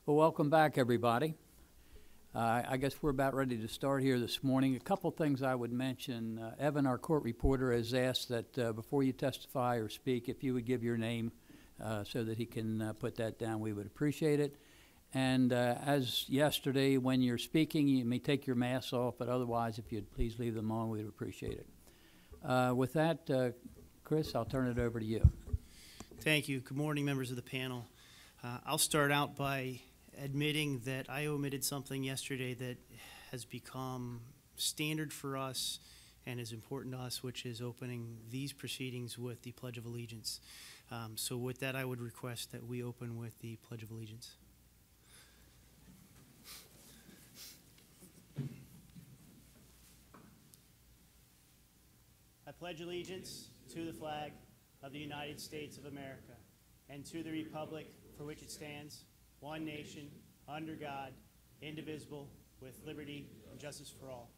Well, welcome back, everybody. I guess we're about ready to start here this morning. A couple things I would mention. Evan, our court reporter, has asked that before you testify or speak, if you would give your name so that he can put that down, we would appreciate it. And as yesterday, when you're speaking, you may take your masks off, but otherwise, if you'd please leave them on, we'd appreciate it. With that, Chris, I'll turn it over to you. Thank you. Good morning, members of the panel. I'll start out by admitting that I omitted something yesterday that has become standard for us and is important to us, which is opening these proceedings with the Pledge of Allegiance. So with that, I would request that we open with the Pledge of Allegiance. I pledge allegiance to the flag of the United States of America and to the republic for which it stands, one nation, under God, indivisible, with liberty and justice for all.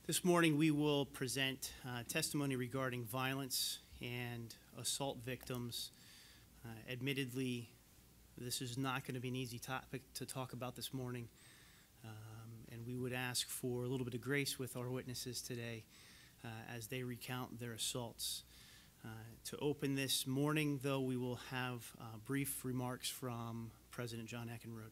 This morning we will present testimony regarding violence and assault victims. Admittedly, this is not going to be an easy topic to talk about this morning. And we would ask for a little bit of grace with our witnesses today as they recount their assaults. To open this morning, though, we will have brief remarks from President John Eckenrode.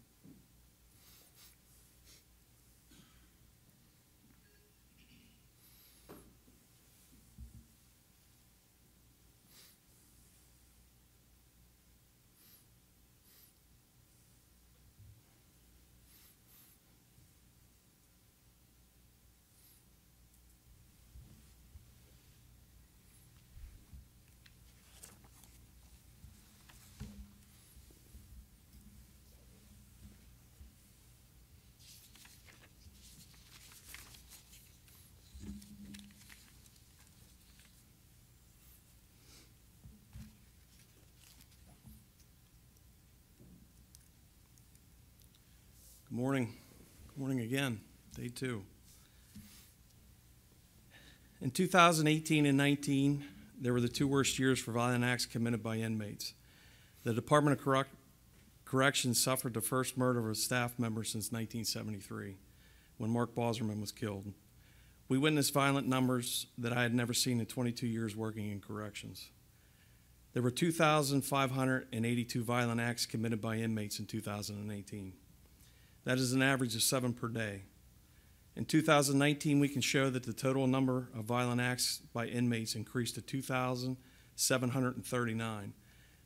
Good morning. Good morning again. Day 2. In 2018 and 19, there were the 2 worst years for violent acts committed by inmates. The Department of Corrections suffered the first murder of a staff member since 1973, when Mark Bosserman was killed. We witnessed violent numbers that I had never seen in 22 years working in corrections. There were 2,582 violent acts committed by inmates in 2018. That is an average of 7 per day. In 2019, we can show that the total number of violent acts by inmates increased to 2,739.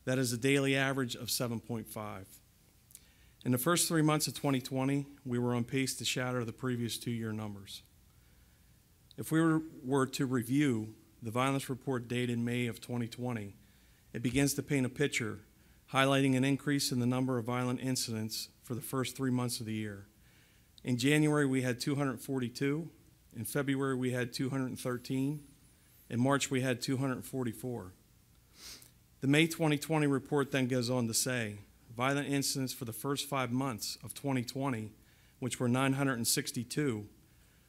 That is a daily average of 7.5. In the first 3 months of 2020, we were on pace to shatter the previous 2-year numbers. If we were to review the violence report dated May of 2020, it begins to paint a picture highlighting an increase in the number of violent incidents for the first 3 months of the year. In January, we had 242. In February, we had 213. In March, we had 244. The May 2020 report then goes on to say, violent incidents for the first 5 months of 2020, which were 962,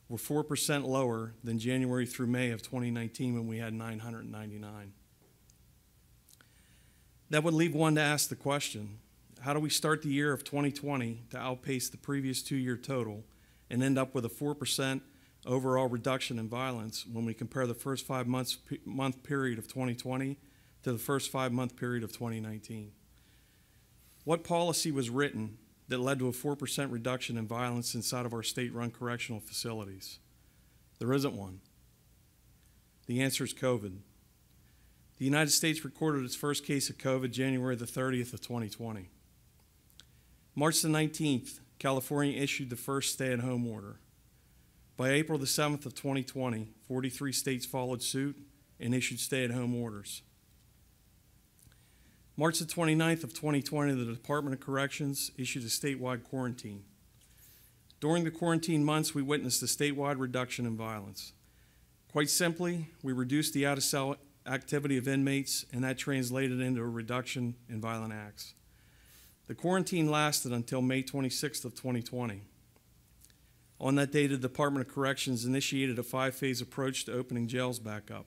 were 4% lower than January through May of 2019 when we had 999. That would leave one to ask the question, how do we start the year of 2020 to outpace the previous 2-year total and end up with a 4% overall reduction in violence when we compare the first 5-month period of 2020 to the first 5-month period of 2019? What policy was written that led to a 4% reduction in violence inside of our state-run correctional facilities? There isn't one. The answer is COVID. The United States recorded its first case of COVID January the 30th of 2020. March the 19th, California issued the first stay-at-home order. By April the 7th of 2020, 43 states followed suit and issued stay-at-home orders. March the 29th of 2020, the Department of Corrections issued a statewide quarantine. During the quarantine months, we witnessed a statewide reduction in violence. Quite simply, we reduced the out-of-cell activity of inmates, and that translated into a reduction in violent acts. The quarantine lasted until May 26th of 2020. On that day, the Department of Corrections initiated a 5-phase approach to opening jails back up.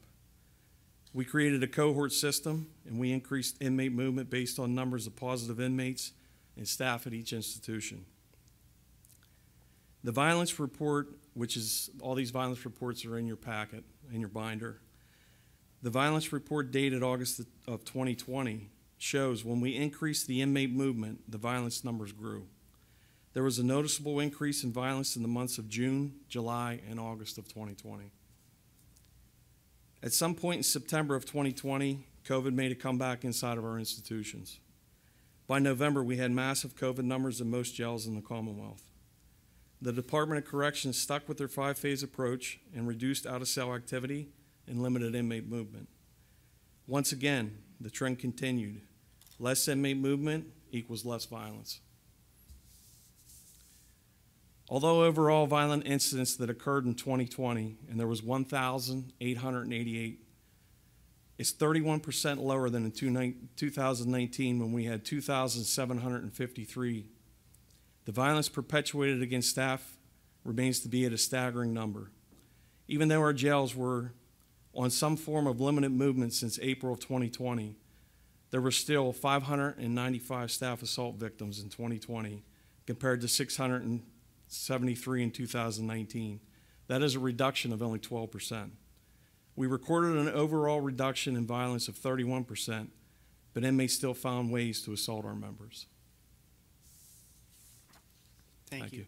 We created a cohort system, and we increased inmate movement based on numbers of positive inmates and staff at each institution. The violence report, which is, all these violence reports are in your packet, in your binder. The violence report dated August of 2020 shows when we increased the inmate movement, the violence numbers grew. There was a noticeable increase in violence in the months of June, July, and August of 2020. At some point in September of 2020, COVID made a comeback inside of our institutions. By November, we had massive COVID numbers in most jails in the Commonwealth. The Department of Corrections stuck with their 5-phase approach and reduced out-of-cell activity and limited inmate movement. Once again, the trend continued. Less inmate movement equals less violence. Although overall violent incidents that occurred in 2020, and there was 1,888, is 31% lower than in 2019 when we had 2,753. The violence perpetuated against staff remains to be at a staggering number. Even though our jails were on some form of limited movement since April of 2020, there were still 595 staff assault victims in 2020 compared to 673 in 2019. That is a reduction of only 12%. We recorded an overall reduction in violence of 31%, but inmates still found ways to assault our members. Thank you.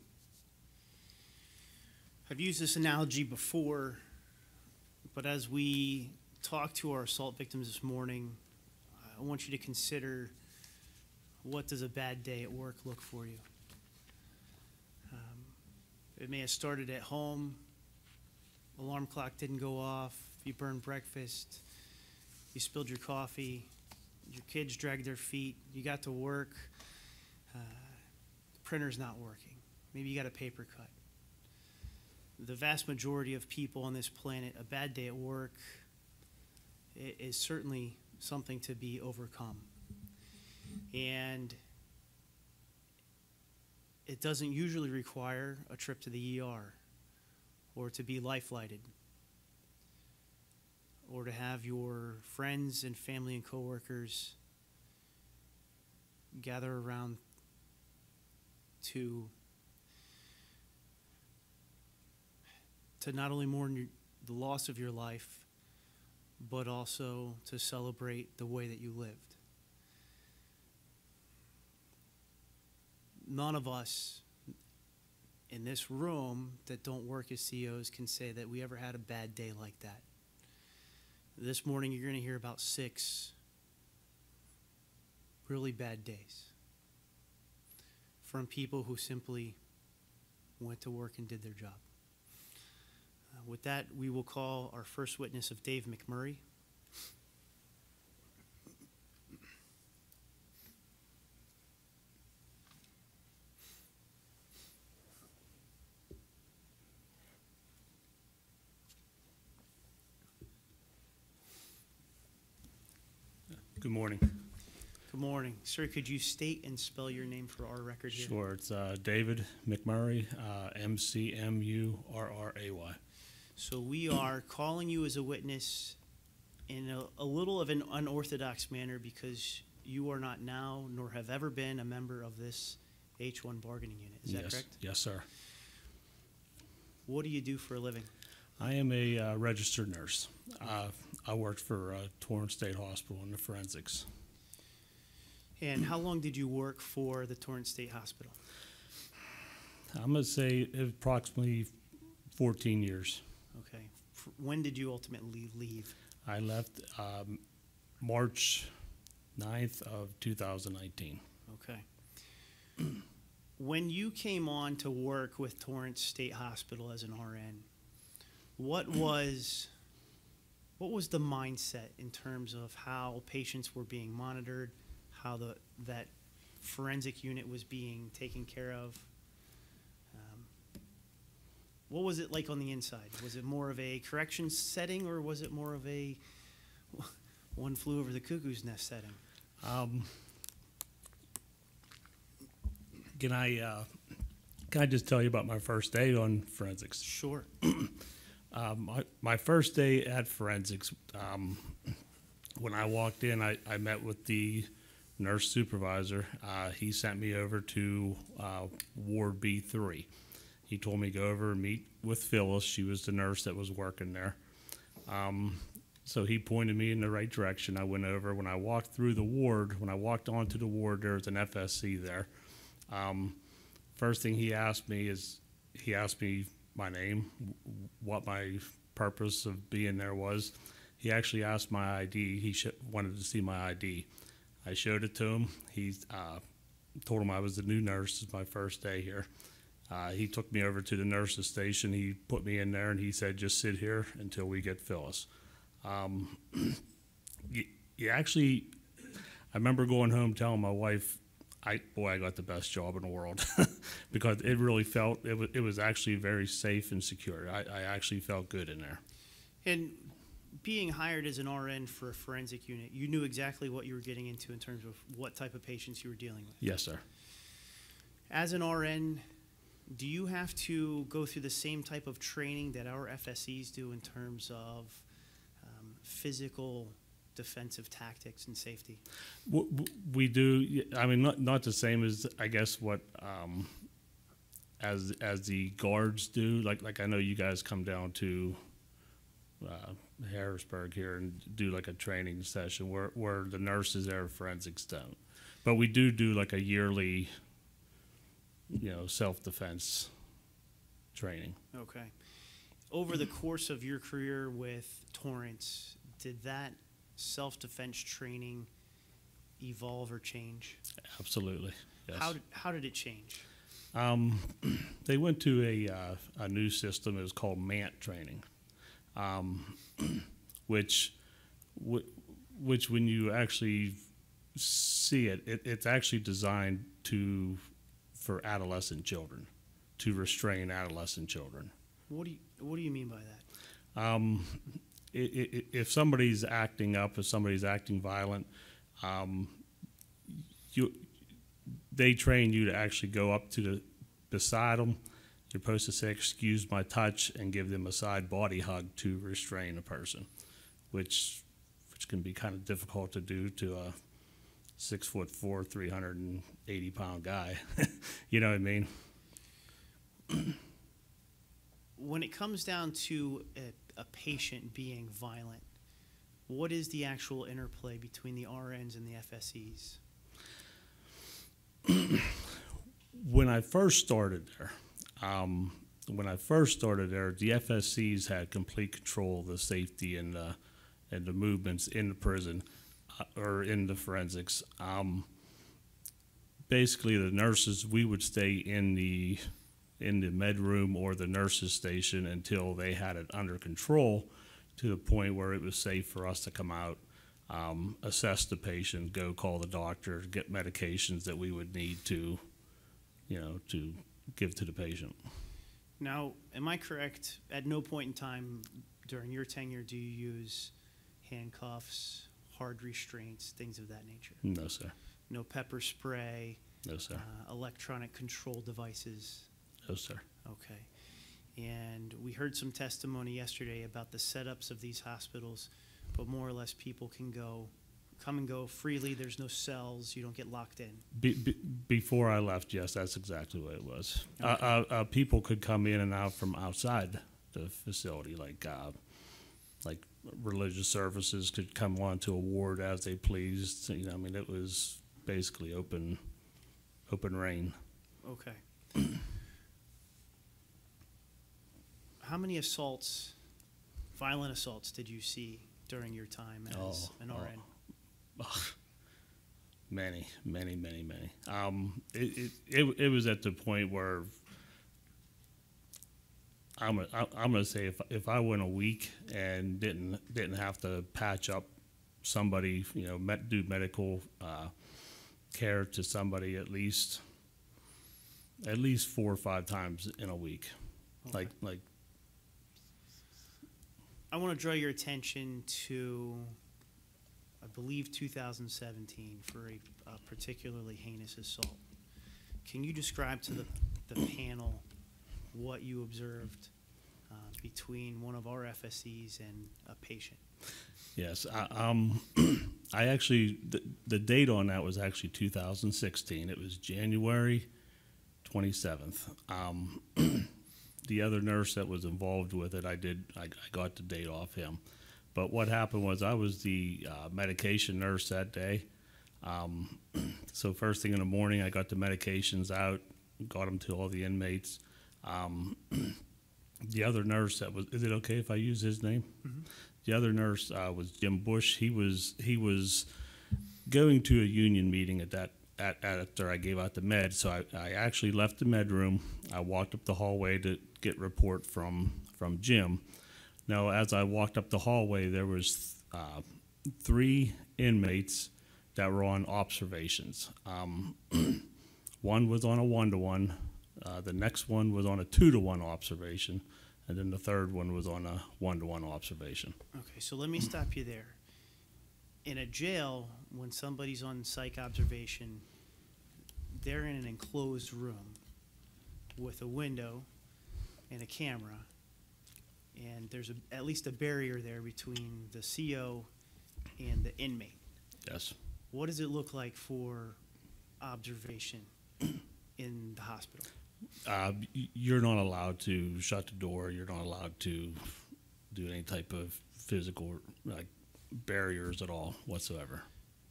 I've used this analogy before, but as we talk to our assault victims this morning, I want you to consider, what does a bad day at work look for you? It may have started at home, alarm clock didn't go off, you burned breakfast, you spilled your coffee, your kids dragged their feet, you got to work, the printer's not working, maybe you got a paper cut. The vast majority of people on this planet, a bad day at work is certainly something to be overcome. And it doesn't usually require a trip to the ER or to be life-flighted or to have your friends and family and coworkers gather around to not only mourn the loss of your life, but also to celebrate the way that you lived. None of us in this room that don't work as CEOs can say that we ever had a bad day like that. This morning you're going to hear about 6 really bad days from people who simply went to work and did their job. With that, we will call our first witness of Dave McMurray. Good morning. Good morning. Sir, could you state and spell your name for our record here? Sure. It's David McMurray, McMurray. So we are calling you as a witness in a little of an unorthodox manner because you are not now nor have ever been a member of this H-1 bargaining unit. Is that correct? Yes, sir. What do you do for a living? I am a registered nurse. I worked for Torrance State Hospital in the forensics. And how long did you work for the Torrance State Hospital? I'm going to say approximately 14 years. Okay. When did you ultimately leave? I left March 9th of 2019. Okay. When you came on to work with Torrance State Hospital as an RN, what was the mindset in terms of how patients were being monitored, how that forensic unit was being taken care of? What was it like on the inside? Was it more of a corrections setting, or was it more of a one flew over the cuckoo's nest setting? Can I Can I just tell you about my first day on forensics? Sure. My first day at forensics, when I walked in, I met with the nurse supervisor. He sent me over to Ward B3. He told me to go over and meet with Phyllis. She was the nurse that was working there. So he pointed me in the right direction. I went over. When I walked through the ward, when I walked onto the ward, there was an FSC there. First thing he asked me my name, what my purpose of being there was. He actually asked my ID. He wanted to see my ID. I showed it to him. He told him I was the new nurse. It's my first day here. He took me over to the nurse's station. He put me in there, and he said, just sit here until we get Phyllis. You actually, I remember going home telling my wife, I got the best job in the world because it really felt, it was actually very safe and secure. I actually felt good in there. And being hired as an RN for a forensic unit, you knew exactly what you were getting into in terms of what type of patients you were dealing with. Yes, sir. As an RN, do you have to go through the same type of training that our FSEs do in terms of physical defensive tactics and safety? We do. I mean, not the same as, I guess, what as the guards do. Like I know you guys come down to Harrisburg here and do like a training session where the nurses there, forensics don't. But we do like a yearly, self-defense training. Okay. Over the course of your career with Torrance, did that self-defense training evolve or change? Absolutely. Yes. How did it change? They went to a new system. It was called MANT training, which when you actually see it's actually designed for adolescent children, to restrain adolescent children. What do you mean by that? If somebody's acting up, if somebody's acting violent, they train you to actually go up beside them. You're supposed to say, "Excuse my touch," and give them a side body hug to restrain a person, which can be kind of difficult to do to a 6'4", 380-pound guy. You know what I mean? When it comes down to a patient being violent, what is the actual interplay between the RNs and the FSEs? When I first started there, the FSCs had complete control of the safety and the movements in the prison or in the forensics. Basically, the nurses, we would stay in the med room or the nurses station until they had it under control, to the point where it was safe for us to come out, assess the patient, go call the doctor, get medications that we would need to give to the patient. Now, am I correct, at no point in time during your tenure do you use handcuffs, hard restraints, things of that nature? No, sir. No pepper spray? No, sir. Electronic control devices? No, sir. Okay. And we heard some testimony yesterday about the setups of these hospitals, but more or less people can come and go freely. There's no cells. You don't get locked in. Before I left, yes, that's exactly what it was. Okay. People could come in and out from outside the facility, like religious services could come onto a ward as they pleased. It was basically open reign. Okay. How many violent assaults did you see during your time as an RN? Many. It was at the point where I'm gonna say if I went a week and didn't have to patch up somebody, do medical care to somebody at least 4 or 5 times in a week. Okay. Like I want to draw your attention to, I believe, 2017 for a particularly heinous assault. Can you describe to the the panel what you observed between one of our FSCs and a patient. Yes, I actually, the date on that was actually 2016. It was January 27th. The other nurse that was involved with it, I got the date off him. But what happened was I was the medication nurse that day. So first thing in the morning, I got the medications out, got them to all the inmates. The other nurse that was, is it okay if I use his name? Mm-hmm. The other nurse was Jim Bush. He was going to a union meeting after I gave out the med. So I actually left the med room. I walked up the hallway to get report from Jim. Now, as I walked up the hallway, there was 3 inmates that were on observations. One was on a 1-to-1. The next one was on a 2-to-1 observation, and then the third one was on a 1-to-1 observation. Okay, so let me stop you there. In a jail, when somebody's on psych observation, they're in an enclosed room with a window and a camera, and there's at least a barrier there between the CO and the inmate. Yes. What does it look like for observation in the hospital? You're not allowed to shut the door. You're not allowed to do any type of physical barriers at all whatsoever.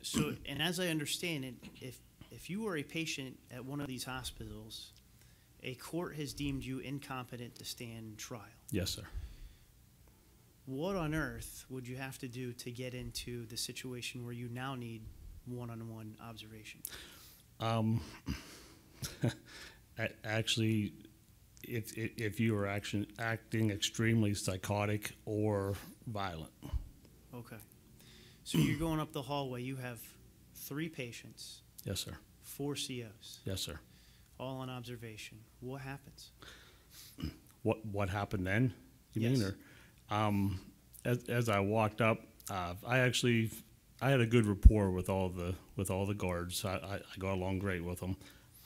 So, and as I understand it, if you are a patient at one of these hospitals, a court has deemed you incompetent to stand trial. Yes, sir. What on earth would you have to do to get into the situation where you now need one-on-one observation? Actually, if you are acting extremely psychotic or violent. Okay. So you're going up the hallway. You have 3 patients. Yes, sir. 4 COs. Yes, sir. All on observation. What happens? What happened then? You Yes. mean, or as I walked up, I had a good rapport with all the guards. I got along great with them.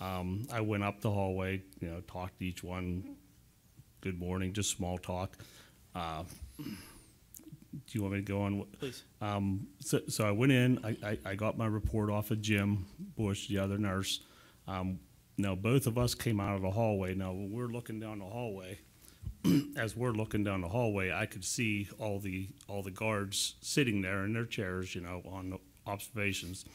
I went up the hallway, talked to each one. Good morning, just small talk. Do you want me to go on? Please. So I went in. I got my report off of Jim Bush, the other nurse. Now both of us came out of the hallway. Now when we're looking down the hallway, as we're looking down the hallway, I could see all the guards sitting there in their chairs, on the observations,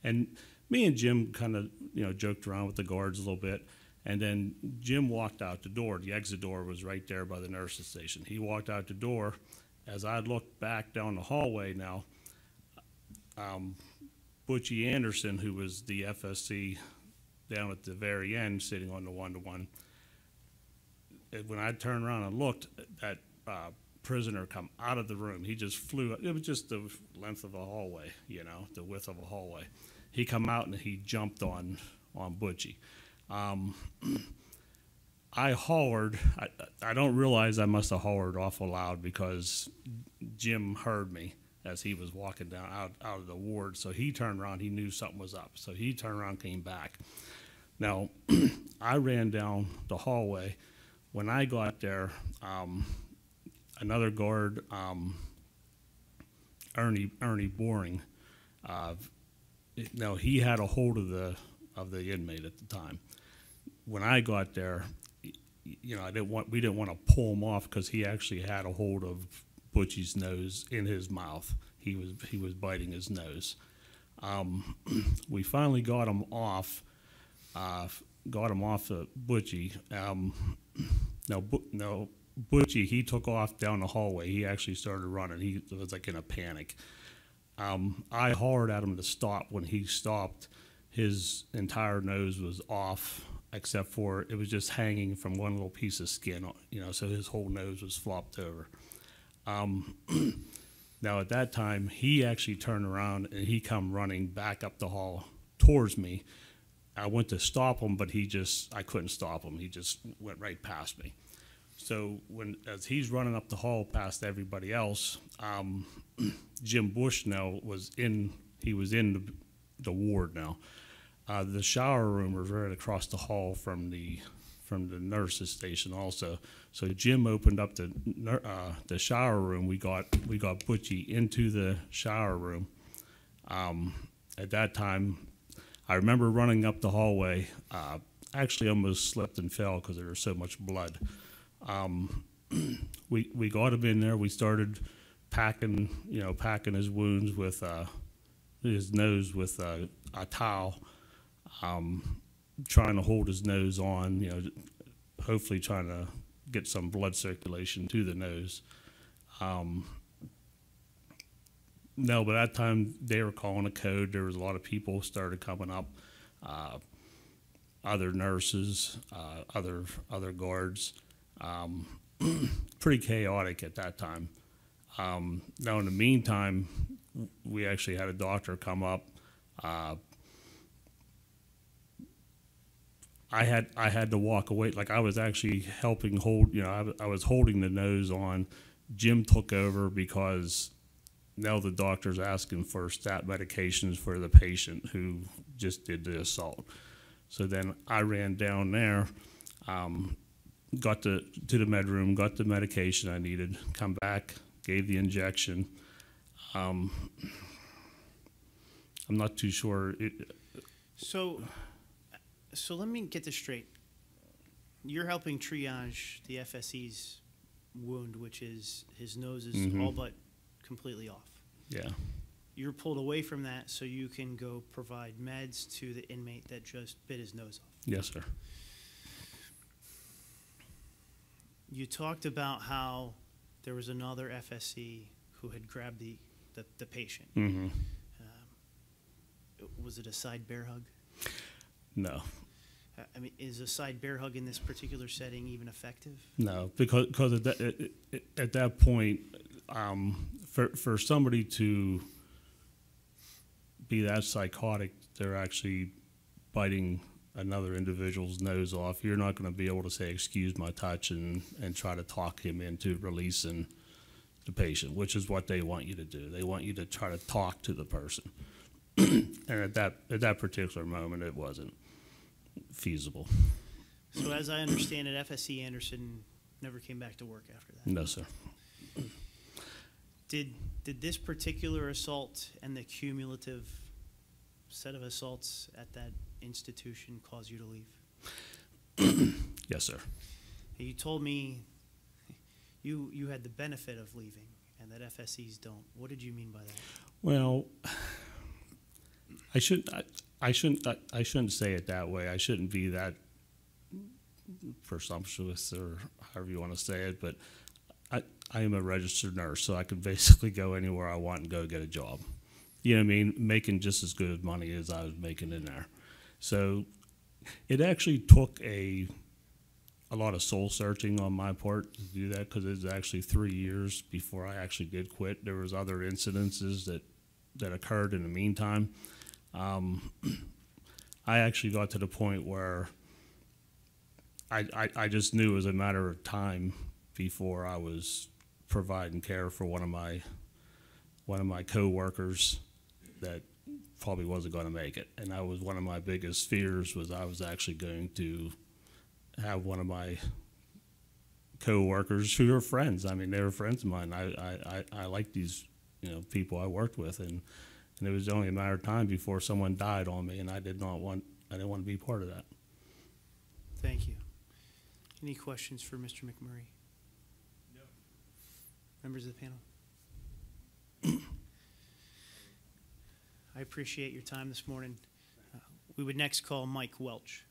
and me and Jim kind of, joked around with the guards a little bit. And then Jim walked out the door. The exit door was right there by the nurse's station. He walked out the door. As I looked back down the hallway now, Butchie Anderson, who was the FSC down at the very end, sitting on the 1-to-1, when I turned around and looked, that prisoner come out of the room. He just flew. It was just the length of a hallway, the width of a hallway. He come out and he jumped on Butchie. I hollered. I don't realize I must have hollered awful loud because Jim heard me as he was walking down out of the ward. So he turned around. He knew something was up. So he turned around, came back. Now, I ran down the hallway. When I got there, another guard, Ernie Boring, he had a hold of the inmate at the time. When I got there, we didn't want to pull him off because he actually had a hold of Butchie's nose in his mouth. He was biting his nose. We finally got him off of Butchie. Butchie, he took off down the hallway. He actually started running. He was like in a panic. I hollered at him to stop. When he stopped, his entire nose was off, except for it was just hanging from one little piece of skin, so his whole nose was flopped over. Now, at that time, he actually turned around and he come running back up the hall towards me. I went to stop him, but I couldn't stop him. He just went right past me. So as he's running up the hall past everybody else, Jim Bush now was in the ward now. The shower room was right across the hall from the from the nurses station also. So Jim opened up the shower room. We got Butchie into the shower room. At that time, I remember running up the hallway. Actually, almost slipped and fell because there was so much blood. We got him in there. We started packing his wounds with his nose with a towel, trying to hold his nose on, hopefully trying to get some blood circulation to the nose. No, but at that time they were calling a code. There was a lot of people started coming up, other nurses, other guards. Pretty chaotic at that time. Now in the meantime, we actually had a doctor come up. I had to walk away. Like I was actually helping hold. I was holding the nose on. Jim took over because now the doctor's asking for stat medications for the patient who just did the assault. So then I ran down there, got to the med room, got the medication I needed, come back, gave the injection. I'm not too sure. So let me get this straight. You're helping triage the FSE's wound, which is his nose is all but completely off. Yeah. You're pulled away from that so you can go provide meds to the inmate that just bit his nose off. Yes, sir. You talked about how there was another FSE who had grabbed the patient. Mm-hmm. Was it a side bear hug? No. I mean, is a side bear hug in this particular setting even effective? No, because at that point, for somebody to be that psychotic, they're actually biting another individual's nose off. You're not going to be able to say, excuse my touch, and try to talk him into releasing the patient, which is what they want you to do. They want you to try to talk to the person. And at that particular moment, it wasn't feasible. So as I understand it, FSE Anderson never came back to work after that? No, sir. Did this particular assault and the cumulative set of assaults at that institution cause you to leave? Yes, sir. You told me you had the benefit of leaving and that FSEs don't. What did you mean by that? Well, I shouldn't say it that way. I shouldn't be that presumptuous, or however you want to say it, but I am a registered nurse, so I can basically go anywhere I want and go get a job. You know what I mean? Making just as good money as I was making in there. So it actually took a lot of soul searching on my part to do that, because it was actually 3 years before I actually did quit. There was other incidences that occurred in the meantime. I actually got to the point where I just knew it was a matter of time before I was providing care for one of my co-workers that probably wasn't going to make it. And that was one of my biggest fears, was I was actually going to have one of my co-workers who are friends. I mean, they were friends of mine. I like these people I worked with, and it was only a matter of time before someone died on me, and I didn't want to be part of that. Thank you. Any questions for Mr. McMurray? No. Members of the panel? I appreciate your time this morning. We would next call Mike Welch.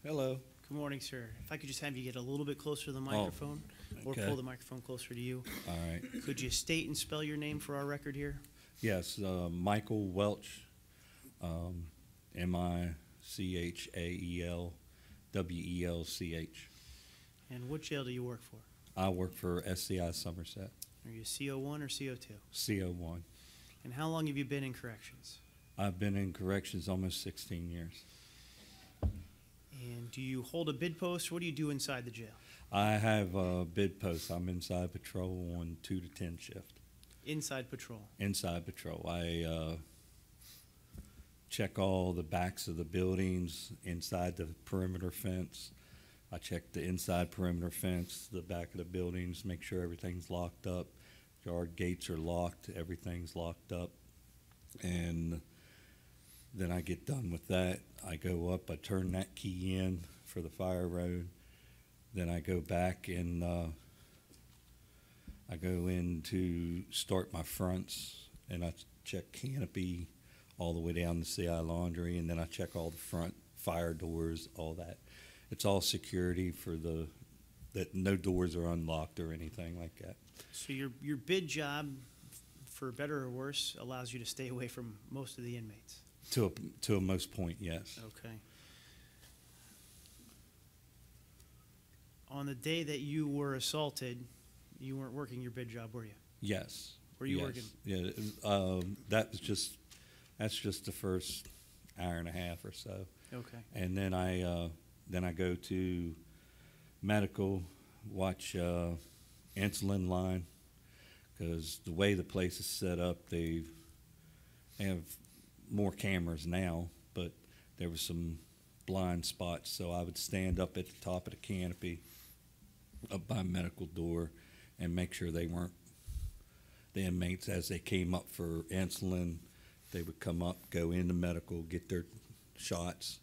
Hello. Good morning, sir. If I could just have you get a little bit closer to the microphone, or okay. pull the microphone closer to you. All right. Could you state and spell your name for our record here? Yes, Michael Welch, MICHAELWELCH. And what jail do you work for? I work for SCI Somerset. Are you CO1 or CO2? CO1. And how long have you been in corrections? I've been in corrections almost 16 years. And do you hold a bid post? What do you do inside the jail? I have a bid post. I'm inside patrol on 2 to 10 shift. Inside patrol. Inside patrol. I check all the backs of the buildings inside the perimeter fence. I check the inside perimeter fence, the back of the buildings, make sure everything's locked up. Yard gates are locked, everything's locked up. And then I get done with that. I go up, I turn that key in for the fire road. Then I go back and I go in to start my fronts, and I check canopy all the way down to CI laundry, and then I check all the front fire doors, all that. It's all security for that no doors are unlocked or anything like that. So your bid job, for better or worse, allows you to stay away from most of the inmates. To a most point, yes. Okay. On the day that you were assaulted, you weren't working your bid job, were you? Yes. Were you yes. working? Yeah. That's just the first hour and a half or so. Okay. And then I go to medical, watch insulin line, because the way the place is set up, they have more cameras now, but there was some blind spots, so I would stand up at the top of the canopy up by medical door and make sure they weren't, the inmates, as they came up for insulin, they would come up, go into medical, get their shots,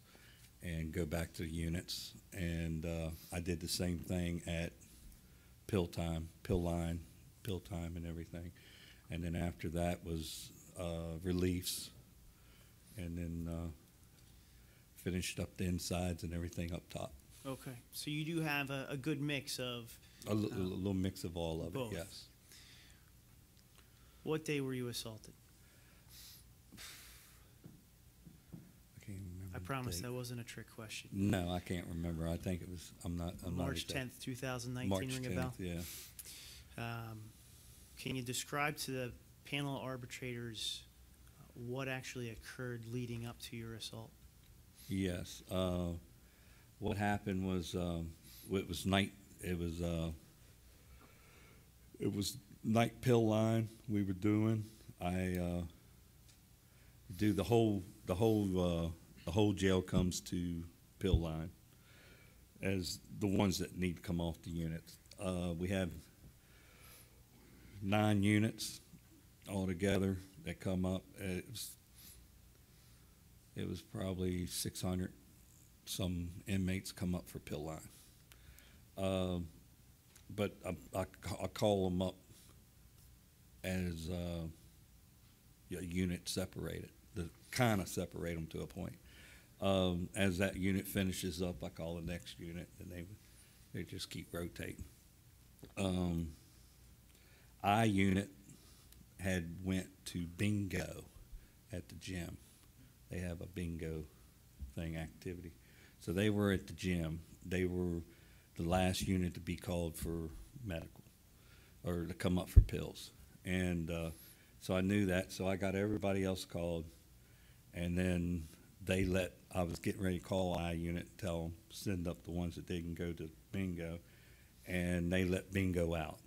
and go back to the units. And I did the same thing at pill time, pill line, pill time and everything. And then after that was reliefs, and then finished up the insides and everything up top. Okay. So you do have a good mix of A little mix of all of both. it, yes. What day were you assaulted? I can't remember. I the promise date. that wasn't a trick question. No, I can't remember. I think it was, I'm not March exact. 10th, 2019, March ring 10th, a bell? yeah. Can you describe to the panel of arbitrators what actually occurred leading up to your assault? Yes. What happened was it was night. It was night pill line we were doing. I do the whole jail comes to pill line as the ones that need to come off the units. We have 9 units altogether that come up. It was probably 600 some inmates come up for pill line. But I call them up as a unit separated, to kind of separate them to a point. As that unit finishes up, I call the next unit, and they just keep rotating. I unit had went to bingo at the gym. They have a bingo thing activity. So they were at the gym. They were the last unit to be called for medical or to come up for pills. And so I knew that. So I got everybody else called. And then I was getting ready to call I unit, tell them, send up the ones that didn't go to bingo. And they let bingo out.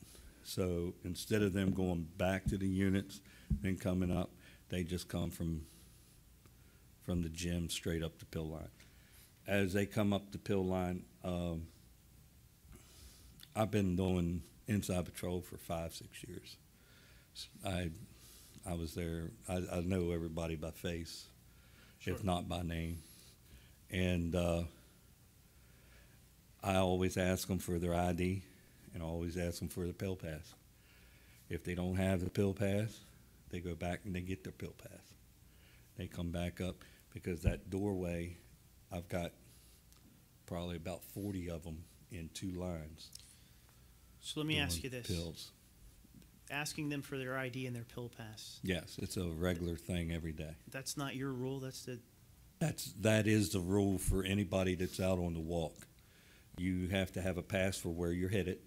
So instead of them going back to the units and coming up, they just come from the gym straight up the pill line. As they come up the pill line, I've been doing inside patrol for 5-6 years. I was there. I know everybody by face, Sure. if not by name. And I always ask them for their ID, and I always ask them for the pill pass. If they don't have the pill pass, they go back and they get their pill pass. They come back up, because that doorway, I've got probably about 40 of them in 2 lines. So let me ask you doing this. Pills. Asking them for their ID and their pill pass, Yes, it's a regular thing every day. that's not your rule, That is the rule for anybody that's out on the walk. You have to have a pass for where you're headed,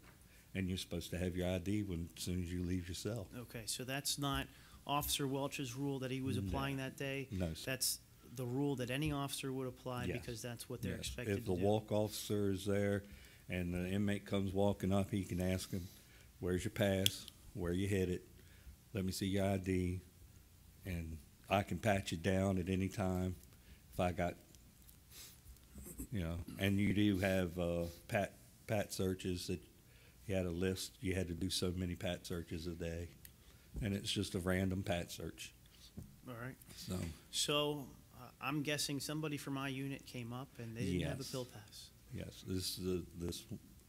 and you're supposed to have your ID as soon as you leave your cell. Okay, so that's not Officer Welch's rule that he was applying that day? No, sir. That's the rule that any officer would apply Yes. because that's what they're Yes. expected to If do? the walk officer is there and the inmate comes walking up, he can ask him, where's your pass? Where you headed? Let me see your ID. And I can pat you down at any time if I got, and you do have pat searches that you had a list. You had to do so many pat searches a day. And it's just a random pat search. All right. So, I'm guessing somebody from my unit came up and they didn't have a Yes. pill pass. yes, this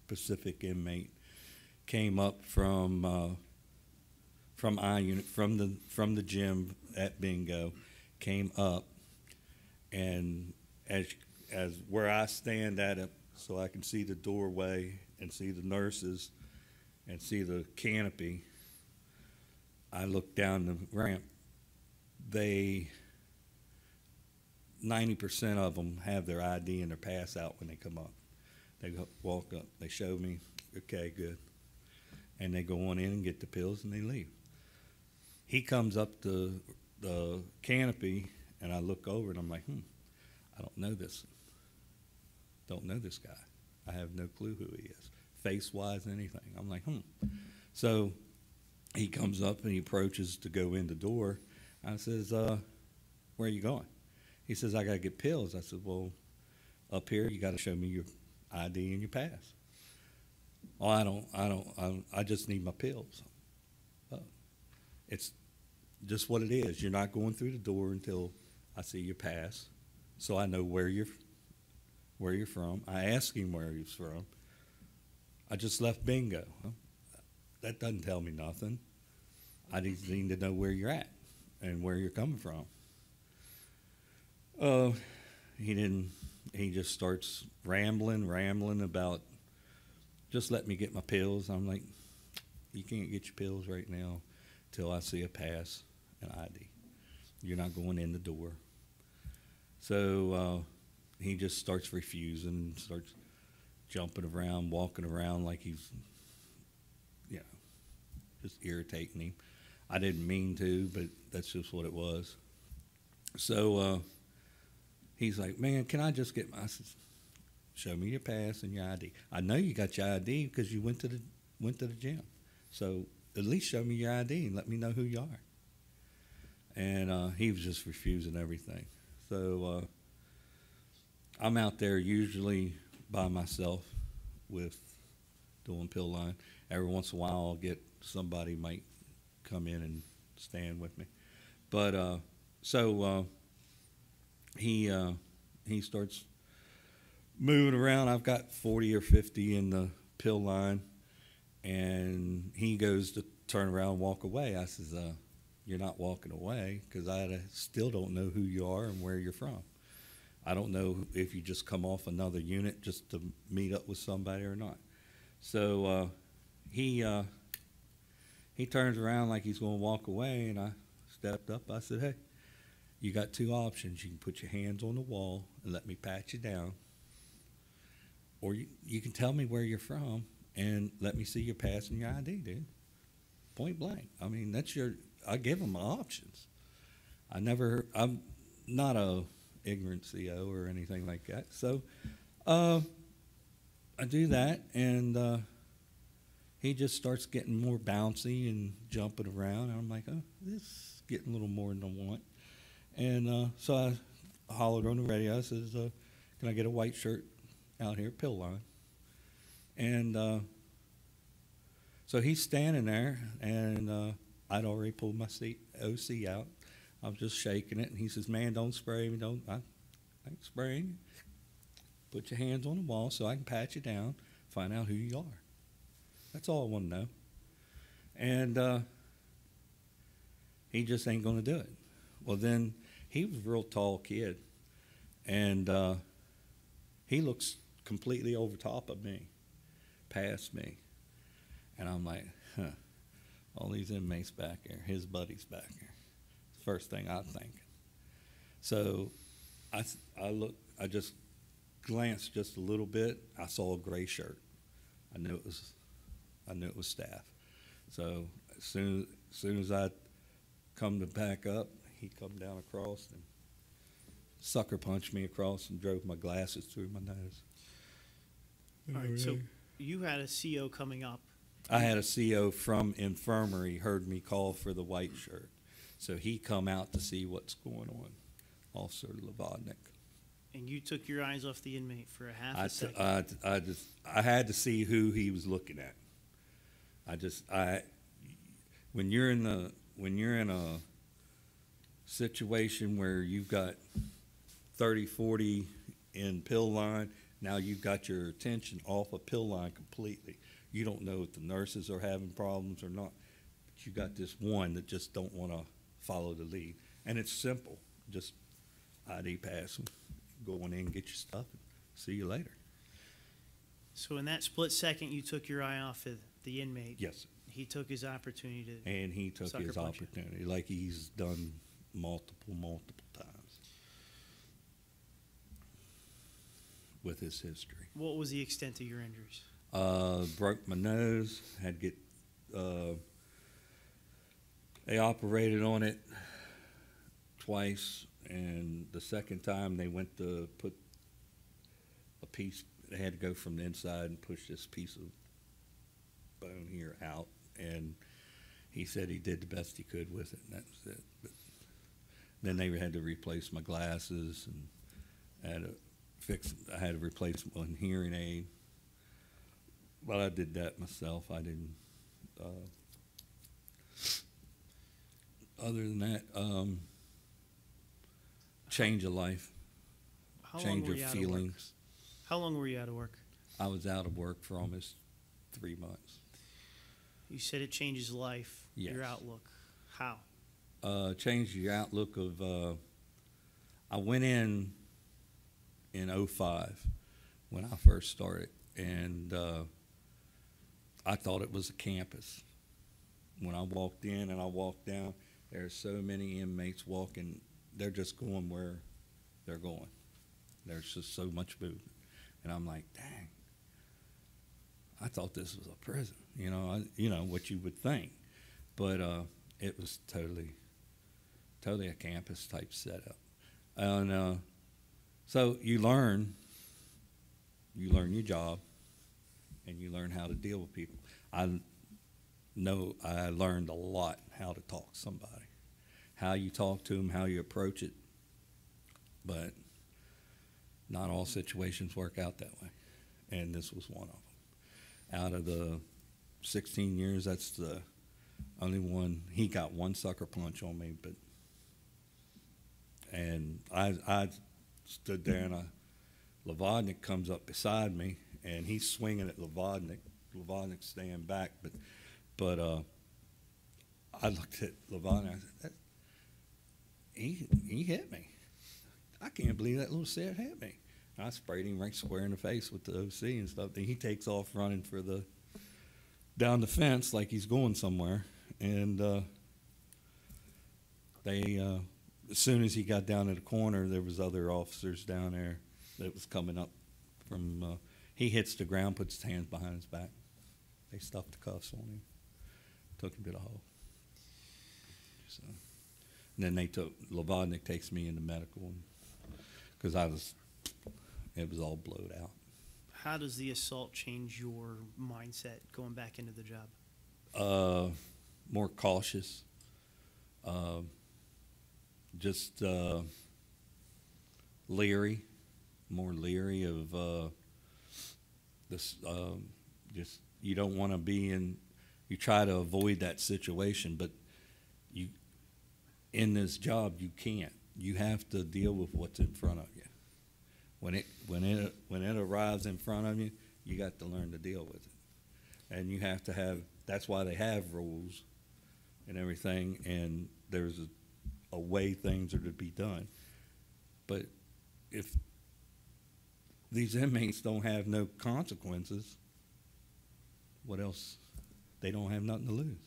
specific inmate came up from I unit, from the gym at bingo, came up, and as where I stand at it, so I can see the doorway and see the nurses and see the canopy, I look down the ramp. 90% of them have their ID and their pass out when they come up. They walk up, they show me, okay, good. And they go on in and get the pills and they leave. He comes up the canopy and I look over and I'm like, I don't know this. Don't know this guy. I have no clue who he is, face-wise, anything. I'm like, So he comes up and he approaches to go in the door. I says, where are you going? He says, I got to get pills. I said, well, up here, you got to show me your ID and your pass. Oh, I just need my pills. It's just what it is. You're not going through the door until I see your pass, so I know where you're from. I ask him where he's from. I just left bingo. That doesn't tell me nothing. I just need to know where you're at and where you're coming from. He didn't. He just starts rambling about, just let me get my pills. I'm like, you can't get your pills right now till I see a pass and ID. You're not going in the door. So he just starts refusing, starts jumping around, walking around like he's, just irritating him. I didn't mean to, but that's just what it was. So he's like, man, can I just get I said, show me your pass and your ID. I know you got your ID because you went to the gym. So at least show me your ID and let me know who you are. And he was just refusing everything. So I'm out there usually by myself with doing pill line. Every once in a while I'll get somebody might come in and stand with me. But he starts moving around. I've got 40 or 50 in the pill line, and he goes to turn around and walk away. I says, you're not walking away because I still don't know who you are and where you're from. I don't know if you just come off another unit just to meet up with somebody or not. So he turns around like he's going to walk away, and I stepped up. I said, hey, you got two options. You can put your hands on the wall and let me pat you down, or you can tell me where you're from and let me see your pass and your ID, dude. Point blank. I mean, I give them my options. I'm not a ignorant CO or anything like that. So I do that, and he just starts getting more bouncy and jumping around. And I'm like, oh, this is getting a little more than I want. And so I hollered on the radio. I says, can I get a white shirt out here, pill line? And so he's standing there, and I'd already pulled my OC out. I was just shaking it, and he says, man, don't spray me. I ain't spraying you. Put your hands on the wall so I can pat you down, find out who you are. That's all I want to know. And he just ain't going to do it. Well, then he was a real tall kid, and he looks completely over top of me, past me. And I'm like, all these inmates back there, his buddies back there. First thing I'm thinking. So I just glanced just a little bit. I saw a gray shirt. I knew it was I knew it was staff. So as soon as I come to back up, he come down across and sucker punched me across and drove my glasses through my nose. All right, so you had a CO coming up. I had a CO from infirmary heard me call for the white shirt, so he come out to see what's going on. Officer Levodnik. And you took your eyes off the inmate for a half a second. I had to see who he was looking at. When you're in a situation where you've got 30, 40 in pill line, now you've got your attention off a pill line completely. You don't know if the nurses are having problems or not. But you got this one that just don't want to follow the lead, and it's simple. Just ID pass them, go on in, get your stuff, and see you later. So in that split second, you took your eye off of the inmate. Yes, He took his opportunity to. and he took Sucker his punch you. opportunity, like he's done multiple times with his history. What was the extent of your injuries? Broke my nose, they operated on it twice, and the second time they went to put a piece, they had to go from the inside and push this piece of bone here out, and he said he did the best he could with it, and that was it. But then they had to replace my glasses, and I had to replace one hearing aid. But I did that myself. I didn't. Other than that, change of life, How long change were of you out of work? feelings. How long were you out of work? I was out of work for almost 3 months. You said it changes life, your Yes. outlook. How? Changed the outlook of. I went in 05 when I first started, and I thought it was a campus. When I walked in and I walked down, there's so many inmates walking. They're just going where they're going. There's just so much movement, and I'm like, dang. I thought this was a prison. You know what you would think, but it was totally a campus type setup, and so you learn your job, and you learn how to deal with people. I learned a lot how to talk to somebody, how you talk to them, how you approach it, but not all situations work out that way, and this was one of them. Out of the 16 years, that's the only one. He got one sucker punch on me, and I stood there, and Levodnik comes up beside me, and he's swinging at Levodnik. Levodnik's staying back, but I looked at Levodnik. I said, he hit me. I can't believe that little set hit me. And I sprayed him right square in the face with the OC and stuff. Then he takes off running down the fence like he's going somewhere. And as soon as he got down to the corner, there was other officers down there that was coming up from. He hits the ground, puts his hands behind his back. They stuffed the cuffs on him, took him to the hole. So, and then Levodnik takes me into medical because it was all blowed out. How does the assault change your mindset going back into the job? More cautious. Just leery, more leery of this. Just you don't want to be in. You try to avoid that situation, but in this job you can't. You have to deal with what's in front of you. When it arrives in front of you, you got to learn to deal with it, and you have to have. That's why they have rules and everything, and there's a way things are to be done. But if these inmates don't have no consequences, what else? They don't have nothing to lose.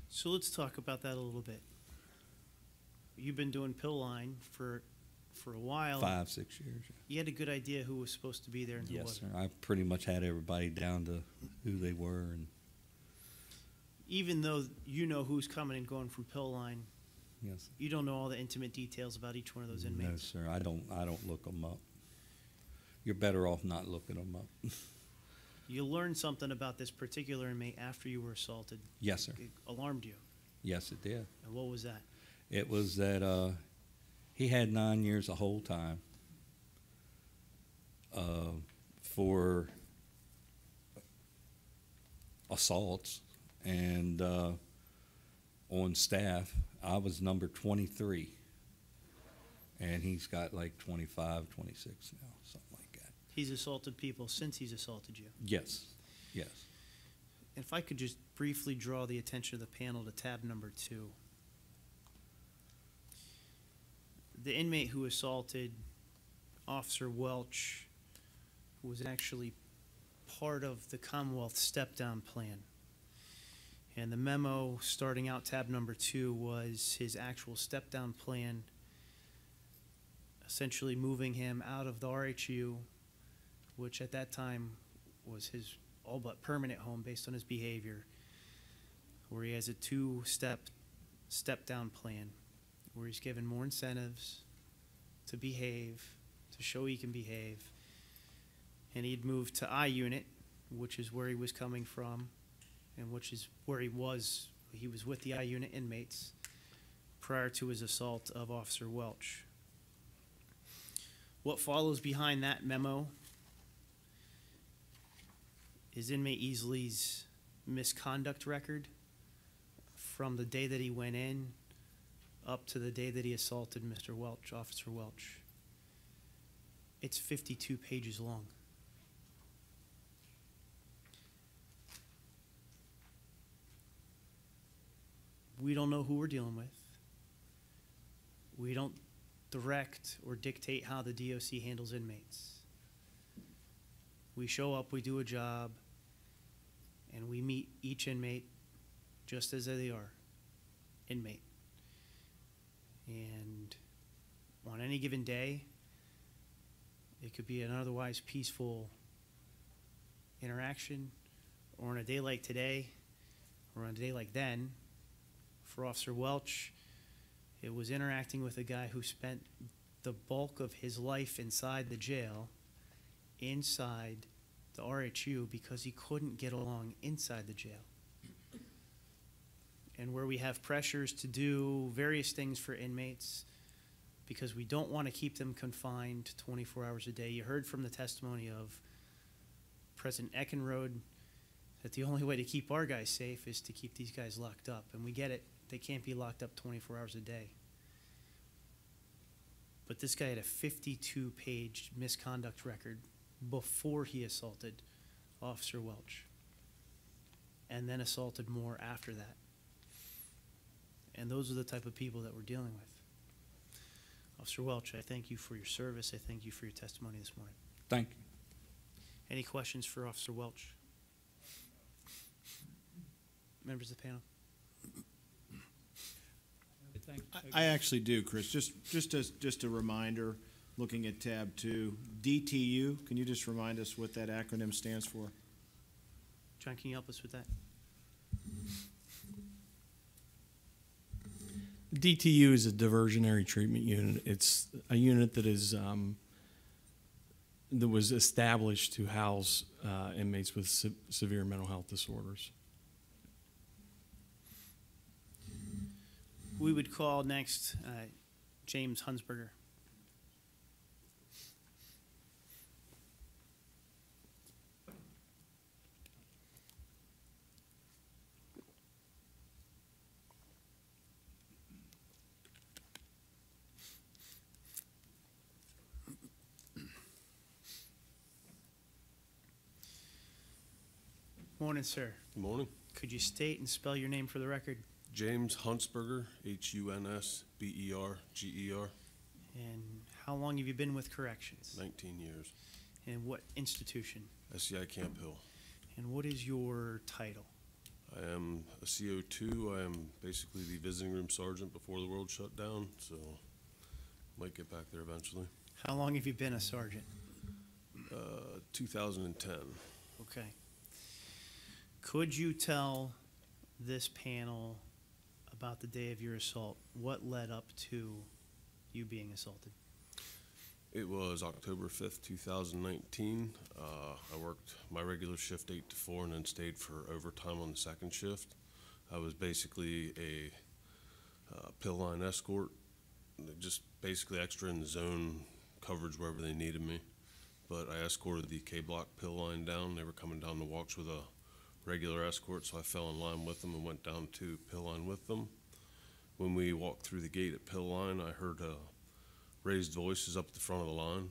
So let's talk about that a little bit. You've been doing pill line for For a while. 5, 6 years. You had a good idea who was supposed to be there and who Yes, sir. wasn't. I pretty much had everybody down to who they were, and Even though you know who's coming and going from pill line, yes. you don't know all the intimate details about each one of those No, inmates. sir. I don't look them up. You're better off not looking them up. You learned something about this particular inmate after you were assaulted. Yes, sir. It alarmed you. Yes, it did. And what was that? It was that he had 9 years the whole time for assaults, and on staff, I was number 23, and he's got like 25, 26 now, something like that. He's assaulted people since he's assaulted you. Yes, yes. If I could just briefly draw the attention of the panel to tab number 2. The inmate who assaulted Officer Welch was actually part of the Commonwealth step-down plan. And the memo starting out tab number 2 was his actual step-down plan, essentially moving him out of the RHU, which at that time was his all but permanent home based on his behavior, where he has a 2-step-down plan, where he's given more incentives to behave, to show he can behave. And he'd moved to I unit, which is where he was coming from, and which is where he was with the I unit inmates prior to his assault of Officer Welch. What follows behind that memo is inmate Easley's misconduct record from the day that he went in up to the day that he assaulted Mr. Welch, Officer Welch. It's 52 pages long. We don't know who we're dealing with. We don't direct or dictate how the DOC handles inmates. We show up, we do a job, and we meet each inmate just as they are, inmate. And on any given day, it could be an otherwise peaceful interaction, or on a day like today, or on a day like then. For Officer Welch, it was interacting with a guy who spent the bulk of his life inside the jail, inside the RHU, because he couldn't get along inside the jail. And where we have pressures to do various things for inmates because we don't want to keep them confined 24 hours a day. You heard from the testimony of President Eckenrode that the only way to keep our guys safe is to keep these guys locked up. And we get it. They can't be locked up 24 hours a day. But this guy had a 52-page misconduct record before he assaulted Officer Welch, and then assaulted more after that. And those are the type of people that we're dealing with. Officer Welch, I thank you for your service. I thank you for your testimony this morning. Thank you. Any questions for Officer Welch? Members of the panel? I actually do, Chris. Just a reminder, looking at tab 2, DTU. Can you just remind us what that acronym stands for? John, can you help us with that? DTU is a diversionary treatment unit. It's a unit that is that was established to house inmates with severe mental health disorders. We would call next James Hunsberger. Morning, sir. Good morning. Could you state and spell your name for the record? James Hunsberger, Hunsberger. And how long have you been with corrections? 19 years. And what institution? SCI Camp Hill. And what is your title? I am a CO2. I am basically the visiting room sergeant before the world shut down. So Might get back there eventually. How long have you been a sergeant? 2010. Okay. Could you tell this panel about the day of your assault? What led up to you being assaulted? It was October 5th, 2019. I worked my regular shift 8 to 4 and then stayed for overtime on the second shift. I was basically a pill line escort, just basically extra in the zone coverage wherever they needed me. But I escorted the K-block pill line down. They were coming down the walks with a regular escort, so I fell in line with them and went down to pill line with them. When we walked through the gate at pill line, I heard raised voices up at the front of the line.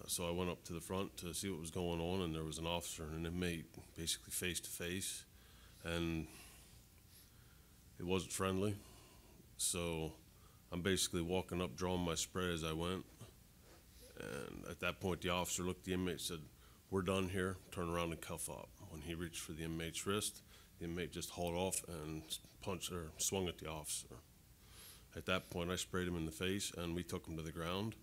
So I went up to the front to see what was going on, and there was an officer and an inmate basically face to face, and it wasn't friendly. So I'm basically walking up, drawing my spray as I went, and at that point the officer looked at the inmate and said, "We're done here, turn around and cuff up." When he reached for the inmate's wrist, the inmate just hauled off and punched or swung at the officer. At that point, I sprayed him in the face, and we took him to the ground.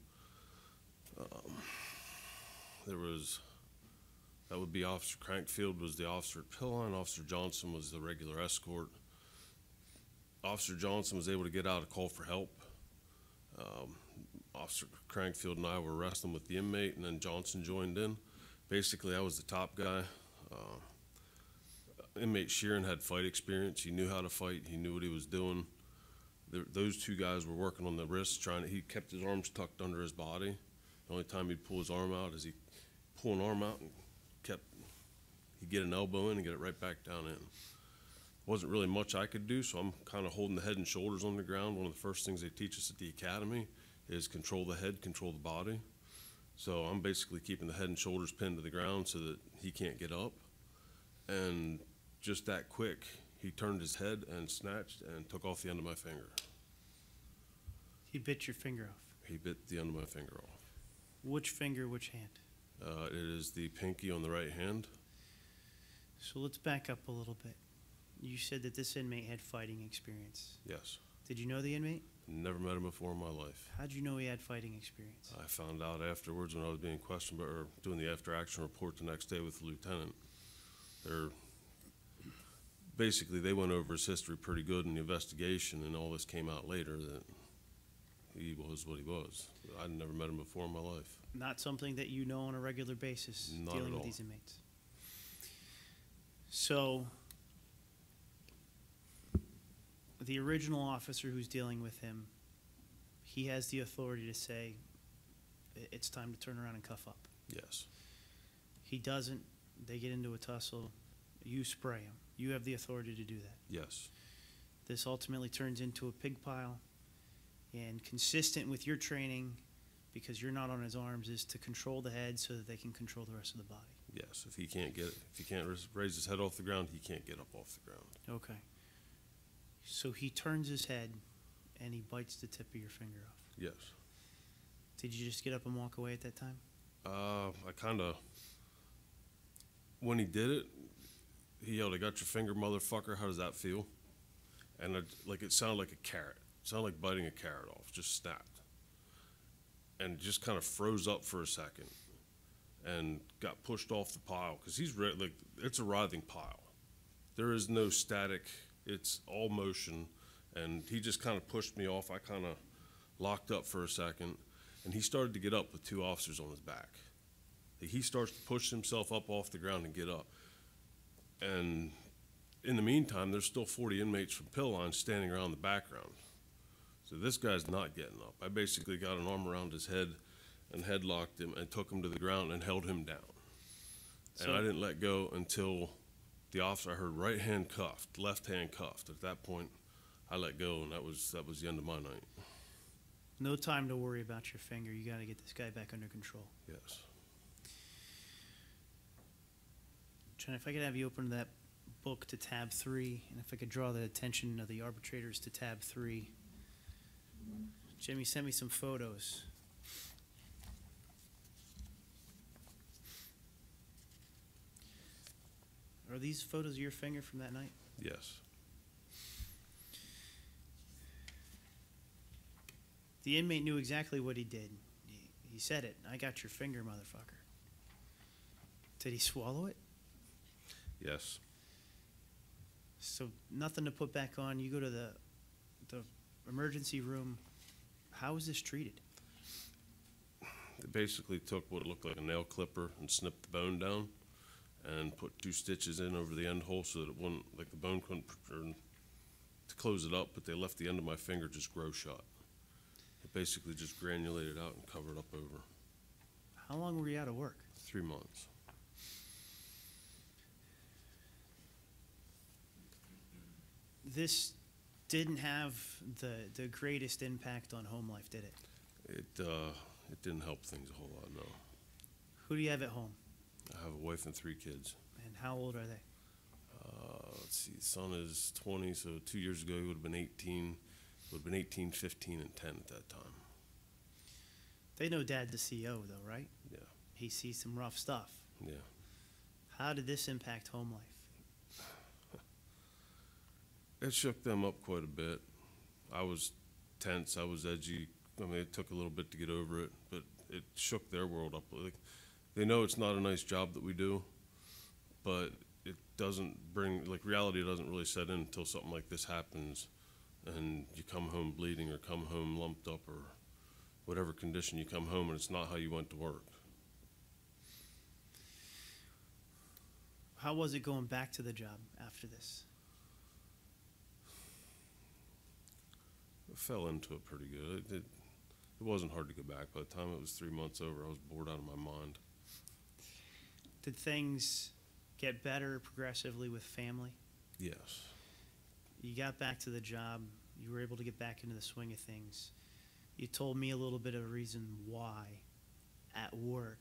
That would be Officer Crankfield was the officer at Pillline. Officer Johnston was the regular escort. Officer Johnston was able to get out a call for help. Officer Crankfield and I were wrestling with the inmate, and then Johnston joined in. Basically, I was the top guy. Inmate Sheeran had fight experience. He knew how to fight. He knew what he was doing. Those two guys were working on the wrists, he kept his arms tucked under his body. The only time he'd pull his arm out is he'd pull an arm out and he'd get an elbow in and get it right back down in. Wasn't really much I could do, so I'm kind of holding the head and shoulders on the ground. One of the first things they teach us at the academy is control the head, control the body. So I'm basically keeping the head and shoulders pinned to the ground so that he can't get up. And just that quick, he turned his head and snatched and took off the end of my finger. He bit your finger off. He bit the end of my finger off. Which finger, which hand? It is the pinky on the right hand. So let's back up a little bit. You said that this inmate had fighting experience. Yes. Did you know the inmate? Never met him before in my life. How'd you know he had fighting experience? I found out afterwards when I was being questioned or doing the after-action report the next day with the lieutenant. Basically, they went over his history pretty good in the investigation, and all this came out later that he was what he was. I'd never met him before in my life. Not something that you know on a regular basis, Not dealing at with all. these inmates. So, the original officer who's dealing with him, he has the authority to say, it's time to turn around and cuff up. Yes. He doesn't, they get into a tussle, you spray him. You have the authority to do that. Yes. This ultimately turns into a pig pile, and consistent with your training, because you're not on his arms, is to control the head so that they can control the rest of the body. Yes. If he can't raise his head off the ground, he can't get up off the ground. Okay. So he turns his head and he bites the tip of your finger off. Yes. Did you just get up and walk away at that time? When he did it, he yelled, "I got your finger, motherfucker. How does that feel?" And it sounded like a carrot. It sounded like biting a carrot off, just snapped. And just kind of froze up for a second and got pushed off the pile because it's a writhing pile. There is no static. It's all motion. And he just kind of pushed me off. I kind of locked up for a second. And he started to get up with two officers on his back. He starts to push himself up off the ground and get up. And in the meantime, there's still 40 inmates from Pill Line standing around the background. So this guy's not getting up. I basically got an arm around his head and headlocked him and took him to the ground and held him down. And I didn't let go until the officer, I heard right hand cuffed, left hand cuffed. At that point, I let go, and that was the end of my night. No time to worry about your finger. You got to get this guy back under control. Yes. John, if I could have you open that book to tab 3, and if I could draw the attention of the arbitrators to tab 3. Jimmy sent me some photos. Are these photos of your finger from that night? Yes. The inmate knew exactly what he did. He said it. I got your finger, motherfucker. Did he swallow it? Yes. So nothing to put back on. You go to the emergency room. How was this treated? They basically took what looked like a nail clipper and snipped the bone down and put 2 stitches in over the end hole so that it wouldn't, like the bone couldn't, to close it up, but they left the end of my finger just grow shut. It basically just granulated out and covered up over. How long were you out of work? 3 months. This didn't have the greatest impact on home life, did it? It didn't help things a whole lot, no. Who do you have at home? I have a wife and 3 kids. And how old are they? Let's see, son is 20, so 2 years ago he would have been 18. Would have been 18, 15, and 10 at that time. They know Dad the CO, though, right? Yeah, He sees some rough stuff. yeah. How did this impact home life? It shook them up quite a bit. I was tense, I was edgy. I mean, it took a little bit to get over it, but it shook their world up. Like, they know it's not a nice job that we do, but it doesn't bring, like, reality doesn't really set in until something like this happens and you come home bleeding or come home lumped up or whatever condition you come home and it's not how you went to work. How was it going back to the job after this? I fell into it pretty good. It wasn't hard to go back. By the time it was 3 months over, I was bored out of my mind. Did things get better progressively with family? Yes. You got back to the job. You were able to get back into the swing of things. You told me a little bit of a reason why at work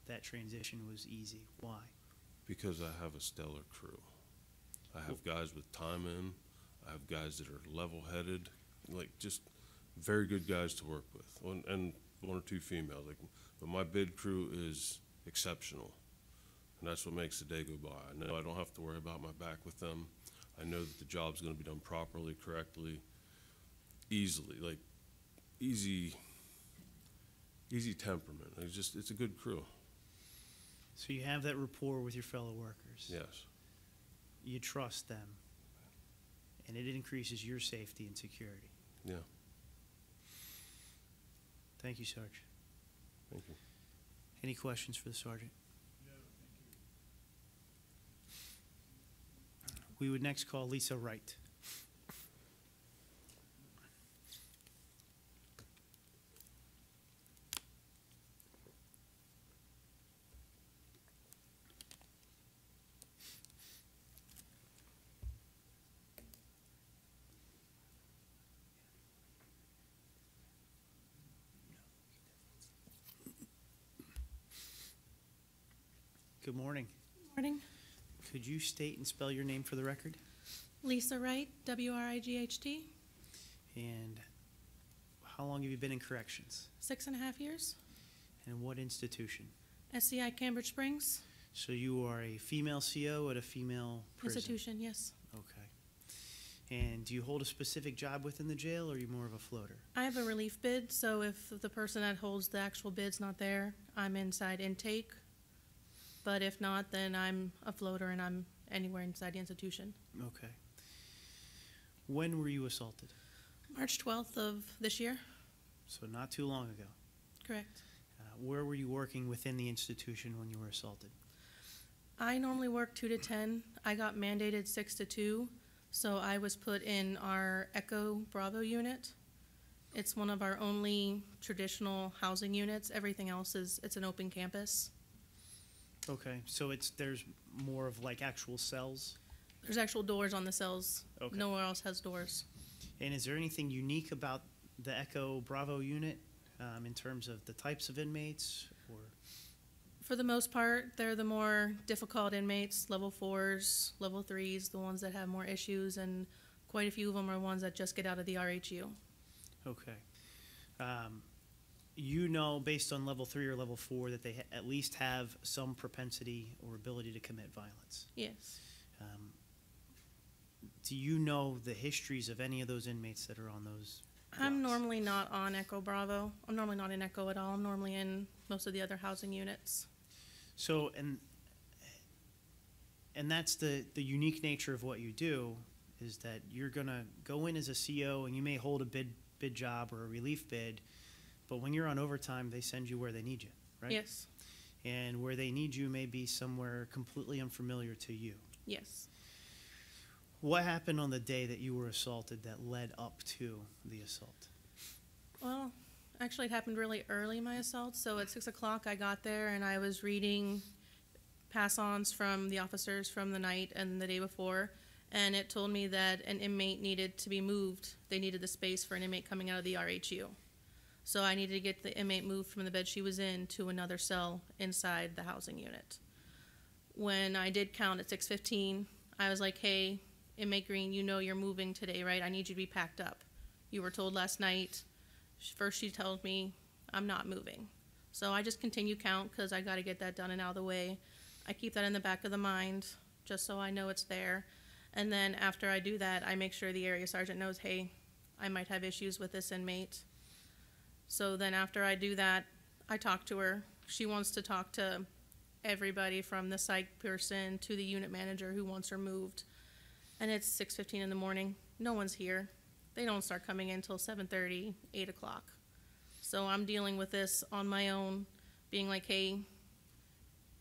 that transition was easy. Why? Because I have a stellar crew. I have guys with time in. I have guys that are level-headed, like just very good guys to work with, and 1 or 2 females. Like, but my bid crew is exceptional, and that's what makes the day go by. I know I don't have to worry about my back with them. I know that the job's going to be done properly, correctly, easily, like easy temperament. It's a good crew. So you have that rapport with your fellow workers. Yes. You trust them, and it increases your safety and security. Yeah. Thank you, Sarge. Thank you. Any questions for the sergeant? No, thank you. We would next call Lisa Wright. Good morning. Morning. Could you state and spell your name for the record? Lisa Wright, W-R-I-G-H-T. And how long have you been in corrections? 6.5 years. And what institution? SCI Cambridge Springs. So you are a female CO at a female prison? Institution, yes. Okay. And do you hold a specific job within the jail, or are you more of a floater? I have a relief bid, so if the person that holds the actual bid's not there, I'm inside intake. But if not, then I'm a floater and I'm anywhere inside the institution. Okay. When were you assaulted? March 12th of this year. So not too long ago. Correct. Where were you working within the institution when you were assaulted? I normally work 2 to 10. I got mandated 6 to 2, so I was put in our Echo Bravo unit. It's one of our only traditional housing units. Everything else it's an open campus. Okay, so there's more of like actual cells? There's actual doors on the cells. Okay. Nowhere else has doors. And is there anything unique about the Echo Bravo unit in terms of the types of inmates? Or For the most part, they're the more difficult inmates, level 4s, level 3s, the ones that have more issues, and quite a few of them are ones that just get out of the RHU. Okay. You know, based on level 3 or level 4, that they at least have some propensity or ability to commit violence. Yes. Do you know the histories of any of those inmates that are on those I'm blocks? normally not on Echo Bravo. I'm normally not in Echo at all. I'm normally in most of the other housing units. So, and that's the unique nature of what you do, is that you're gonna go in as a CO and you may hold a bid job or a relief bid, but when you're on overtime, they send you where they need you, right? Yes, And where they need you may be somewhere completely unfamiliar to you. yes. What happened on the day that you were assaulted that led up to the assault? Well, actually, it happened really early, my assault. So at 6 o'clock, I got there and I was reading pass-ons from the officers from the night and the day before. And it told me that an inmate needed to be moved. They needed the space for an inmate coming out of the RHU. So I needed to get the inmate moved from the bed she was in to another cell inside the housing unit. When I did count at 6:15, I was like, hey, inmate Green, you know you're moving today, right? I need you to be packed up. You were told last night. First she told me I'm not moving. So I just continue count because I got to get that done and out of the way. I keep that in the back of the mind just so I know it's there. And then after I do that, I make sure the area sergeant knows, hey, I might have issues with this inmate. So then after I do that, I talk to her. She wants to talk to everybody from the psych person to the unit manager who wants her moved. And it's 6:15 in the morning. No one's here. They don't start coming in until 7:30, 8 o'clock. So I'm dealing with this on my own, being like, hey,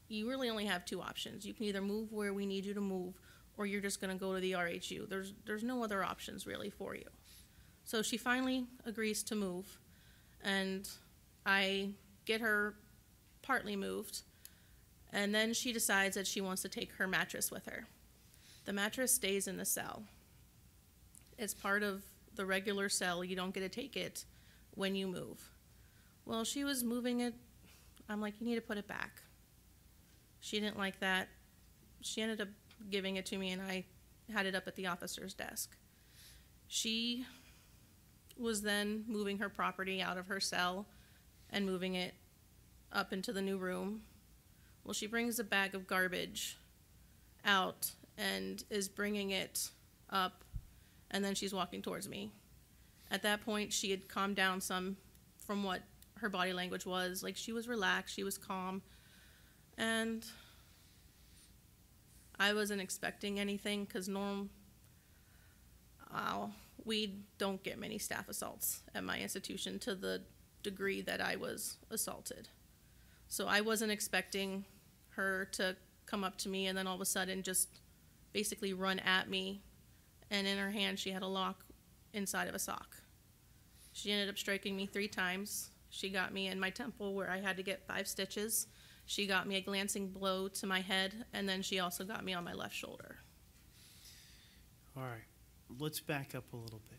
you really only have two options. You can either move where we need you to move, or you're just going to go to the RHU. There's no other options really for you. So she finally agrees to move, and I get her partly moved, and then she decides that she wants to take her mattress with her. The mattress stays in the cell. It's part of the regular cell. You don't get to take it when you move. Well, she was moving it. I'm like, you need to put it back. She didn't like that. She ended up giving it to me, and I had it up at the officer's desk. She was then moving her property out of her cell and moving it up into the new room. Well, she brings a bag of garbage out and is bringing it up, and then she's walking towards me. At that point, she had calmed down some from what her body language was. Like, she was relaxed, she was calm, and I wasn't expecting anything because we don't get many staff assaults at my institution to the degree that I was assaulted. So I wasn't expecting her to come up to me and then all of a sudden just basically run at me, and in her hand she had a lock inside of a sock. She ended up striking me 3 times. She got me in my temple where I had to get 5 stitches. She got me a glancing blow to my head, and then she also got me on my left shoulder. All right, let's back up a little bit.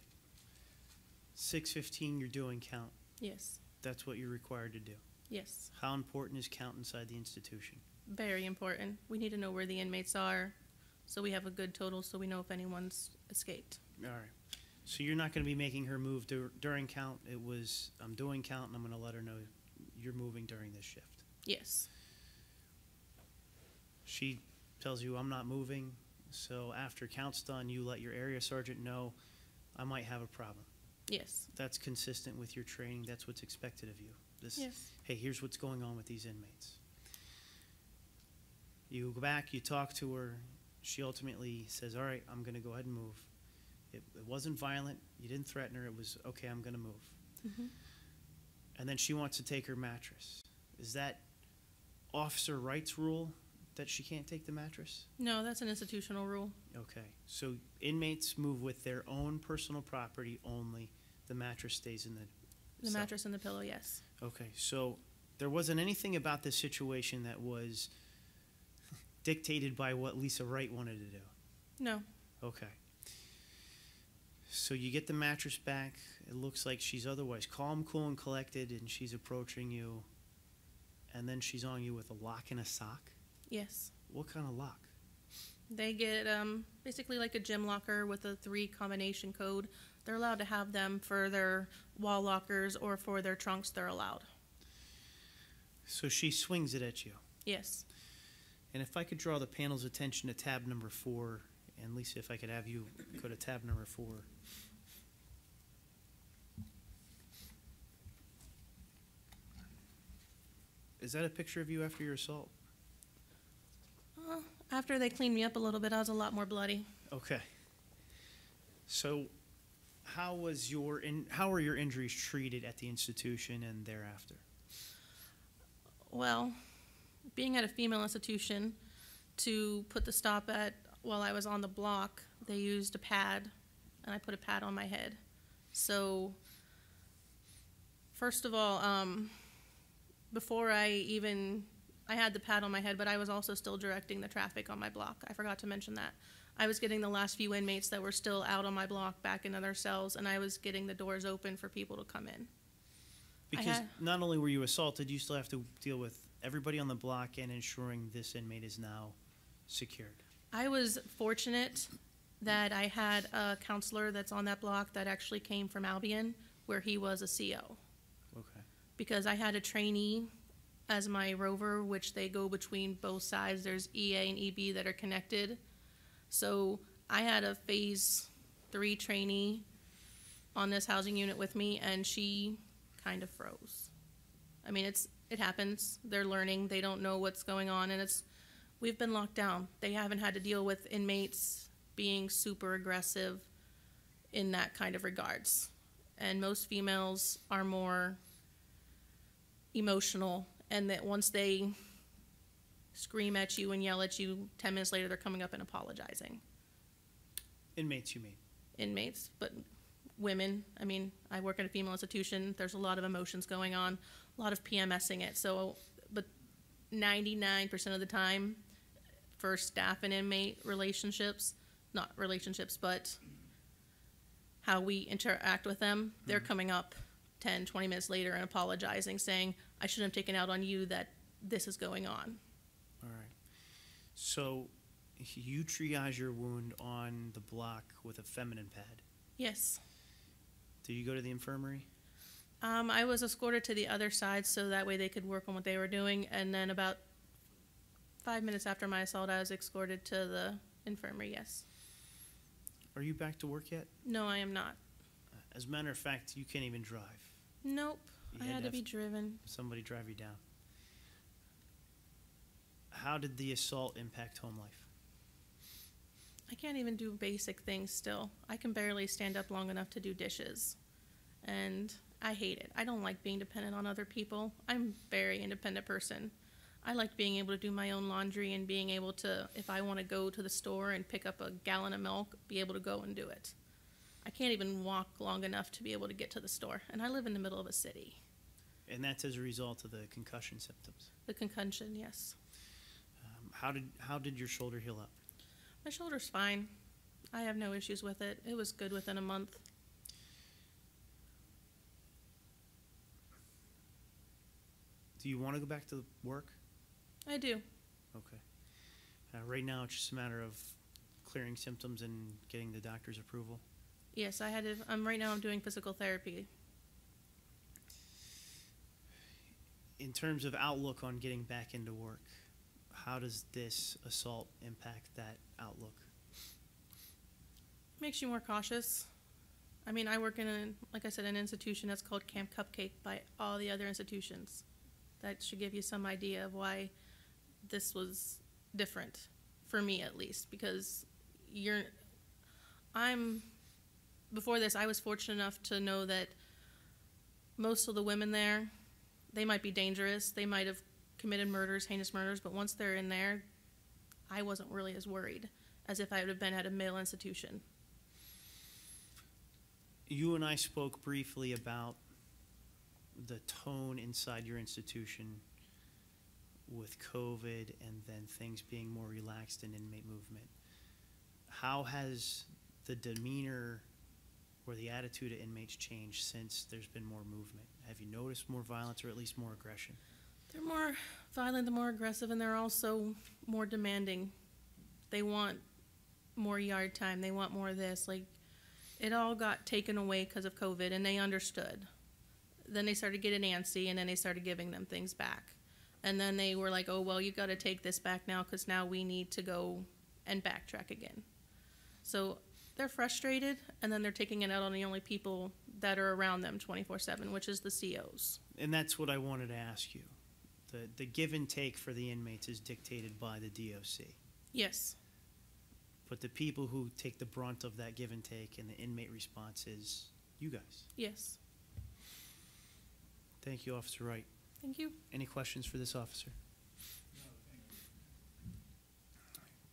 6:15, you're doing count. Yes, That's what you're required to do. yes, How important is count inside the institution? very important. We need to know where the inmates are so we have a good total so we know if anyone's escaped. All right. So you're not going to be making her move during count. It was, I'm doing count, and I'm going to let her know you're moving during this shift. Yes, She tells you, I'm not moving. So after count's done, you let your area sergeant know, I might have a problem. yes, That's consistent with your training. That's what's expected of you. yes, Hey, here's what's going on with these inmates. You go back, you talk to her. She ultimately says, all right, I'm going to go ahead and move. It wasn't violent. You didn't threaten her. It was, okay, I'm going to move. Mhm. And then she wants to take her mattress. Is that officer rights rule that she can't take the mattress? No, that's an institutional rule. Okay. So inmates move with their own personal property only. The mattress stays in The cell. mattress and the pillow, yes. Okay, so there wasn't anything about this situation that was dictated by what Lisa Wright wanted to do? No, Okay. So you get the mattress back. It looks like she's otherwise calm, cool, and collected, and she's approaching you. And then she's on you with a lock and a sock? yes. What kind of lock? They get basically like a gym locker with a 3 combination code. They're allowed to have them for their wall lockers or for their trunks. They're allowed. So she swings it at you. Yes. And if I could draw the panel's attention to tab number 4, and Lisa, if I could have you go to tab number 4. Is that a picture of you after your assault? After they cleaned me up a little bit, I was a lot more bloody. Okay. So, how were your injuries treated at the institution and thereafter? Well, being at a female institution, to put the stop at while I was on the block, they used a pad, and I put a pad on my head. So, first of all, before I had the pad on my head, but I was also still directing the traffic on my block. I forgot to mention that. I was getting the last few inmates that were still out on my block back into their cells, and I was getting the doors open for people to come in. Because not only were you assaulted, you still have to deal with everybody on the block and ensuring this inmate is now secured. I was fortunate that I had a counselor that's on that block that actually came from Albion, where he was a CO. Okay. Because I had a trainee as my rover, which they go between both sides. There's EA and EB that are connected. So I had a phase 3 trainee on this housing unit with me, and she kind of froze. I mean, it happens. They're learning. They don't know what's going on, and we've been locked down. They haven't had to deal with inmates being super aggressive in that kind of regards. And most females are more emotional, and that once they scream at you and yell at you, 10 minutes later they're coming up and apologizing. Inmates, you mean? Inmates, but women. I mean, I work at a female institution. There's a lot of emotions going on, a lot of PMSing it. So, but 99% of the time for staff and inmate relationships, not relationships, but how we interact with them, they're coming up 10, 20 minutes later and apologizing, saying, I shouldn't have taken out on you that this is going on. All right. So you triage your wound on the block with a feminine pad. Yes. Did you go to the infirmary? I was escorted to the other side so that way they could work on what they were doing, and then about 5 minutes after my assault, I was escorted to the infirmary, yes. Are you back to work yet? No, I am not. As a matter of fact, you can't even drive. Nope. You I had to be driven. Somebody drive you down. How did the assault impact home life? I can't even do basic things still. I can barely stand up long enough to do dishes. And I hate it. I don't like being dependent on other people. I'm a very independent person. I like being able to do my own laundry and being able to, if I want to go to the store and pick up a gallon of milk, be able to go and do it. I can't even walk long enough to be able to get to the store. And I live in the middle of a city. And that's as a result of the concussion symptoms. The concussion, yes. How did your shoulder heal up? My shoulder's fine. I have no issues with it. It was good within a month. Do you want to go back to work? I do. Okay. Right now, it's just a matter of clearing symptoms and getting the doctor's approval. Yes, I had to. Right now I'm doing physical therapy. In terms of outlook on getting back into work, how does this assault impact that outlook? Makes you more cautious. I mean, I work in like I said, an institution that's called Camp Cupcake by all the other institutions. That should give you some idea of why this was different, for me at least, because before this, I was fortunate enough to know that most of the women there, they might be dangerous, they might have committed murders, heinous murders, but once they're in there, I wasn't really as worried as if I would have been at a male institution. You and I spoke briefly about the tone inside your institution with COVID and then things being more relaxed in inmate movement. How has the demeanor or the attitude of inmates changed since there's been more movement? Have you noticed more violence or at least more aggression? They're more violent, they're more aggressive, and they're also more demanding. They want more yard time, they want more of this. Like, it all got taken away because of COVID, and they understood. Then they started getting antsy, and then they started giving them things back. And then they were like, oh, well, you got to take this back now because now we need to go and backtrack again. So they're frustrated, and then they're taking it out on the only people that are around them 24/7, which is the COs. And that's what I wanted to ask you. The give and take for the inmates is dictated by the DOC. Yes. But the people who take the brunt of that give and take and the inmate response is you guys. Yes. Thank you, Officer Wright. Thank you. Any questions for this officer?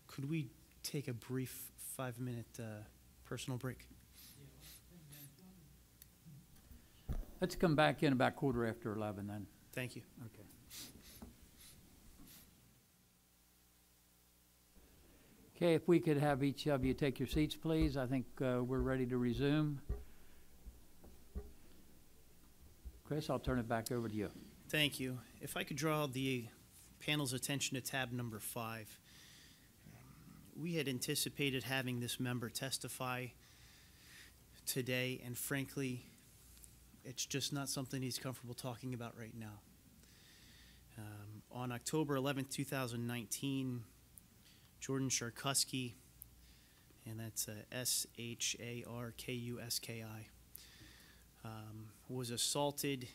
Could we take a brief 5-minute personal break? Let's come back in about 11:15 then. Thank you. Okay. Okay, if we could have each of you take your seats, please. I think we're ready to resume. Chris, I'll turn it back over to you. Thank you. If I could draw the panel's attention to tab number 5. We had anticipated having this member testify today, and frankly, it's just not something he's comfortable talking about right now. On October 11th, 2019, Jordan Truszkowski, and that's Sharkuski, was assaulted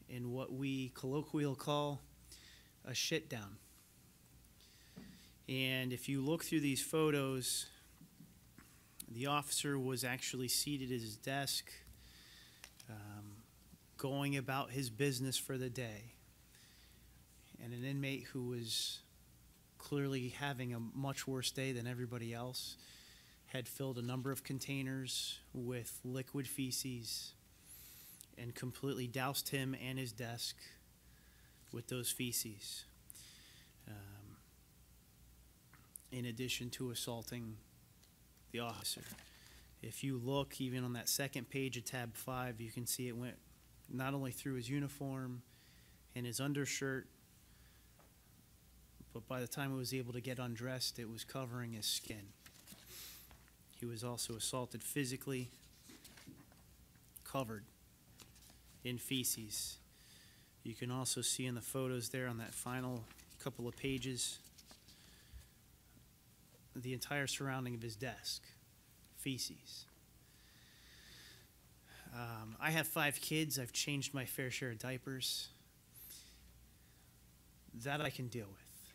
in what we colloquially call a shit down. And if you look through these photos, the officer was actually seated at his desk, going about his business for the day. And an inmate who was clearly having a much worse day than everybody else had filled a number of containers with liquid feces and completely doused him and his desk with those feces, in addition to assaulting the officer. If you look even on that second page of tab 5, you can see it went not only through his uniform and his undershirt, but by the time it was able to get undressed, it was covering his skin. He was also assaulted physically, covered in feces. You can also see in the photos there on that final couple of pages the entire surrounding of his desk, feces. I have 5 kids. I've changed my fair share of diapers. That I can deal with.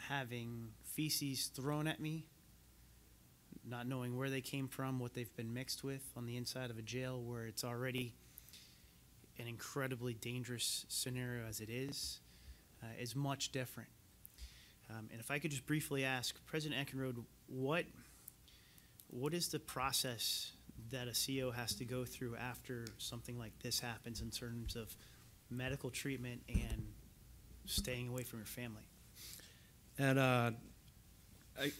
Having feces thrown at me, not knowing where they came from, what they've been mixed with on the inside of a jail where it's already an incredibly dangerous scenario as it is much different. And if I could just briefly ask, President Eckenrode, what is the process that a CO has to go through after something like this happens in terms of medical treatment and staying away from your family? And I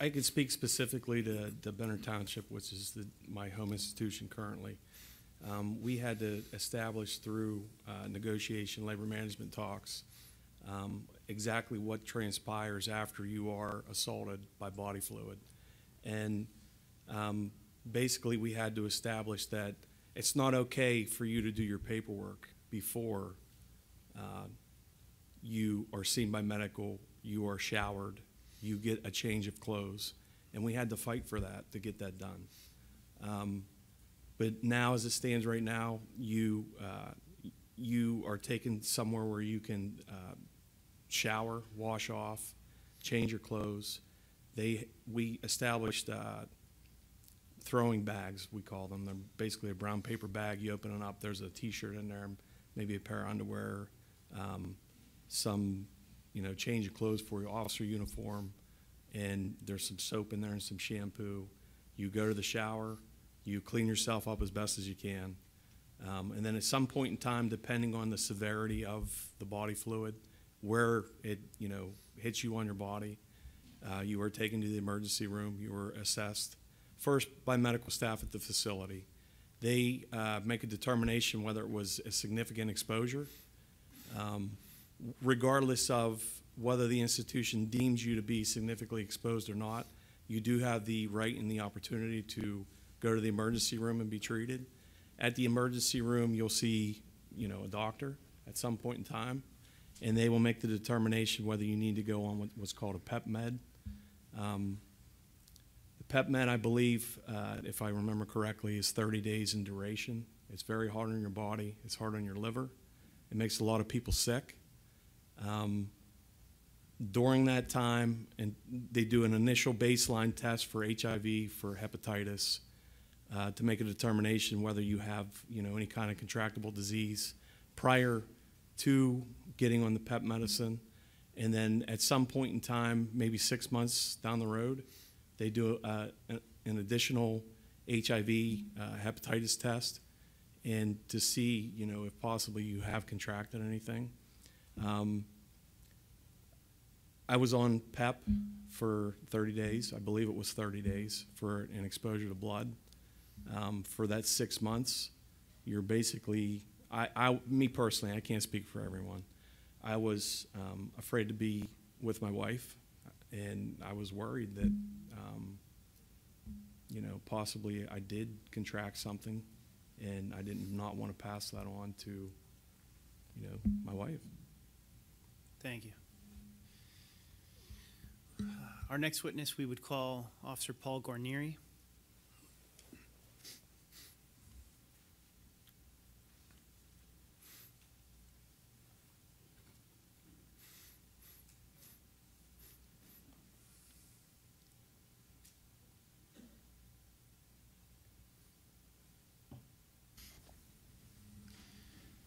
can speak specifically to Benner Township, which is my home institution currently. We had to establish through negotiation, labor management talks, exactly what transpires after you are assaulted by body fluid. And basically we had to establish that it's not okay for you to do your paperwork before you are seen by medical, you are showered, you get a change of clothes. And we had to fight for that to get that done. But now, as it stands right now, you are taken somewhere where you can shower, wash off, change your clothes. We established throwing bags, we call them. They're basically a brown paper bag. You open it up, there's a T-shirt in there, maybe a pair of underwear, some change of clothes for your officer uniform, and there's some soap in there and some shampoo. You go to the shower, you clean yourself up as best as you can, and then at some point in time, depending on the severity of the body fluid, where it hits you on your body, you are taken to the emergency room. You are assessed first by medical staff at the facility. They make a determination whether it was a significant exposure, regardless of whether the institution deems you to be significantly exposed or not. You do have the right and the opportunity to go to the emergency room and be treated. At the emergency room, you'll see, a doctor at some point in time, and they will make the determination whether you need to go on what's called a PEP med. The PEP med, I believe, if I remember correctly, is 30 days in duration. It's very hard on your body. It's hard on your liver. It makes a lot of people sick. During that time, and they do an initial baseline test for HIV, for hepatitis, to make a determination whether you have, any kind of contractable disease prior to getting on the PEP medicine. And then at some point in time, maybe 6 months down the road, they do an additional HIV hepatitis test, and to see, if possibly you have contracted anything. I was on PEP for 30 days. I believe it was 30 days for an exposure to blood. For that 6 months, you're basically, me personally, I can't speak for everyone. I was afraid to be with my wife, and I was worried that, possibly I did contract something, and I did not want to pass that on to, my wife. Thank you. Our next witness, we would call Officer Paul Guarnieri.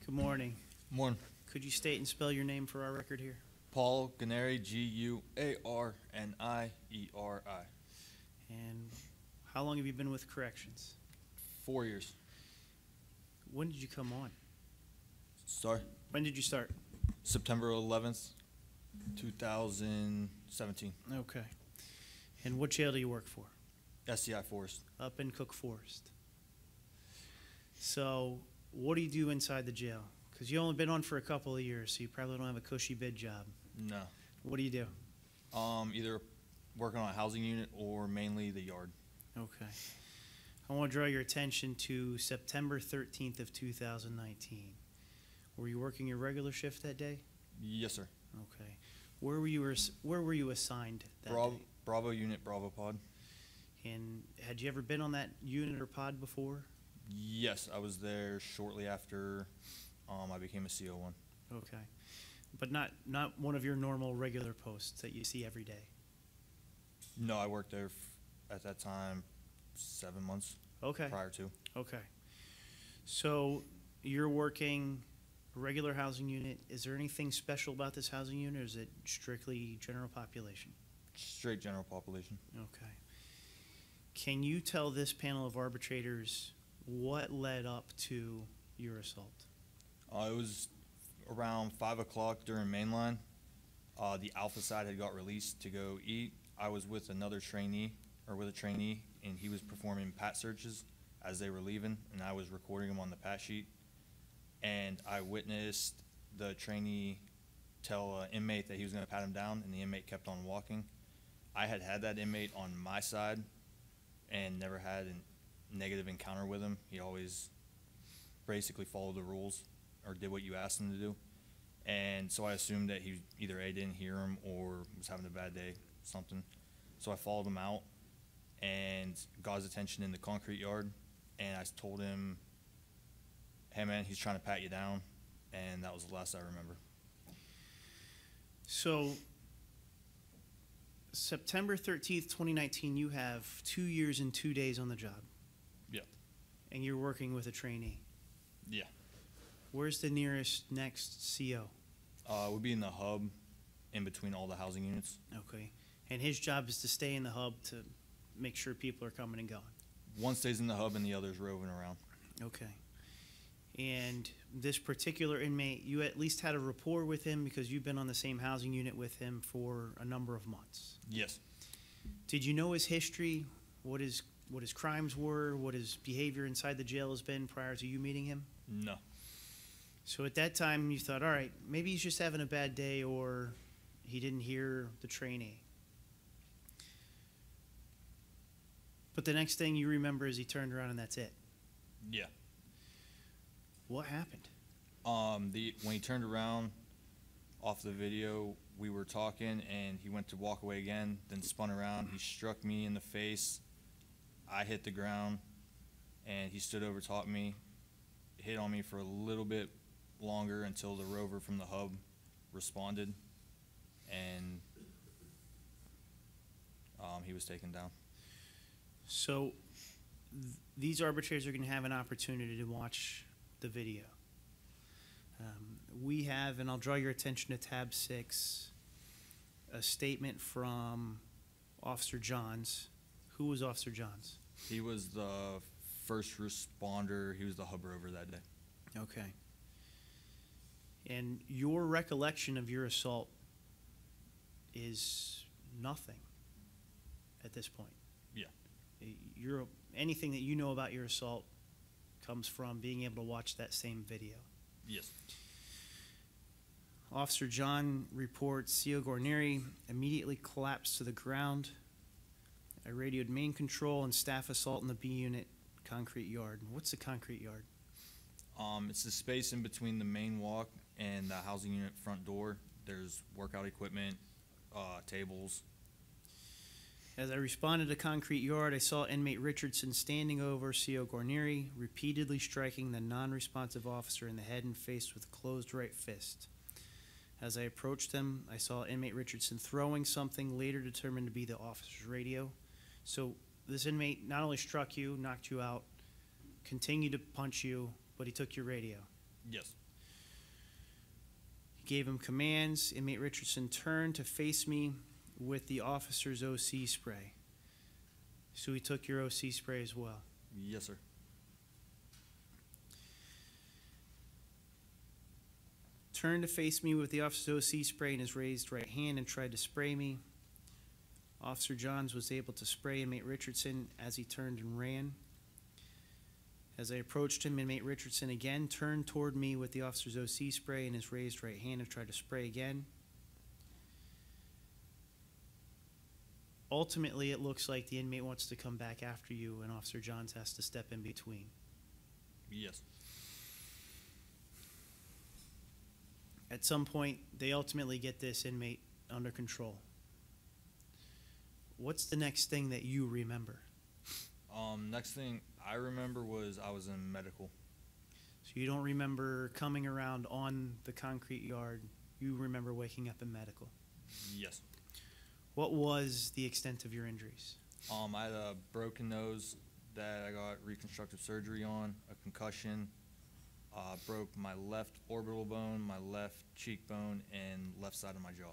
Good morning. Morning. Could you state and spell your name for our record here? Paul Guarnieri, Guarnieri. And how long have you been with corrections? 4 years. When did you come on? Sorry? When did you start? September 11th, 2017. Okay. And what jail do you work for? SCI Forest. Up in Cook Forest. So what do you do inside the jail? Because you've only been on for a couple of years, so you probably don't have a cushy bid job. No. What do you do? Either working on a housing unit or mainly the yard. Okay. I want to draw your attention to September 13th of 2019. Were you working your regular shift that day? Yes, sir. Okay. Where were you assigned that day? Bravo unit, Bravo pod. And had you ever been on that unit or pod before? Yes, I was there shortly after I became a CO1. Okay. But not one of your normal regular posts that you see every day? No, I worked there at that time 7 months. Okay. Prior to. Okay. So you're working a regular housing unit. Is there anything special about this housing unit, or is it strictly general population? Straight general population. Okay. Can you tell this panel of arbitrators what led up to your assault? It was around 5 o'clock during mainline. The alpha side had got released to go eat. I was with another trainee, and he was performing pat searches as they were leaving, and I was recording them on the pat sheet. And I witnessed the trainee tell an inmate that he was going to pat him down, and the inmate kept on walking. I had that inmate on my side and never had a negative encounter with him. He always basically followed the rules or did what you asked him to do. And so I assumed that he either A, didn't hear him or was having a bad day, something. So I followed him out and got his attention in the concrete yard, and I told him, hey man, he's trying to pat you down, and that was the last I remember. So September 13th, 2019, you have 2 years and 2 days on the job. Yeah. And you're working with a trainee. Yeah. Where's the nearest next CO? Would be in the hub in between all the housing units. Okay. And his job is to stay in the hub to make sure people are coming and going. One stays in the hub and the other's roving around. Okay. And this particular inmate, you at least had a rapport with him because you've been on the same housing unit with him for a number of months. Yes. Did you know his history, what his crimes were, what his behavior inside the jail has been prior to you meeting him? No. So at that time you thought, all right, maybe he's just having a bad day or he didn't hear the trainee. But the next thing you remember is he turned around and that's it. Yeah. What happened? When he turned around off the video, we were talking and he went to walk away again, then spun around. He struck me in the face. I hit the ground and he stood over, talked me, hit on me for a little bit longer until the rover from the hub responded, and he was taken down. So these arbitrators are going to have an opportunity to watch the video. We have, and I'll draw your attention to tab 6, a statement from Officer Johns. Who was Officer Johns? He was the first responder. He was the hub rover that day. Okay. And your recollection of your assault is nothing at this point. Yeah. Anything that you know about your assault comes from being able to watch that same video. Yes. Officer John reports CO Guarneri immediately collapsed to the ground. I radioed main control and staff assault in the B unit concrete yard. What's the concrete yard? It's the space in between the main walk and the housing unit front door. There's workout equipment, tables. As I responded to concrete yard, I saw inmate Richardson standing over CO Guarneri, repeatedly striking the non-responsive officer in the head and face with a closed right fist. As I approached him, I saw inmate Richardson throwing something later determined to be the officer's radio. So this inmate not only struck you, knocked you out, continued to punch you, but he took your radio. Yes. He gave him commands. Inmate Richardson turned to face me with the officer's OC spray. So he took your OC spray as well. Yes, sir. Turned to face me with the officer's OC spray in his raised right hand and tried to spray me. Officer Johns was able to spray inmate Richardson as he turned and ran. As I approached him, inmate Richardson again turned toward me with the officer's OC spray in his raised right hand and tried to spray again. Ultimately, it looks like the inmate wants to come back after you, and Officer Johns has to step in between. Yes. At some point, they ultimately get this inmate under control. What's the next thing that you remember? Next thing I remember was I was in medical. So you don't remember coming around on the concrete yard. You remember waking up in medical. Yes. What was the extent of your injuries? I had a broken nose that I got reconstructive surgery on, a concussion, broke my left orbital bone, my left cheekbone, and left side of my jaw.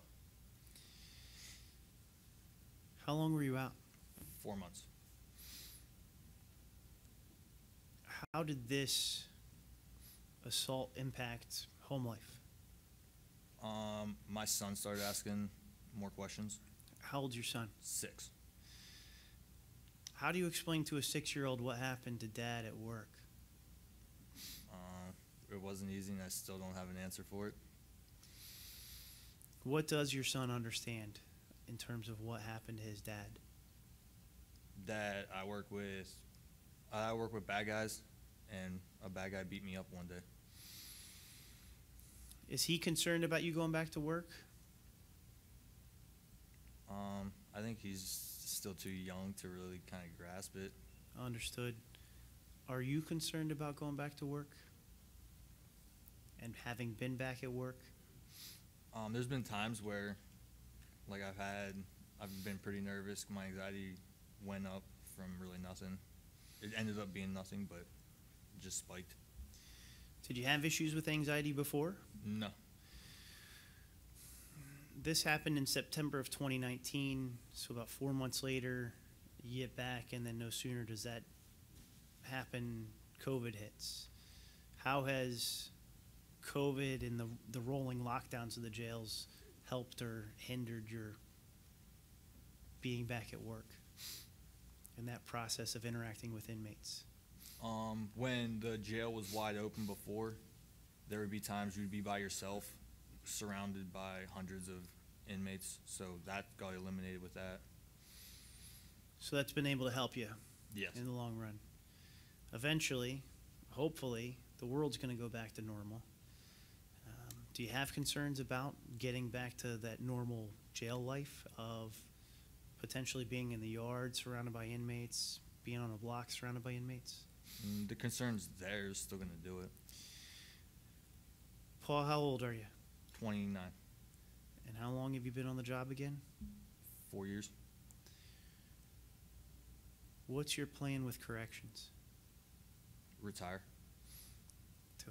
How long were you out? 4 months. How did this assault impact home life? My son started asking more questions. How old's your son? 6. How do you explain to a 6-year-old what happened to dad at work? It wasn't easy, and I still don't have an answer for it. What does your son understand in terms of what happened to his dad? That I work with bad guys, and a bad guy beat me up one day. Is he concerned about you going back to work? I think he's still too young to really kind of grasp it. Understood. Are you concerned about going back to work? And having been back at work? There's been times where, like, I've been pretty nervous. My anxiety went up from really nothing. It ended up being nothing, but it just spiked. Did you have issues with anxiety before? No. This happened in September of 2019, so about 4 months later, you get back, and then no sooner does that happen, COVID hits. How has COVID and the rolling lockdowns of the jails helped or hindered your being back at work and that process of interacting with inmates? When the jail was wide open before, there would be times you'd be by yourself, surrounded by hundreds of inmates, so that got eliminated with that. So that's been able to help you Yes. in the long run. Eventually, hopefully, the world's going to go back to normal. Do you have concerns about getting back to that normal jail life of potentially being in the yard surrounded by inmates, being on a block surrounded by inmates? The concern's there, still going to do it. Paul, how old are you? 29. And how long have you been on the job again? 4 years. What's your plan with corrections? Retire. To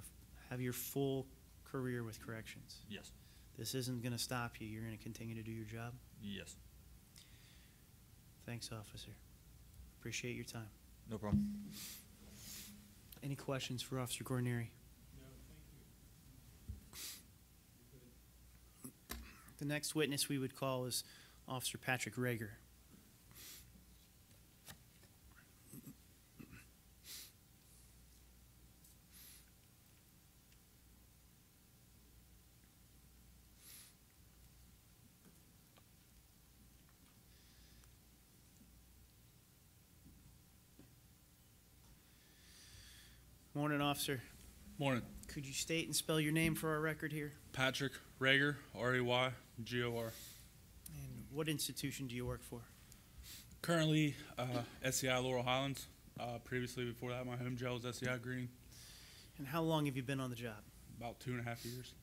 have your full career with corrections? Yes. This isn't going to stop you. You're going to continue to do your job? Yes. Thanks, officer. Appreciate your time. No problem. Any questions for Officer Guarneri? The next witness we would call is Officer Patrick Rager. Morning, officer. Morning. Could you state and spell your name for our record here? Patrick Rager, R-A-Y-G-O-R. And what institution do you work for? Currently, SCI Laurel Highlands. Previously, before that, my home jail was SCI Green. And how long have you been on the job? About 2.5 years.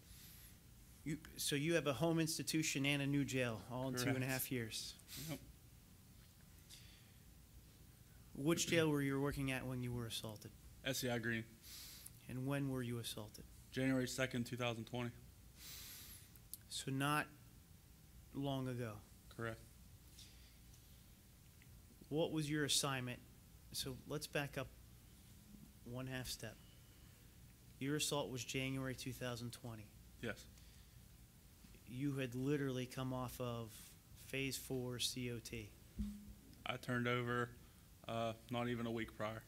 So you have a home institution and a new jail, all in Correct. 2.5 years. Yep. Which jail were you working at when you were assaulted? SCI Green. And when were you assaulted? January 2nd, 2020. So not long ago. Correct. What was your assignment? So let's back up 1/2 step. Your assault was January 2020. Yes. You had literally come off of Phase 4 COT. I turned over not even a week prior.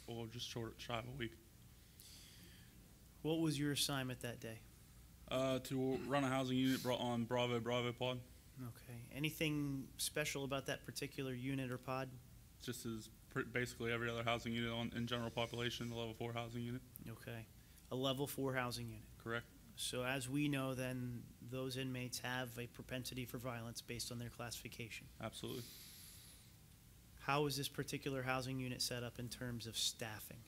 Well, just shy of a week. What was your assignment that day? To run a housing unit on Bravo pod. Okay. Anything special about that particular unit or pod? Just as basically every other housing unit in general population, the level 4 housing unit. Okay. A level 4 housing unit. Correct. So as we know, then, those inmates have a propensity for violence based on their classification. Absolutely. How is this particular housing unit set up in terms of staffing?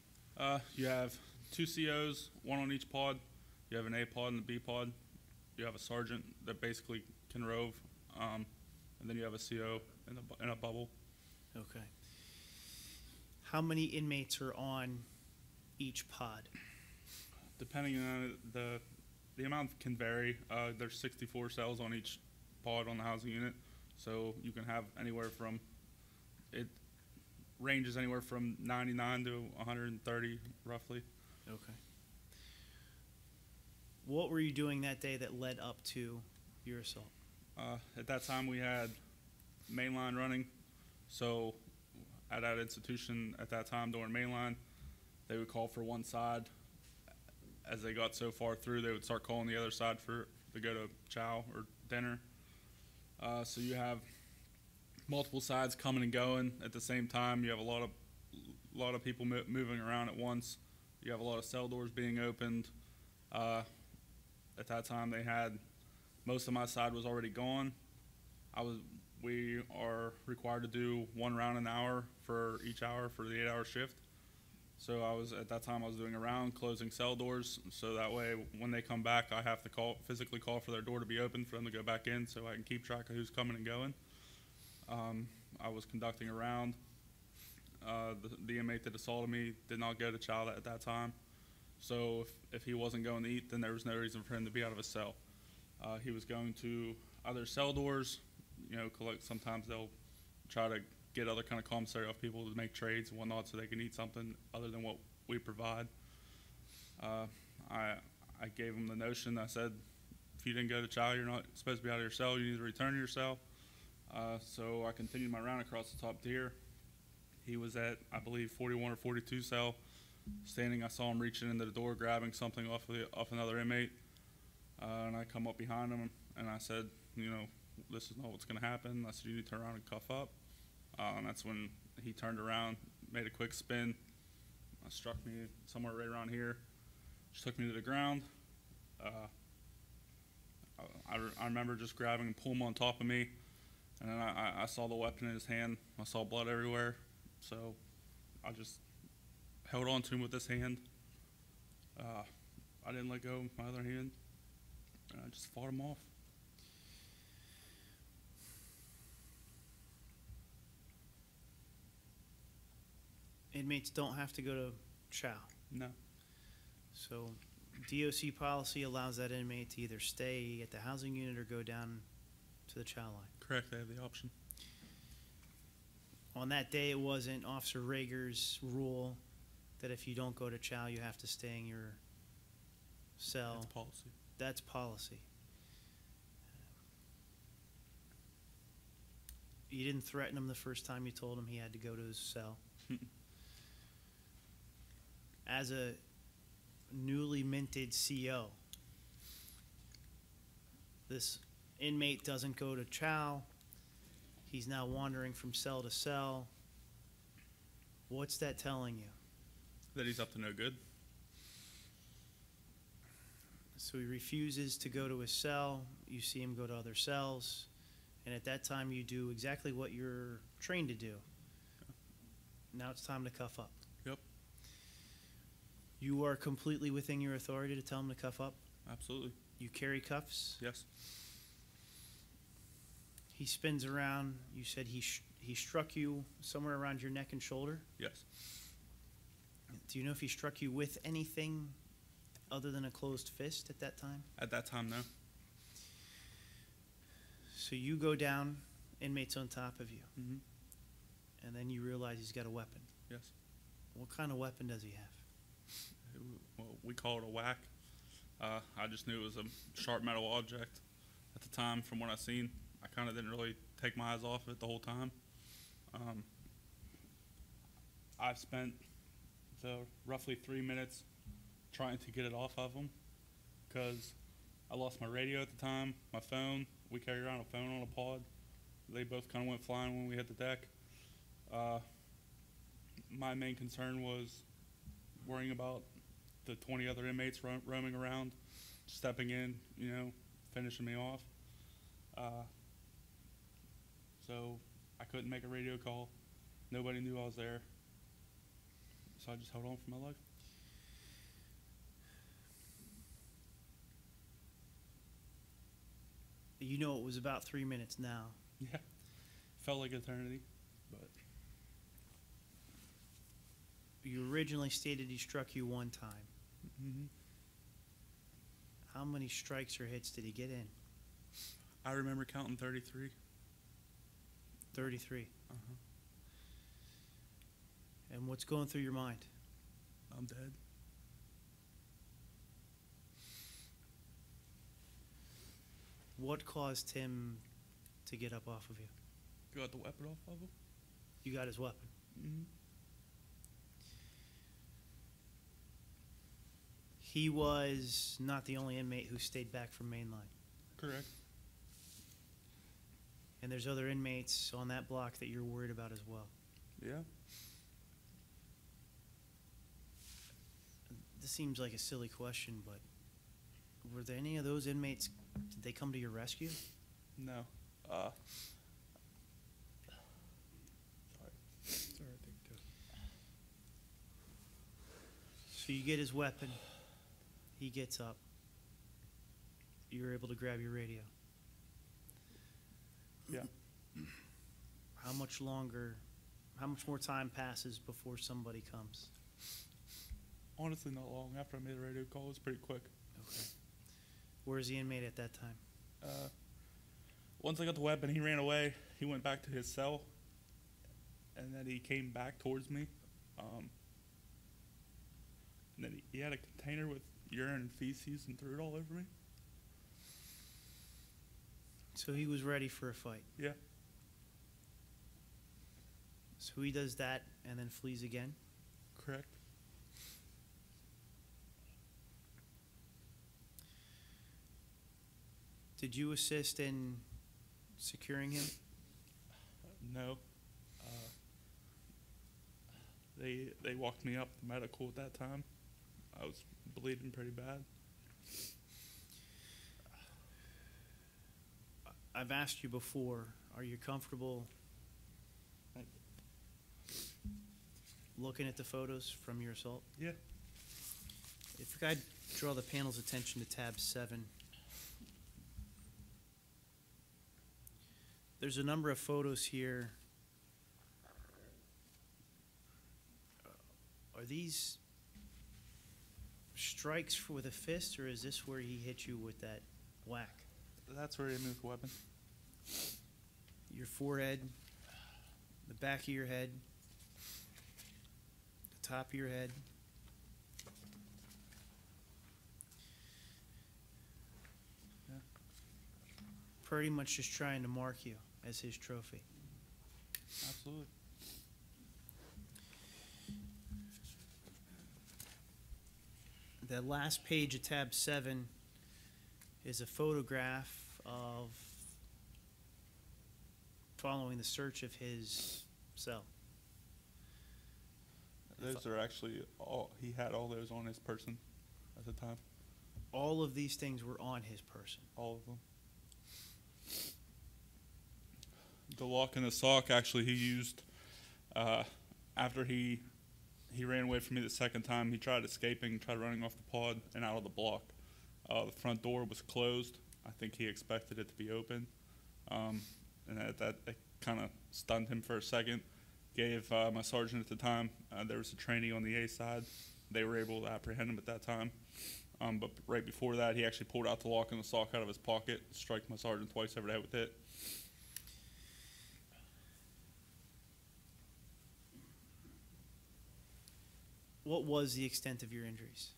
You have 2 COs, 1 on each pod. You have an A pod and a B pod. You have a sergeant that basically can rove, and then you have a CO in a bubble. Okay. How many inmates are on each pod? Depending on the amount can vary. There's 64 cells on each pod on the housing unit, so you can have anywhere from it ranges anywhere from 99 to 130 roughly. Okay. What were you doing that day that led up to your assault? At that time, we had mainline running, so at that institution at that time during mainline, they would call for one side. As they got so far through, they would start calling the other side to go to chow or dinner. So you have multiple sides coming and going at the same time. You have a lot of people moving around at once. You have a lot of cell doors being opened. At that time, they had most of my side was already gone. We are required to do 1 round an hour for each hour for the 8-hour shift. So at that time I was doing a round closing cell doors, so that way when they come back I have to physically call for their door to be open for them to go back in, so I can keep track of who's coming and going. I was conducting a round. The inmate that assaulted me did not go to chow at that time, so if he wasn't going to eat, then there was no reason for him to be out of his cell. He was going to other cell doors, sometimes they'll try to get other kind of commissary off people to make trades and whatnot so they can eat something other than what we provide. I gave him the notion. I said, if you didn't go to chow, you're not supposed to be out of your cell. You need to return to your cell. So I continued my round across the top tier. He was at, I believe, 41 or 42 cell. Standing, I saw him reaching into the door, grabbing something off another inmate. And I come up behind him and I said, this is not what's going to happen. I said, you need to turn around and cuff up. And that's when he turned around, made a quick spin, struck me somewhere right around here, just took me to the ground. I remember just grabbing and pulling him on top of me, and then I saw the weapon in his hand. I saw blood everywhere, so I just held on to him with this hand. I didn't let go of my other hand, and I just fought him off. Inmates don't have to go to chow. No. So DOC policy allows that inmate to either stay at the housing unit or go down to the chow line. Correct, they have the option. On that day, it wasn't Officer Rager's rule that if you don't go to chow, you have to stay in your cell. That's policy. That's policy. You didn't threaten him the first time you told him he had to go to his cell. As a newly minted CO, this inmate doesn't go to chow. He's now wandering from cell to cell. What's that telling you? That he's up to no good. So he refuses to go to his cell. You see him go to other cells. And at that time, you do exactly what you're trained to do. Now it's time to cuff up. Yep, You are completely within your authority to tell him to cuff up. absolutely. You carry cuffs. Yes, He spins around. You said he struck you somewhere around your neck and shoulder. yes. Do you know if he struck you with anything other than a closed fist at that time? At that time, no. So you go down, inmate's on top of you, Mm-hmm. and then you realize he's got a weapon. Yes. What kind of weapon does he have? Well, we call it a whack. I just knew it was a sharp metal object. At the time, from what I seen, I kind of didn't really take my eyes off it the whole time. I've spent the roughly 3 minutes trying to get it off of him because I lost my radio at the time, my phone. We carry around a phone on a pod. They both kind of went flying when we hit the deck. My main concern was worrying about the 20 other inmates roaming around, stepping in, finishing me off. So I couldn't make a radio call. Nobody knew I was there. So I just held on for my life. You know it was about 3 minutes now. Yeah. Felt like eternity, but You originally stated he struck you one time. mm-hmm. How many strikes or hits did he get in? I remember counting 33. 33. Uh-huh. And what's going through your mind? I'm dead. What caused him to get up off of you? Got the weapon off of him. You got his weapon. Mm-hmm. He was not the only inmate who stayed back from mainline. Correct. And there's other inmates on that block that you're worried about as well. Yeah. This seems like a silly question, but were there any of those inmates, did they come to your rescue? No. Sorry. So you get his weapon. He gets up. You're able to grab your radio. Yeah. How much more time passes before somebody comes? Honestly, not long. After I made a radio call, it was pretty quick. Okay. Where's the inmate at that time? Once I got the weapon, he ran away. He went back to his cell, and then he came back towards me. And then he had a container with urine and feces and threw it all over me. So he was ready for a fight. Yeah. So he does that and then flees again. Correct. Did you assist in securing him? No. They walked me up to medical at that time. I was bleeding pretty bad. I've asked you before, are you comfortable looking at the photos from your assault? Yeah. If I'd draw the panel's attention to tab 7. There's a number of photos here Are these strikes with a fist, or is this where he hit you with that whack? That's where he moved the weapon. Your forehead, the back of your head, the top of your head. Yeah. Pretty much just trying to mark you as his trophy. Absolutely. The last page of tab 7 is a photograph of following the search of his cell. Those are actually all, he had all those on his person at the time. All of these things were on his person. All of them. The lock and the sock, actually, he used after he ran away from me the second time. He tried escaping, tried running off the pod and out of the block. The front door was closed. I think he expected it to be open, and that kind of stunned him for a second. Gave my sergeant at the time, there was a trainee on the A side. They were able to apprehend him at that time. But right before that, he actually pulled out the lock and the sock out of his pocket, struck my sergeant twice over the head with it. What was the extent of your injuries?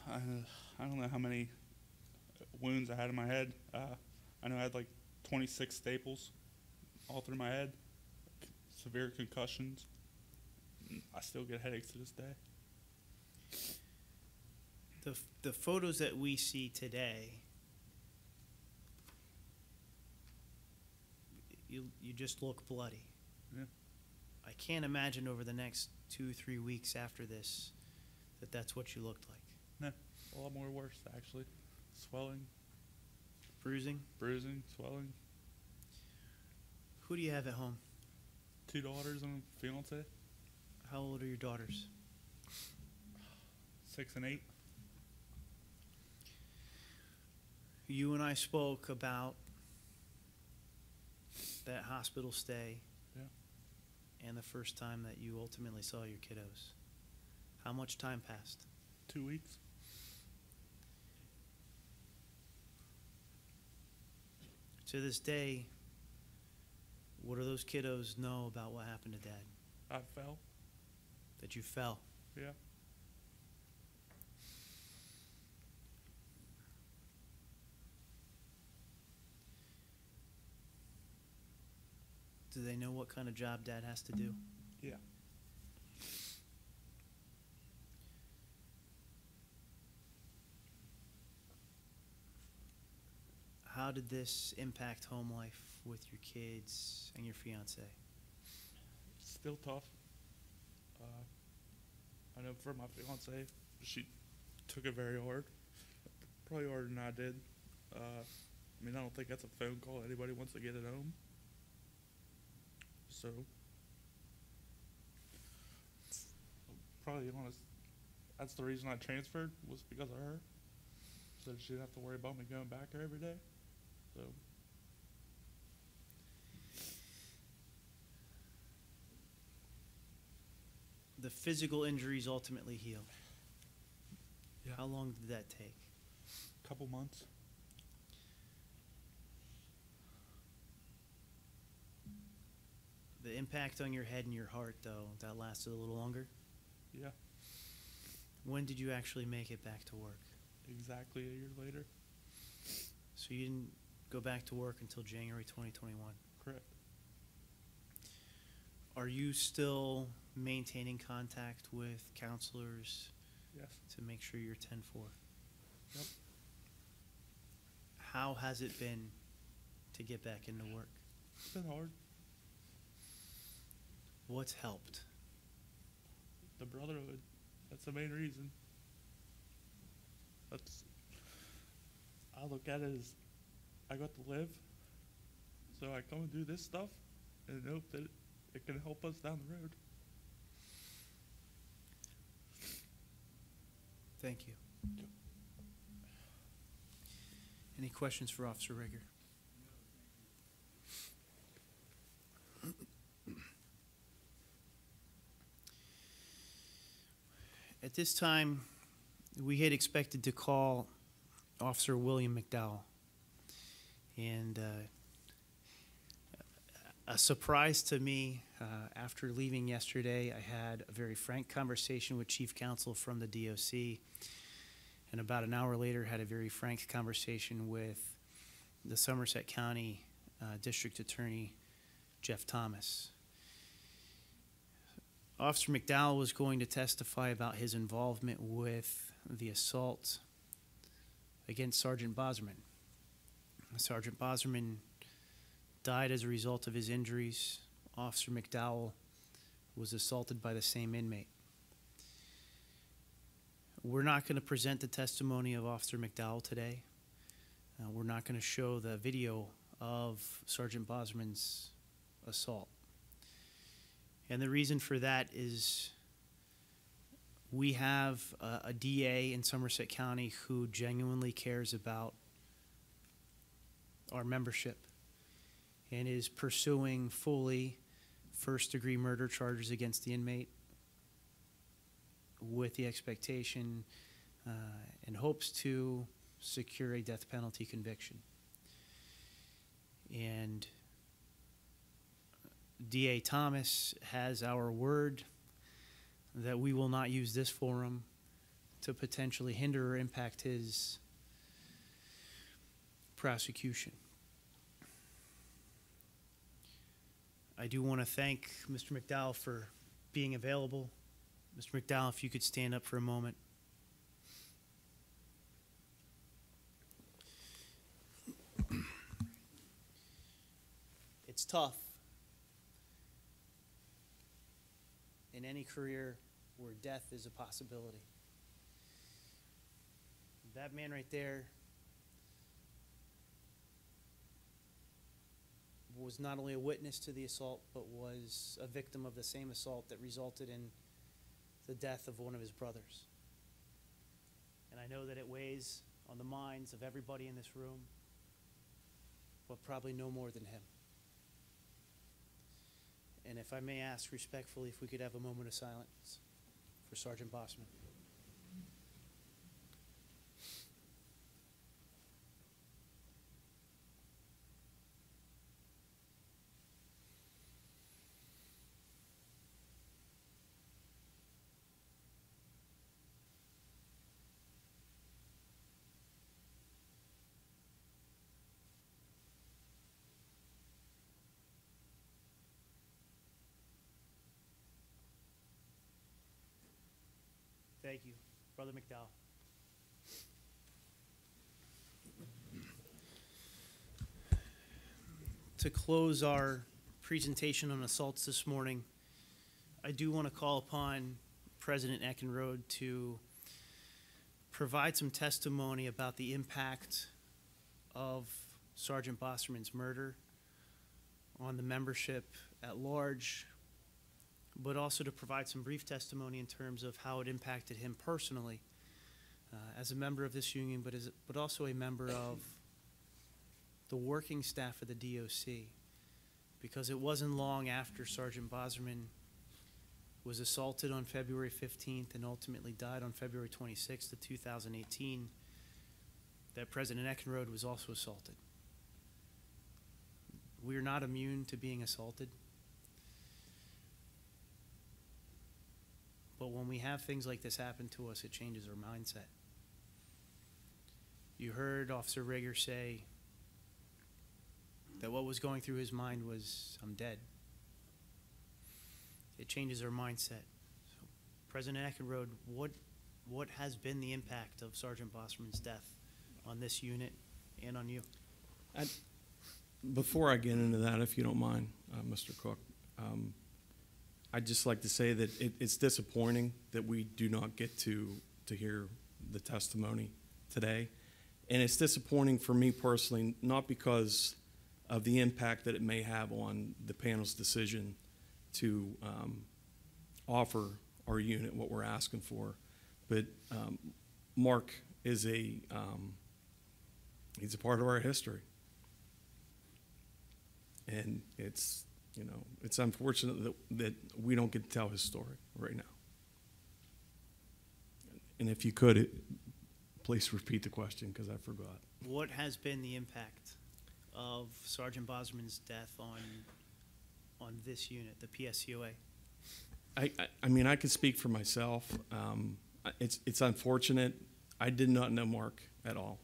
I don't know how many wounds I had in my head. I know I had like 26 staples all through my head, severe concussions. I still get headaches to this day. The photos that we see today, you just look bloody. Yeah. I can't imagine over the next 2-3 weeks after this that that's what you looked like. No, a lot more worse actually. Swelling, Bruising. swelling. Who do you have at home? 2 daughters and a fiance, How old are your daughters? 6 and 8. You and I spoke about that hospital stay. Yeah. And the first time that you ultimately saw your kiddos. How much time passed? 2 weeks. To this day, what do those kiddos know about what happened to Dad? I fell. That you fell. Yeah. Do they know what kind of job Dad has to do? Yeah. How did this impact home life with your kids and your fiance? Still tough. I know for my fiance, she took it very hard. Probably harder than I did. I mean, I don't think that's a phone call anybody wants to get at home. So, probably honest, that's the reason I transferred, was because of her. So she didn't have to worry about me going back there every day. So, The physical injuries ultimately healed. Yeah. How long did that take? couple months. The impact on your head and your heart, though, that lasted a little longer? Yeah, When did you actually make it back to work? exactly a year later. So you didn't go back to work until January 2021. Correct. Are you still maintaining contact with counselors Yes. to make sure you're 10-4? Yep. How has it been to get back into work? It's been hard. What's helped? The brotherhood. That's the main reason. I look at it as I got to live, so I come and do this stuff and hope that it can help us down the road. Thank you. Any questions for Officer Rager? At this time, we had expected to call Officer William McDowell. And a surprise to me, after leaving yesterday, I had a very frank conversation with Chief Counsel from the DOC, and about an hour later had a very frank conversation with the Somerset County District Attorney, Jeff Thomas. Officer McDowell was going to testify about his involvement with the assault against Sergeant Bosserman. Sergeant Bosserman died as a result of his injuries. Officer McDowell was assaulted by the same inmate. We're not going to present the testimony of Officer McDowell today. We're not going to show the video of Sergeant Bosserman's assault. And the reason for that is we have a DA in Somerset County who genuinely cares about our membership and is pursuing fully first-degree murder charges against the inmate with the expectation and hopes to secure a death penalty conviction. And DA Thomas has our word that we will not use this forum to potentially hinder or impact his prosecution. I do want to thank Mr. McDowell for being available. Mr. McDowell, if you could stand up for a moment. It's tough in any career where death is a possibility. That man right there was not only a witness to the assault, but was a victim of the same assault that resulted in the death of one of his brothers. And I know that it weighs on the minds of everybody in this room, but probably no more than him. And if I may ask respectfully if we could have a moment of silence for Sergeant Bosserman. Thank you, Brother McDowell. To close our presentation on assaults this morning, I do want to call upon President Eckenrode to provide some testimony about the impact of Sergeant Bosserman's murder on the membership at large, but also to provide some brief testimony in terms of how it impacted him personally as a member of this union, but also a member of the working staff of the DOC, because it wasn't long after Sergeant Bosserman was assaulted on February 15th and ultimately died on February 26th of 2018 that President Eckenrode was also assaulted. We are not immune to being assaulted. But when we have things like this happen to us, it changes our mindset. You heard Officer Rager say that what was going through his mind was, I'm dead. It changes our mindset. So, President Eckenrode, what has been the impact of Sergeant Bosserman's death on this unit and on you? Before I get into that, if you don't mind, Mr. Cook, I'd just like to say that it's disappointing that we do not get to hear the testimony today. And it's disappointing for me personally, not because of the impact that it may have on the panel's decision to offer our unit what we're asking for, but Mark is he's a part of our history. And it's unfortunate that we don't get to tell his story right now. And if you could, please repeat the question because I forgot. What has been the impact of Sergeant Bosserman's death on this unit, the PSCOA? I mean, I can speak for myself. It's unfortunate. I did not know Mark at all.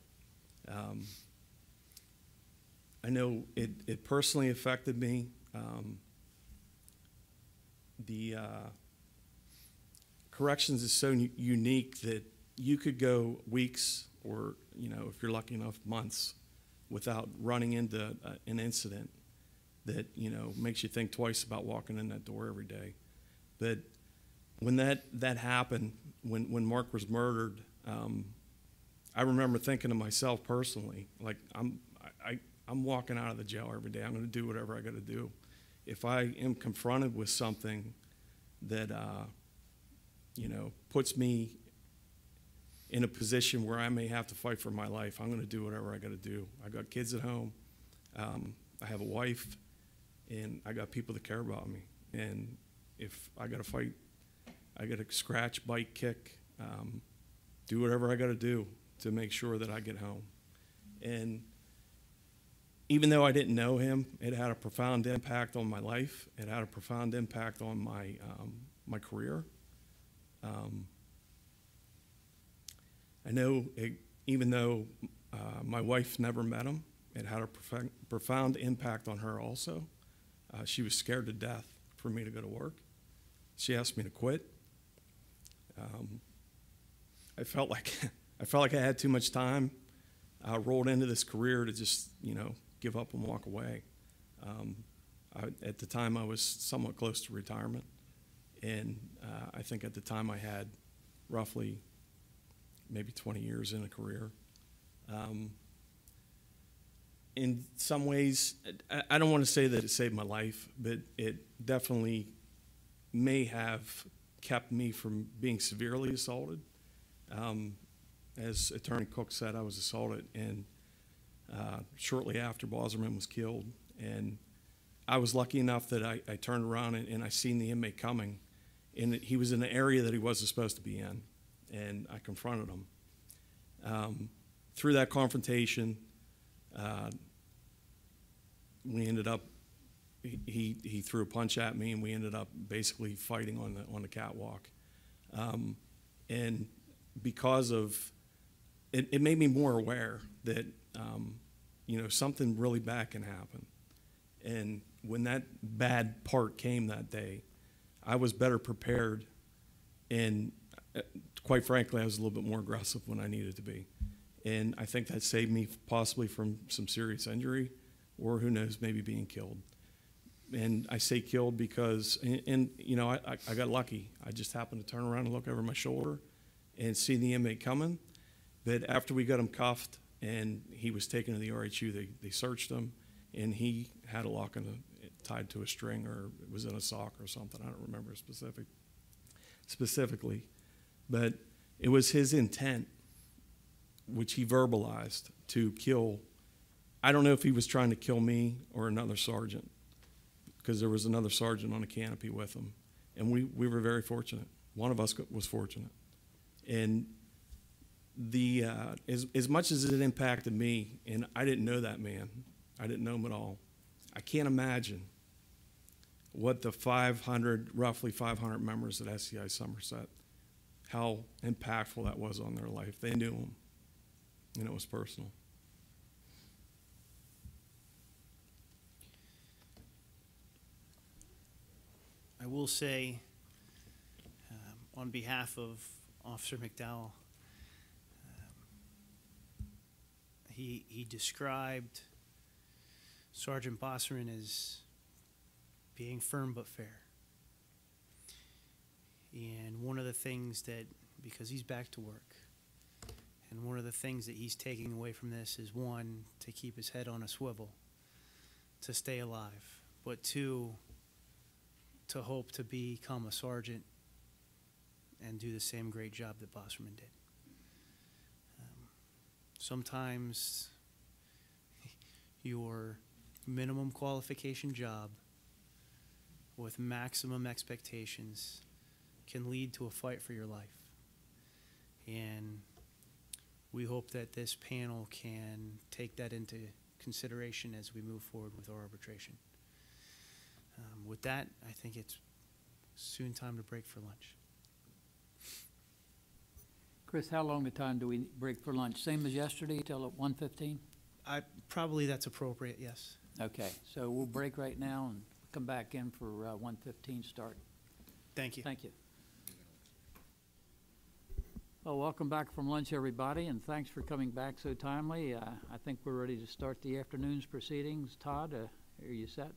I know it personally affected me. The corrections is so unique that you could go weeks or, if you're lucky enough, months without running into an incident that, makes you think twice about walking in that door every day. But when that happened, when Mark was murdered, I remember thinking to myself personally, like, I'm walking out of the jail every day. I'm going to do whatever I got to do. If I am confronted with something that, puts me in a position where I may have to fight for my life, I'm going to do whatever I got to do. I got kids at home. I have a wife, and I got people that care about me. And if I got to fight, I got to scratch, bite, kick, do whatever I got to do to make sure that I get home. And even though I didn't know him, it had a profound impact on my life. It had a profound impact on my my career. I know even though my wife never met him, it had a profound impact on her also. She was scared to death for me to go to work. She asked me to quit. I felt like I had too much time. I rolled into this career to just give up and walk away. At the time, I was somewhat close to retirement, and I think at the time I had roughly maybe 20 years in a career. In some ways, I don't want to say that it saved my life, but it definitely may have kept me from being severely assaulted. As Attorney Cook said, I was assaulted, and shortly after Bosserman was killed, and I was lucky enough that I turned around and I seen the inmate coming, and he was in an area that he wasn't supposed to be in, and I confronted him. Through that confrontation, we ended up, he threw a punch at me, and we ended up basically fighting on the catwalk. And because of, it made me more aware that, something really bad can happen. And when that bad part came that day, I was better prepared, and quite frankly, I was a little bit more aggressive when I needed to be. And I think that saved me possibly from some serious injury, or who knows, maybe being killed. And I say killed because, I got lucky. I just happened to turn around and look over my shoulder and see the inmate coming. But after we got him cuffed and he was taken to the RHU, they searched him, and he had a lock tied to a string, or it was in a sock or something. I don't remember specifically. But it was his intent, which he verbalized, to kill. I don't know if he was trying to kill me or another sergeant, because there was another sergeant on the canopy with him. And we were very fortunate. One of us was fortunate. And as much as it impacted me, and I didn't know that man, I didn't know him at all, I can't imagine what the roughly 500 members at SCI Somerset, how impactful that was on their life. They knew him, and it was personal. I will say, on behalf of Officer McDowell, he described Sergeant Bosserman as being firm but fair. And one of the things that, because he's back to work, and one of the things that he's taking away from this is, one, to keep his head on a swivel, to stay alive, but two, to hope to become a sergeant and do the same great job that Bosserman did. Sometimes your minimum qualification job with maximum expectations can lead to a fight for your life. And we hope that this panel can take that into consideration as we move forward with our arbitration. With that, I think it's soon time to break for lunch. Chris, how long a time do we break for lunch? Same as yesterday till 1:15? Probably that's appropriate, yes. Okay, so we'll break right now and come back in for 1:15 start. Thank you. Thank you. Well, welcome back from lunch, everybody, and thanks for coming back so timely. I think we're ready to start the afternoon's proceedings. Todd, are you set?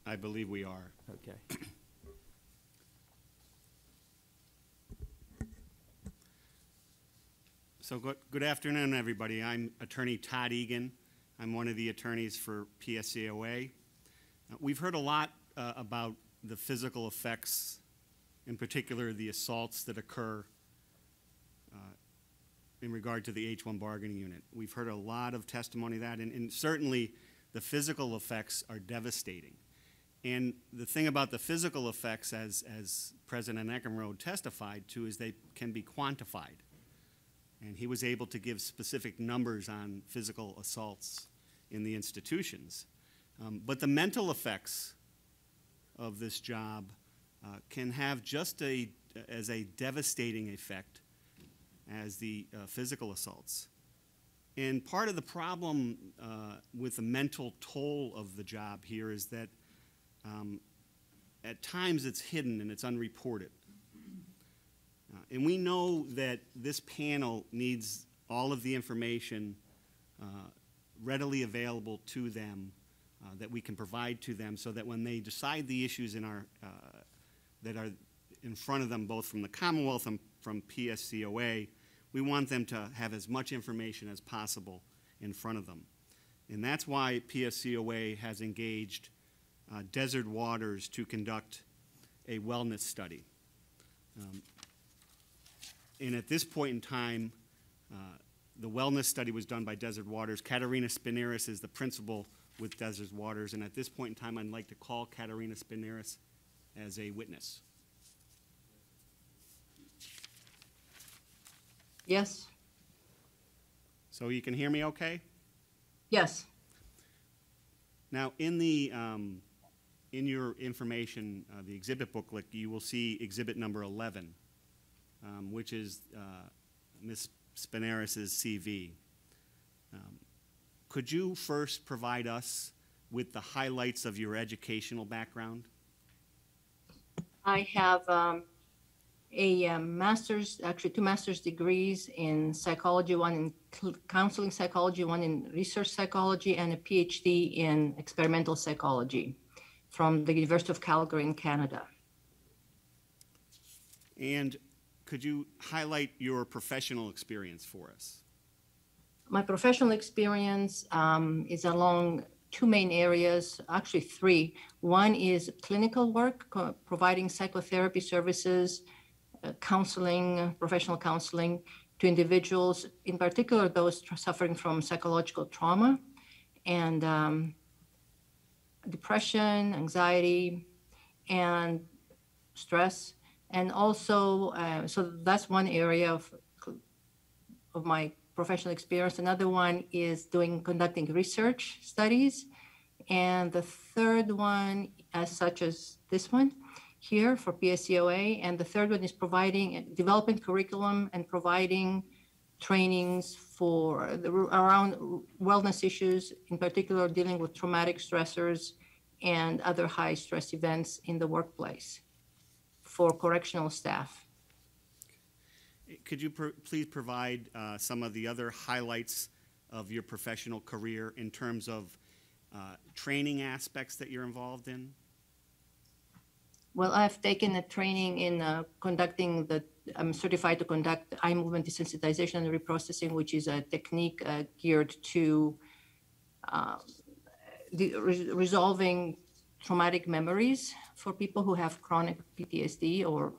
I believe we are. Okay. So good afternoon, everybody. I'm Attorney Todd Egan. I'm one of the attorneys for PSCOA. We've heard a lot about the physical effects, in particular the assaults that occur in regard to the H-1 bargaining unit. We've heard a lot of testimony of that, and certainly the physical effects are devastating. And the thing about the physical effects, as President Eckenrode testified to, is they can be quantified. And he was able to give specific numbers on physical assaults in the institutions. But the mental effects of this job can have just as a devastating effect as the physical assaults. And part of the problem with the mental toll of the job here is that at times it's hidden and it's unreported. And we know that this panel needs all of the information readily available to them that we can provide to them, so that when they decide the issues in our that are in front of them, both from the Commonwealth and from PSCOA, we want them to have as much information as possible in front of them. And that's why PSCOA has engaged Desert Waters to conduct a wellness study. And at this point in time, the wellness study was done by Desert Waters. Katerina Spineris is the principal with Desert Waters, and at this point in time, I'd like to call Katerina Spineris as a witness. Yes. So you can hear me okay? Yes. Now, in the in your information, the exhibit booklet, you will see exhibit number 11, which is Ms. Spineris' CV. Could you first provide us with the highlights of your educational background? I have a master's, actually 2 master's degrees in psychology, one in counseling psychology, one in research psychology, and a PhD in experimental psychology from the University of Calgary in Canada. And could you highlight your professional experience for us? My professional experience is along 2 main areas, actually 3. One is clinical work, providing psychotherapy services, counseling, professional counseling to individuals, in particular those suffering from psychological trauma and depression, anxiety, and stress. And also, so that's one area of my professional experience. Another one is conducting research studies. And the third one, as such as this one here for PSCOA, and the third one is developing curriculum and providing trainings around wellness issues, in particular dealing with traumatic stressors and other high stress events in the workplace for correctional staff. Could you please provide some of the other highlights of your professional career in terms of training aspects that you're involved in? Well, I've taken a training in I'm certified to conduct eye movement desensitization and reprocessing, which is a technique geared to resolving traumatic memories for people who have chronic PTSD or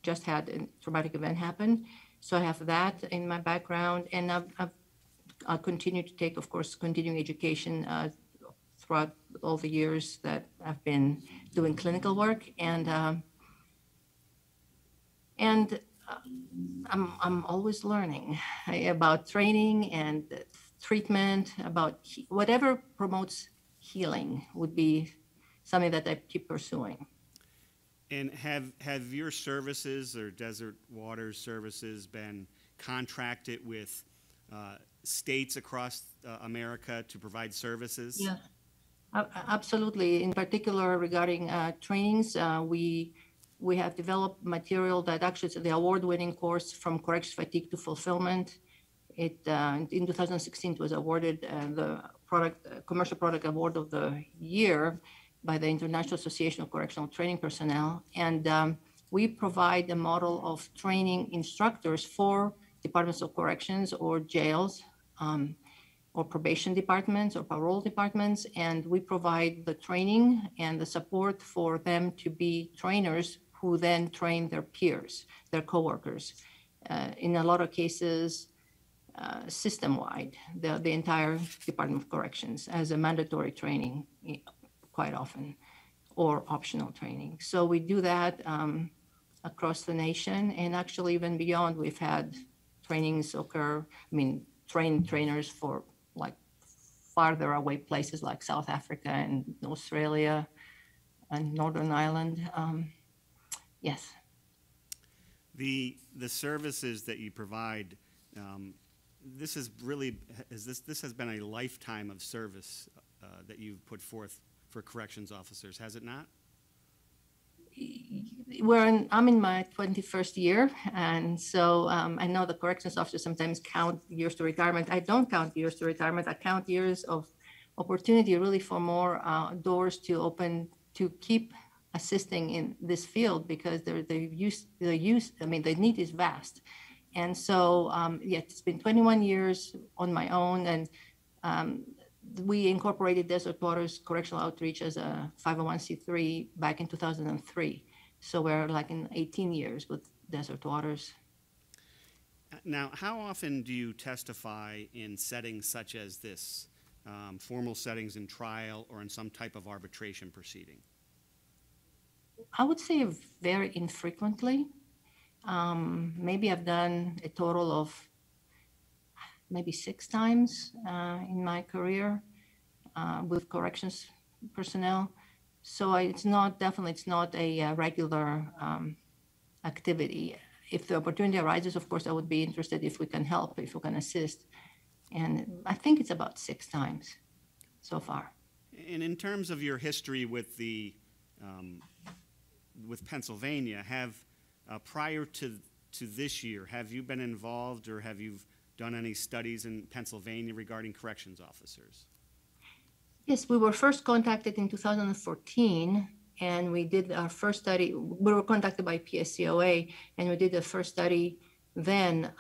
just had a traumatic event happen. So I have that in my background, and I'll continue to take, of course, continuing education throughout all the years that I've been doing clinical work, and And I'm always learning about training and treatment, about whatever promotes healing would be something that I keep pursuing. And have your services or Desert Waters services been contracted with states across America to provide services? Yeah, absolutely. In particular, regarding trainings, we have developed material that actually is the award-winning course From Corrections Fatigue to Fulfillment. It in 2016 it was awarded the commercial product award of the year by the International Association of Correctional Training Personnel, and we provide a model of training instructors for departments of corrections or jails, or probation departments or parole departments, and we provide the training and the support for them to be trainers who then train their peers, their coworkers. In a lot of cases, system-wide, the entire Department of Corrections as a mandatory training quite often, or optional training. So we do that across the nation, and actually even beyond. We've had trainings occur, trainers for like farther away places like South Africa and Australia and Northern Ireland. Yes. The services that you provide, this has been a lifetime of service that you've put forth for corrections officers, has it not? I'm in my 21st year, and so I know the corrections officers sometimes count years to retirement. I don't count years to retirement. I count years of opportunity really for more doors to open to keep assisting in this field, because the need is vast. And so, it's been 21 years on my own, and we incorporated Desert Waters Correctional Outreach as a 501c3 back in 2003. So we're like in 18 years with Desert Waters. Now, how often do you testify in settings such as this, formal settings in trial or in some type of arbitration proceeding? I would say very infrequently. Maybe I've done a total of maybe 6 times in my career with corrections personnel. So it's not a regular activity. If the opportunity arises, of course, I would be interested if we can help, if we can assist. And I think it's about 6 times so far. And in terms of your history with with Pennsylvania, prior to this year, have you been involved or have you done any studies in Pennsylvania regarding corrections officers? Yes, we were first contacted in 2014, and we did our first study. We were contacted by PSCOA, and we did the first study then,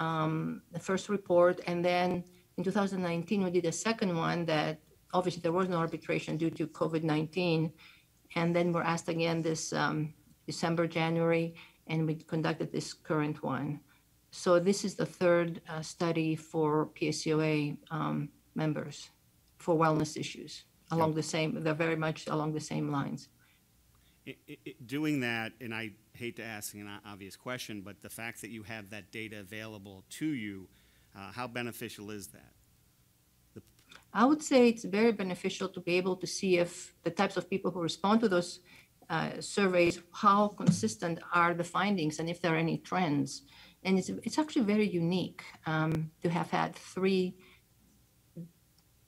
the first report, and then in 2019 we did a second one that obviously there was no arbitration due to COVID-19, and then we're asked again this December, January, and we conducted this current one. So this is the third study for PSCOA members for wellness issues they're very much along the same lines. Doing that, and I hate to ask an obvious question, but the fact that you have that data available to you, how beneficial is that? I would say it's very beneficial to be able to see if the types of people who respond to those surveys, how consistent are the findings and if there are any trends. And it's actually very unique to have had 3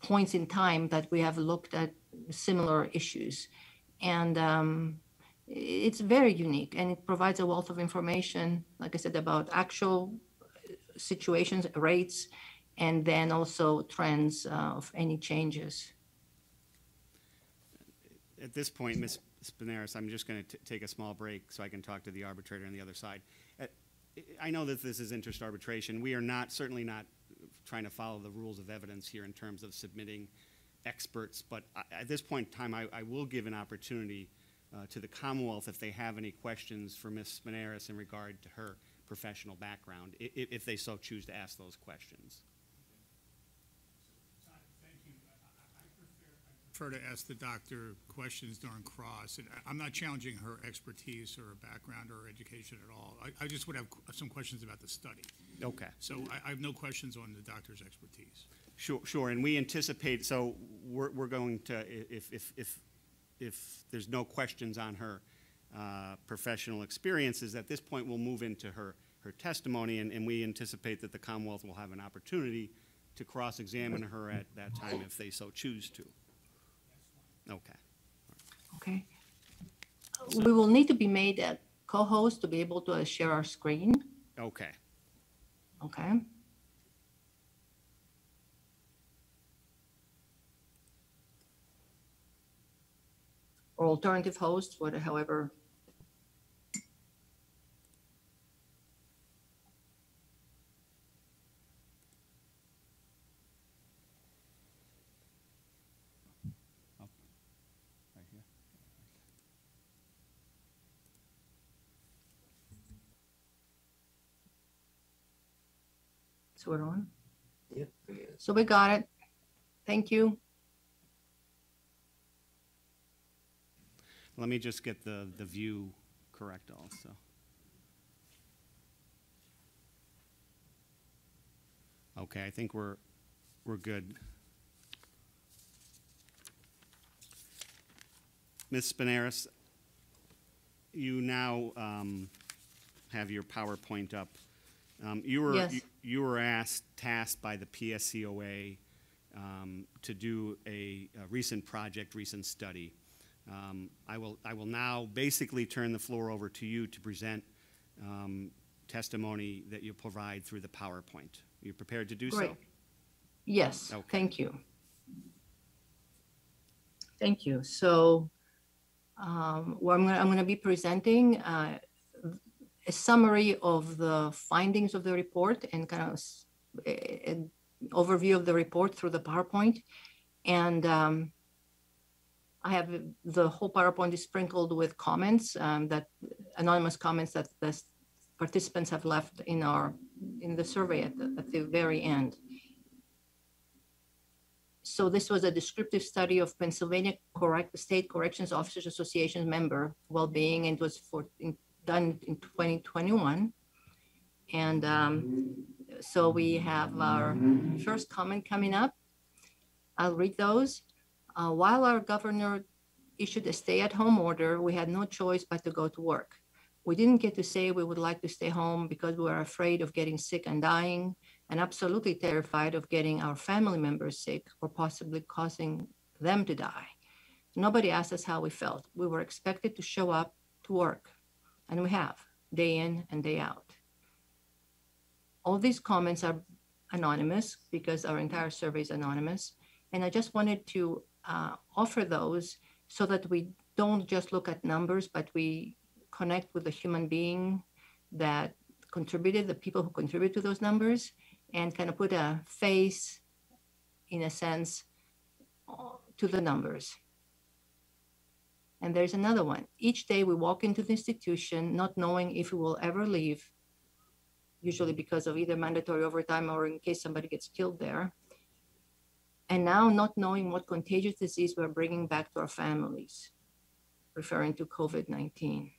points in time that we have looked at similar issues. And it's very unique, and it provides a wealth of information, like I said, about actual situations, rates, and then also trends of any changes. At this point, Ms. Spineris, I'm just going to take a small break so I can talk to the arbitrator on the other side. I know that this is interest arbitration. We are certainly not trying to follow the rules of evidence here in terms of submitting experts, but at this point in time, I will give an opportunity to the Commonwealth if they have any questions for Ms. Spineris in regard to her professional background, if they so choose to ask those questions. prefer to ask the doctor questions during cross. And I'm not challenging her expertise or her background or her education at all. I just would have some questions about the study. Okay. So I have no questions on the doctor's expertise. Sure, and we anticipate, so we're going to, if there's no questions on her professional experiences, at this point, we'll move into her testimony, and we anticipate that the Commonwealth will have an opportunity to cross-examine her at that time if they so choose to. Okay. Okay. We will need to be made a co-host to be able to share our screen. Okay. Okay. Or alternative host, however. Right here. So we're on? Yep. So we got it. Thank you. Let me just get the view correct also. Okay, I think we're good. Ms. Spinaris, you now have your PowerPoint up. Yes. You were tasked by the PSCOA to do a recent project, recent study. I will now basically turn the floor over to you to present testimony that you'll provide through the PowerPoint. Are you prepared to do Great. so? Yes, Okay. thank you. Thank you. So well, I'm going to be presenting a summary of the findings of the report and kind of an overview of the report through the PowerPoint. And I have the whole PowerPoint is sprinkled with comments that anonymous comments that the participants have left in the survey at the very end. So this was a descriptive study of Pennsylvania State Corrections Officers Association member well-being, and it was done in 2021. And so we have our first comment coming up. I'll read those. While our governor issued a stay-at-home order, we had no choice but to go to work. We didn't get to say we would like to stay home because we were afraid of getting sick and dying, and absolutely terrified of getting our family members sick or possibly causing them to die. Nobody asked us how we felt. We were expected to show up to work, and we have, day in and day out. All these comments are anonymous because our entire survey is anonymous, and I just wanted to offer those so that we don't just look at numbers, but we connect with the human being that contributed, the people who contribute to those numbers, and kind of put a face, in a sense, to the numbers. And there's another one. Each day we walk into the institution not knowing if we will ever leave, usually because of either mandatory overtime or in case somebody gets killed there. And now not knowing what contagious disease we're bringing back to our families, referring to COVID-19.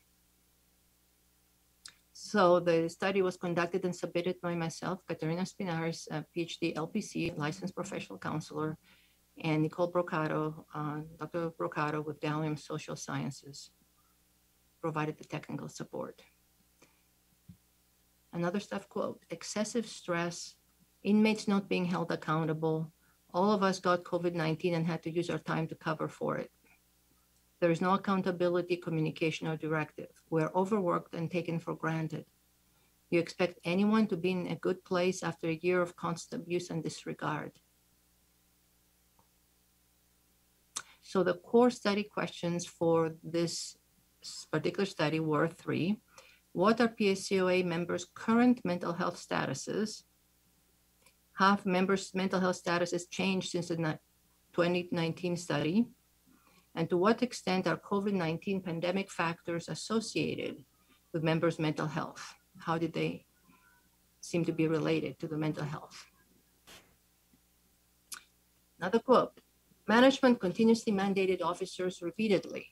So the study was conducted and submitted by myself, Katerina Spinaris, PhD, LPC, licensed professional counselor, and Nicole Brocato, Dr. Brocato with Dowling Social Sciences, provided the technical support. Another staff quote, excessive stress, inmates not being held accountable. All of us got COVID-19 and had to use our time to cover for it. There is no accountability, communication, or directive. We're overworked and taken for granted. You expect anyone to be in a good place after a year of constant abuse and disregard. So the core study questions for this particular study were 3. What are PSCOA members' current mental health statuses? Have members' mental health statuses changed since the 2019 study? And to what extent are COVID-19 pandemic factors associated with members' mental health? How did they seem to be related to the mental health? Another quote, Management continuously mandated officers repeatedly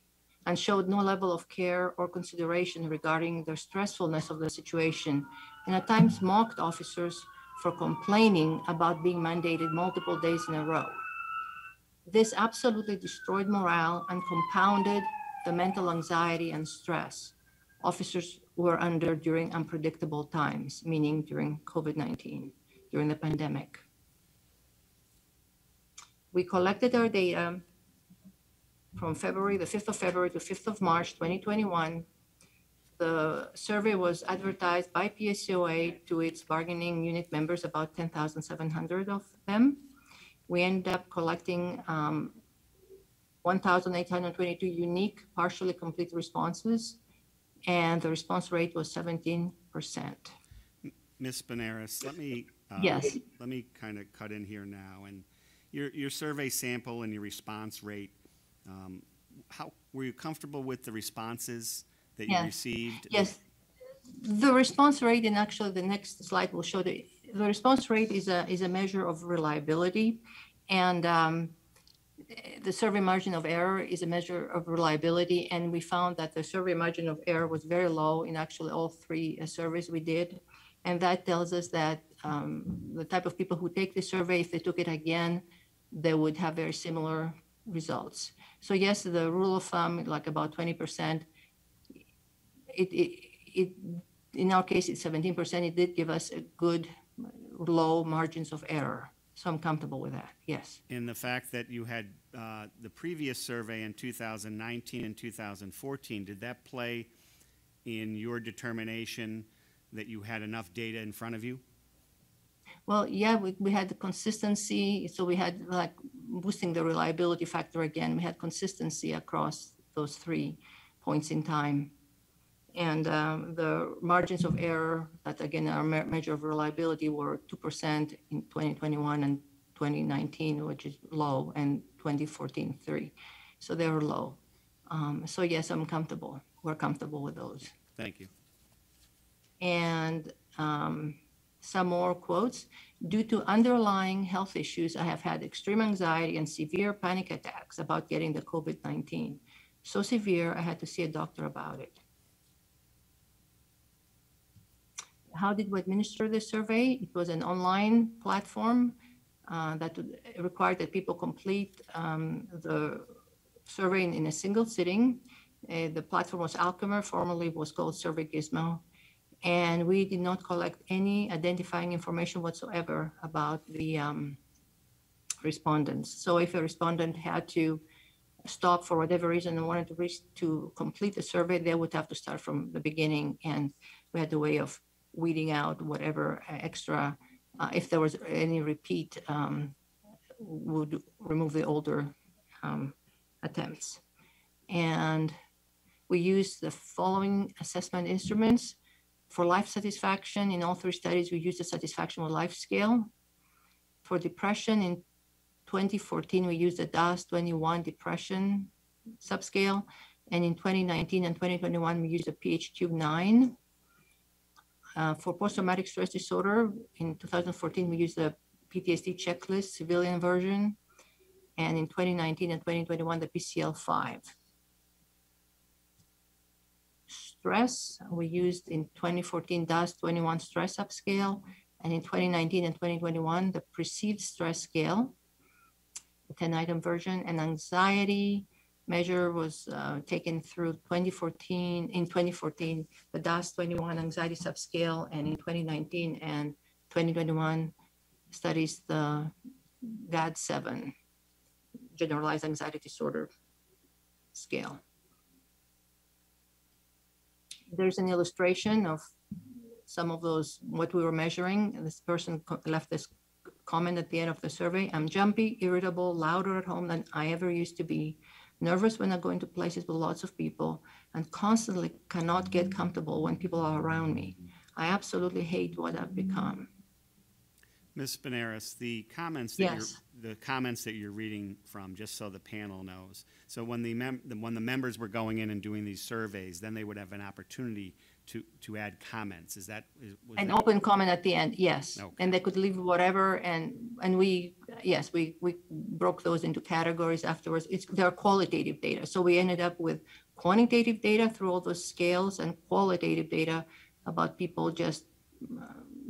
and showed no level of care or consideration regarding the stressfulness of the situation, and at times mocked officers for complaining about being mandated multiple days in a row. This absolutely destroyed morale and compounded the mental anxiety and stress officers were under during unpredictable times, meaning during COVID-19, during the pandemic. We collected our data from February, the 5th of February to 5th of March, 2021. The survey was advertised by PSCOA to its bargaining unit members, about 10,700 of them. We ended up collecting 1,822 unique partially complete responses, and the response rate was 17%. Ms. Benares, let me Yes. Let me kind of cut in here now. And your survey sample and your response rate, how were you comfortable with the responses that you received? Yes. The response rate, and actually the next slide will show the response rate is a measure of reliability, and the survey margin of error is a measure of reliability, and we found that the survey margin of error was very low in actually all three surveys we did. And that tells us that the type of people who take the survey, if they took it again, they would have very similar results. So yes, the rule of thumb, like about 20%, in our case, it's 17%. It did give us a good low margins of error. So I'm comfortable with that, yes. And the fact that you had the previous survey in 2019 and 2014, did that play in your determination that you had enough data in front of you? Well, yeah, we had the consistency. So we had like boosting the reliability factor again. We had consistency across those 3 points in time. And the margins of error that, again, our measure of reliability were 2% in 2021 and 2019, which is low, and 2014, 3. So they were low. So yes, I'm comfortable. We're comfortable with those. Thank you. And some more quotes. Due to underlying health issues, I have had extreme anxiety and severe panic attacks about getting the COVID-19. So severe, I had to see a doctor about it. How did we administer this survey? It was an online platform that required that people complete the survey in a single sitting. The platform was Alchemer, formerly was called Survey Gizmo. And we did not collect any identifying information whatsoever about the respondents. So if a respondent had to stop for whatever reason and wanted to complete the survey, they would have to start from the beginning. And we had a way of weeding out whatever extra, if there was any repeat, would remove the older attempts. And we used the following assessment instruments. For life satisfaction, in all 3 studies, we used the satisfaction with life scale. For depression, in 2014, we used the DAS-21 depression subscale. And in 2019 and 2021, we used the PHQ-9. For post-traumatic stress disorder, in 2014, we used the PTSD checklist, civilian version. And in 2019 and 2021, the PCL-5. Stress, we used in 2014 DAS-21 stress upscale, and in 2019 and 2021 the perceived stress scale, the 10-item version. And anxiety measure was taken through 2014. In 2014, the DAS-21 anxiety subscale, and in 2019 and 2021 studies the GAD-7 generalized anxiety disorder scale. There's an illustration of some of those, what we were measuring. And this person left this comment at the end of the survey. I'm jumpy, irritable, louder at home than I ever used to be, nervous when I go into places with lots of people, and constantly cannot get comfortable when people are around me. I absolutely hate what I've become. Ms. Benares, the comments that you're reading from, just so the panel knows. So when the members were going in and doing these surveys, then they would have an opportunity to add comments. Was An that- open comment at the end, yes. Okay. And they could leave whatever, and we broke those into categories afterwards. They're qualitative data. So we ended up with quantitative data through all those scales and qualitative data about people just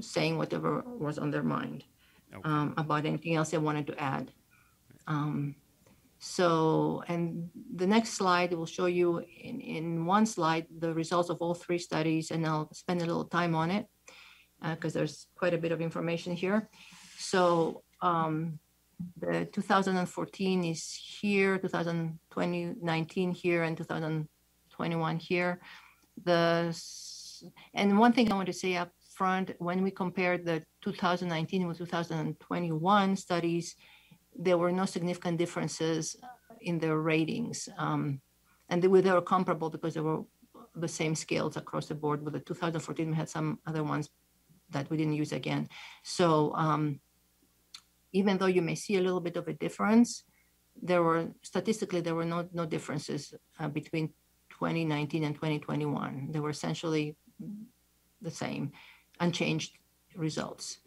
saying whatever was on their mind, Okay. about anything else they wanted to add. And the next slide will show you in one slide the results of all three studies, and I'll spend a little time on it because there's quite a bit of information here. So the 2014 is here, 2019 here, and 2021 here. And one thing I want to say up front, when we compared the 2019 with 2021 studies, there were no significant differences in their ratings. And they were comparable because they were the same scales across the board. With the 2014, we had some other ones that we didn't use again. So even though you may see a little bit of a difference, statistically, there were no differences between 2019 and 2021. They were essentially the same, unchanged results.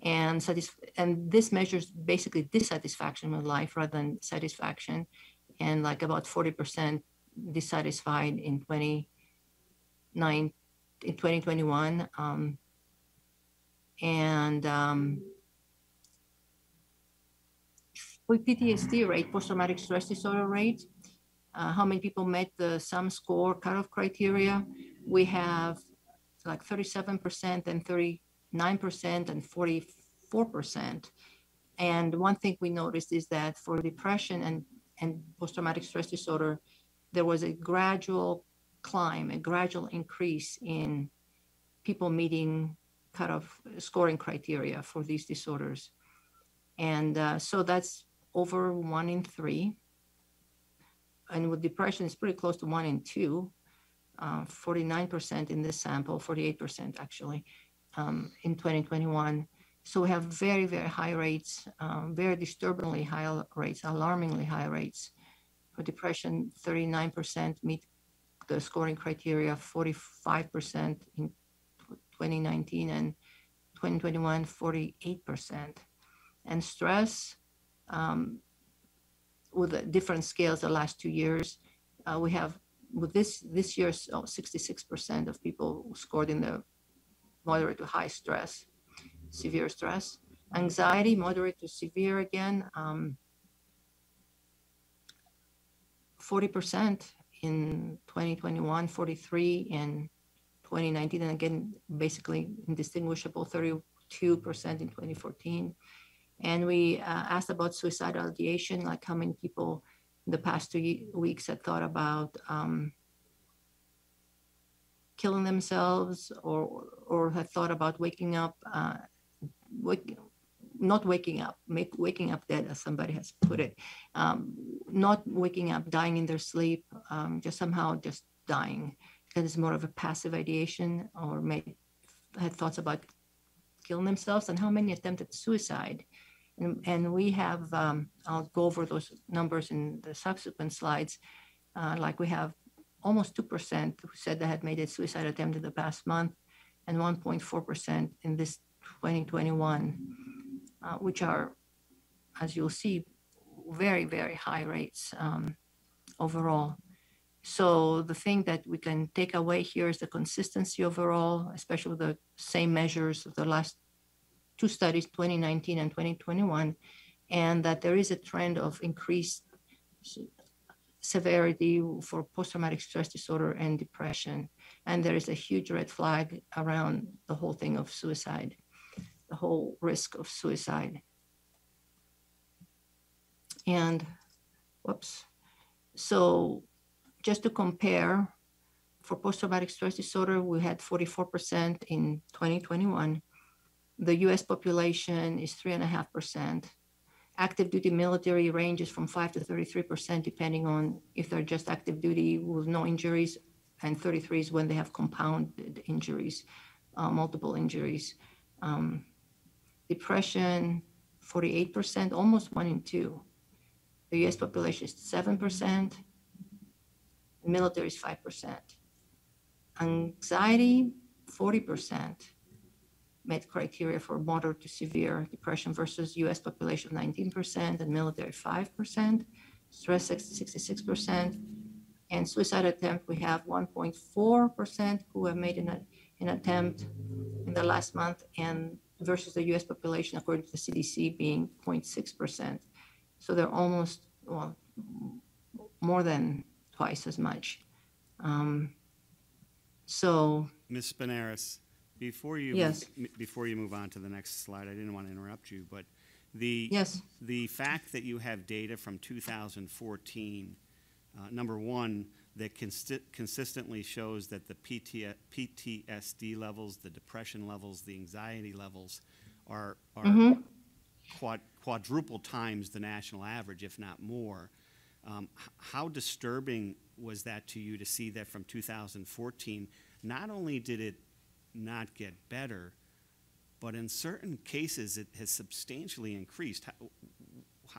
And this measures basically dissatisfaction with life rather than satisfaction, and like about 40% dissatisfied in 2021. With PTSD rate, post-traumatic stress disorder rate, how many people met the SUM score cutoff criteria? We have like 37% and 39% and 44%. And one thing we noticed is that for depression and post-traumatic stress disorder, there was a gradual climb, a gradual increase in people meeting cutoff scoring criteria for these disorders. And so that's over 1 in 3. And with depression, it's pretty close to 1 in 2, 49% in this sample, 48% actually. In 2021. So we have very, very high rates, very disturbingly high rates, alarmingly high rates. For depression, 39% meet the scoring criteria, 45% in 2019, and 2021, 48%. And stress, with the different scales the last 2 years, we have, with this year, 66% of people who scored in the moderate to high stress, severe stress. Anxiety, moderate to severe again, 40% in 2021, 43 in 2019, and again, basically indistinguishable, 32% in 2014. And we asked about suicidal ideation, like how many people in the past 2 weeks had thought about killing themselves, or had thought about waking up, not waking up, waking up dead, as somebody has put it, not waking up, dying in their sleep, just somehow just dying. That is more of a passive ideation, or had thoughts about killing themselves, and how many attempted suicide. And we have, I'll go over those numbers in the subsequent slides, like we have almost 2% who said they had made a suicide attempt in the past month, and 1.4% in this 2021, which are, as you'll see, very, very high rates overall. So the thing that we can take away here is the consistency overall, especially with the same measures of the last 2 studies, 2019 and 2021, and that there is a trend of increased severity for post-traumatic stress disorder and depression. And there is a huge red flag around the whole thing of suicide, the whole risk of suicide. And, whoops. So just to compare, for post-traumatic stress disorder, we had 44% in 2021. The US population is 3.5%. Active duty military ranges from 5 to 33%, depending on if they're just active duty with no injuries, and 33 is when they have compounded injuries, multiple injuries. Depression, 48%, almost 1 in 2. The US population is 7%. The military is 5%. Anxiety, 40% met criteria for moderate to severe depression versus US population 19% and military 5%, stress 66%, and suicide attempt we have 1.4% who have made an attempt in the last month, and versus the US population according to the CDC being 0.6%. So they're almost, well, more than twice as much. So Ms. Benares, before you Yes. before you move on to the next slide, I didn't want to interrupt you, but Yes. the fact that you have data from 2014, number one, that consistently shows that the PTSD levels, the depression levels, the anxiety levels are quadruple times the national average, if not more. How disturbing was that to you to see that from 2014, not only did it not get better, but in certain cases it has substantially increased?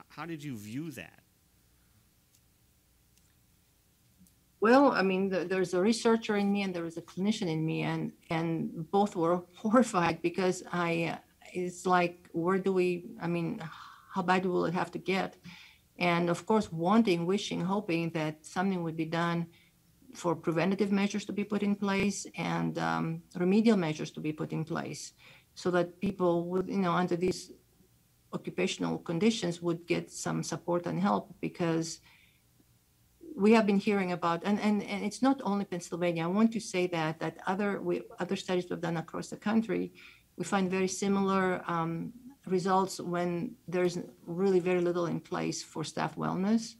How did you view that? Well, I mean, there's a researcher in me and there was a clinician in me, and both were horrified because it's like, how bad will it have to get? And of course, wanting, wishing, hoping that something would be done for preventative measures to be put in place and remedial measures to be put in place so that people would, under these occupational conditions would get some support and help, because we have been hearing about, and it's not only Pennsylvania. I want to say that other studies we've done across the country, we find very similar results when there's really very little in place for staff wellness,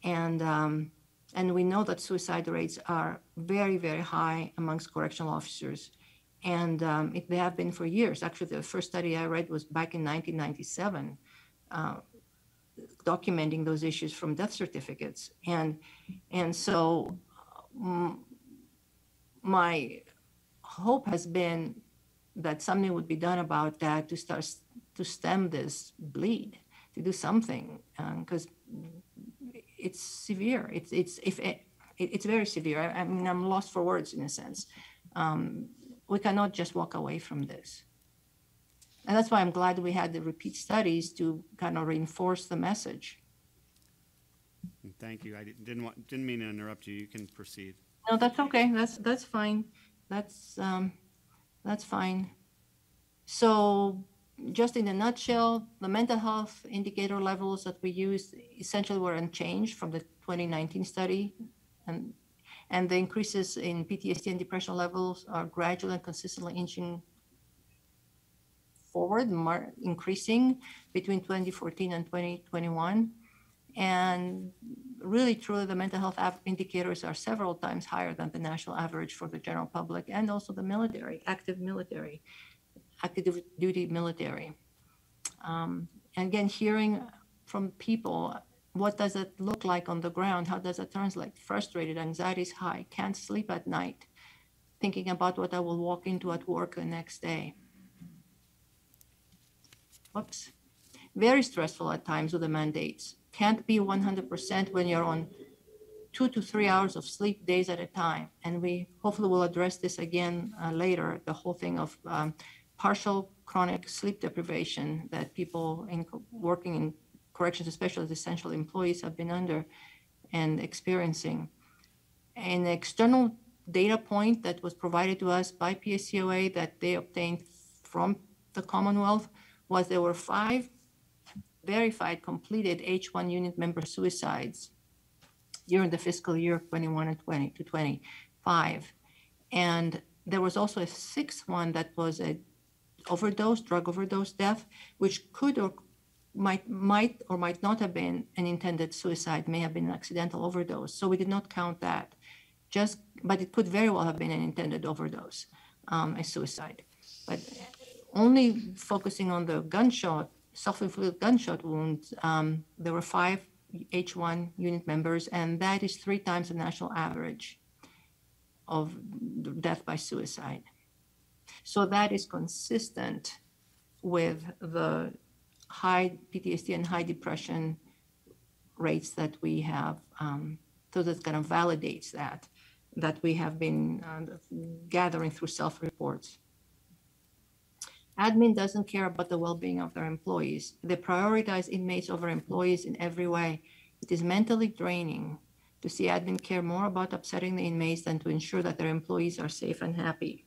and we know that suicide rates are very, very high amongst correctional officers, and they have been for years. Actually, the first study I read was back in 1997. Documenting those issues from death certificates, and so my hope has been that something would be done about that to stem this bleed, to do something, because it's severe. It's very severe. I mean, I'm lost for words in a sense. We cannot just walk away from this. And that's why I'm glad we had the repeat studies to kind of reinforce the message. Thank you. I didn't mean to interrupt you. You can proceed. No, that's okay. That's fine. That's fine. So, just in a nutshell, the mental health indicator levels that we used essentially were unchanged from the 2019 study, and the increases in PTSD and depression levels are gradually and consistently inching forward, increasing between 2014 and 2021. And really, truly, the mental health indicators are several times higher than the national average for the general public and also the military, active duty military. And again, hearing from people, what does it look like on the ground? How does it translate? Frustrated, anxiety is high, can't sleep at night, thinking about what I will walk into at work the next day. Whoops. Very stressful at times with the mandates. Can't be 100% when you're on 2 to 3 hours of sleep days at a time. And we hopefully will address this again later, the whole thing of partial chronic sleep deprivation that people working in corrections, especially as essential employees, have been under and experiencing. An external data point that was provided to us by PSCOA that they obtained from the Commonwealth was there were 5 verified completed H-1 unit member suicides during the fiscal year 21 and 20 to 25. And there was also a 6th one that was a drug overdose death, which could or might or might not have been an intended suicide, may have been an accidental overdose. So we did not count that, but it could very well have been an intended overdose, a suicide. But only focusing on the self-inflicted gunshot wounds, there were 5 H-1 unit members, and that is 3 times the national average of death by suicide. So that is consistent with the high PTSD and high depression rates that we have. So that kind of validates that that we have been gathering through self-reports. Admin doesn't care about the well-being of their employees. They prioritize inmates over employees in every way. It is mentally draining to see admin care more about upsetting the inmates than to ensure that their employees are safe and happy.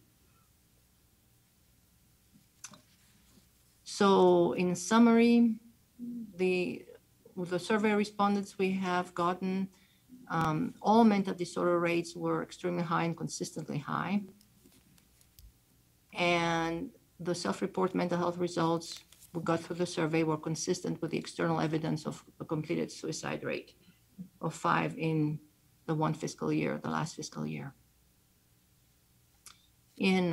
So in summary, with the survey respondents we have gotten, all mental disorder rates were extremely high and consistently high. And the self-report mental health results we got through the survey were consistent with the external evidence of a completed suicide rate of 5 in the last fiscal year. In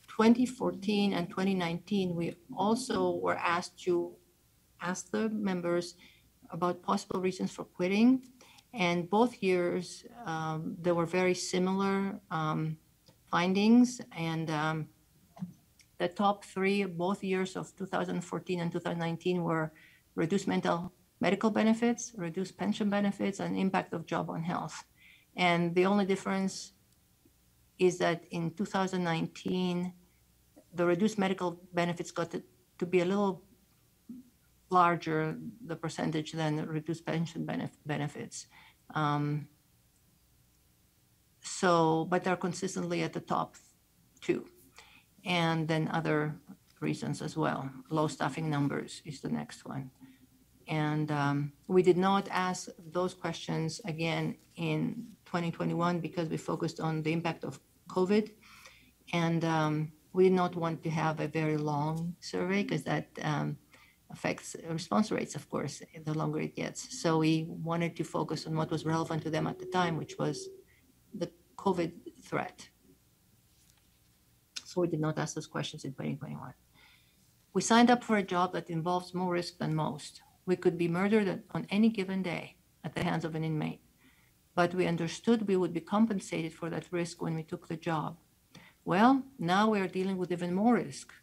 2014 and 2019, we also were asked to ask the members about possible reasons for quitting. And both years, there were very similar findings. And the top 3 both years of 2014 and 2019 were reduced medical benefits, reduced pension benefits, and impact of job on health. And the only difference is that in 2019, the reduced medical benefits got to be a little larger, the percentage, than the reduced pension benefits. But they're consistently at the top 2. And then other reasons as well. Low staffing numbers is the next one. And we did not ask those questions again in 2021 because we focused on the impact of COVID. And we did not want to have a very long survey because that affects response rates, of course, the longer it gets. So we wanted to focus on what was relevant to them at the time, which was the COVID threat. So we did not ask those questions in 2021. We signed up for a job that involves more risk than most. We could be murdered on any given day at the hands of an inmate, but we understood we would be compensated for that risk when we took the job. Well, now we are dealing with even more risk,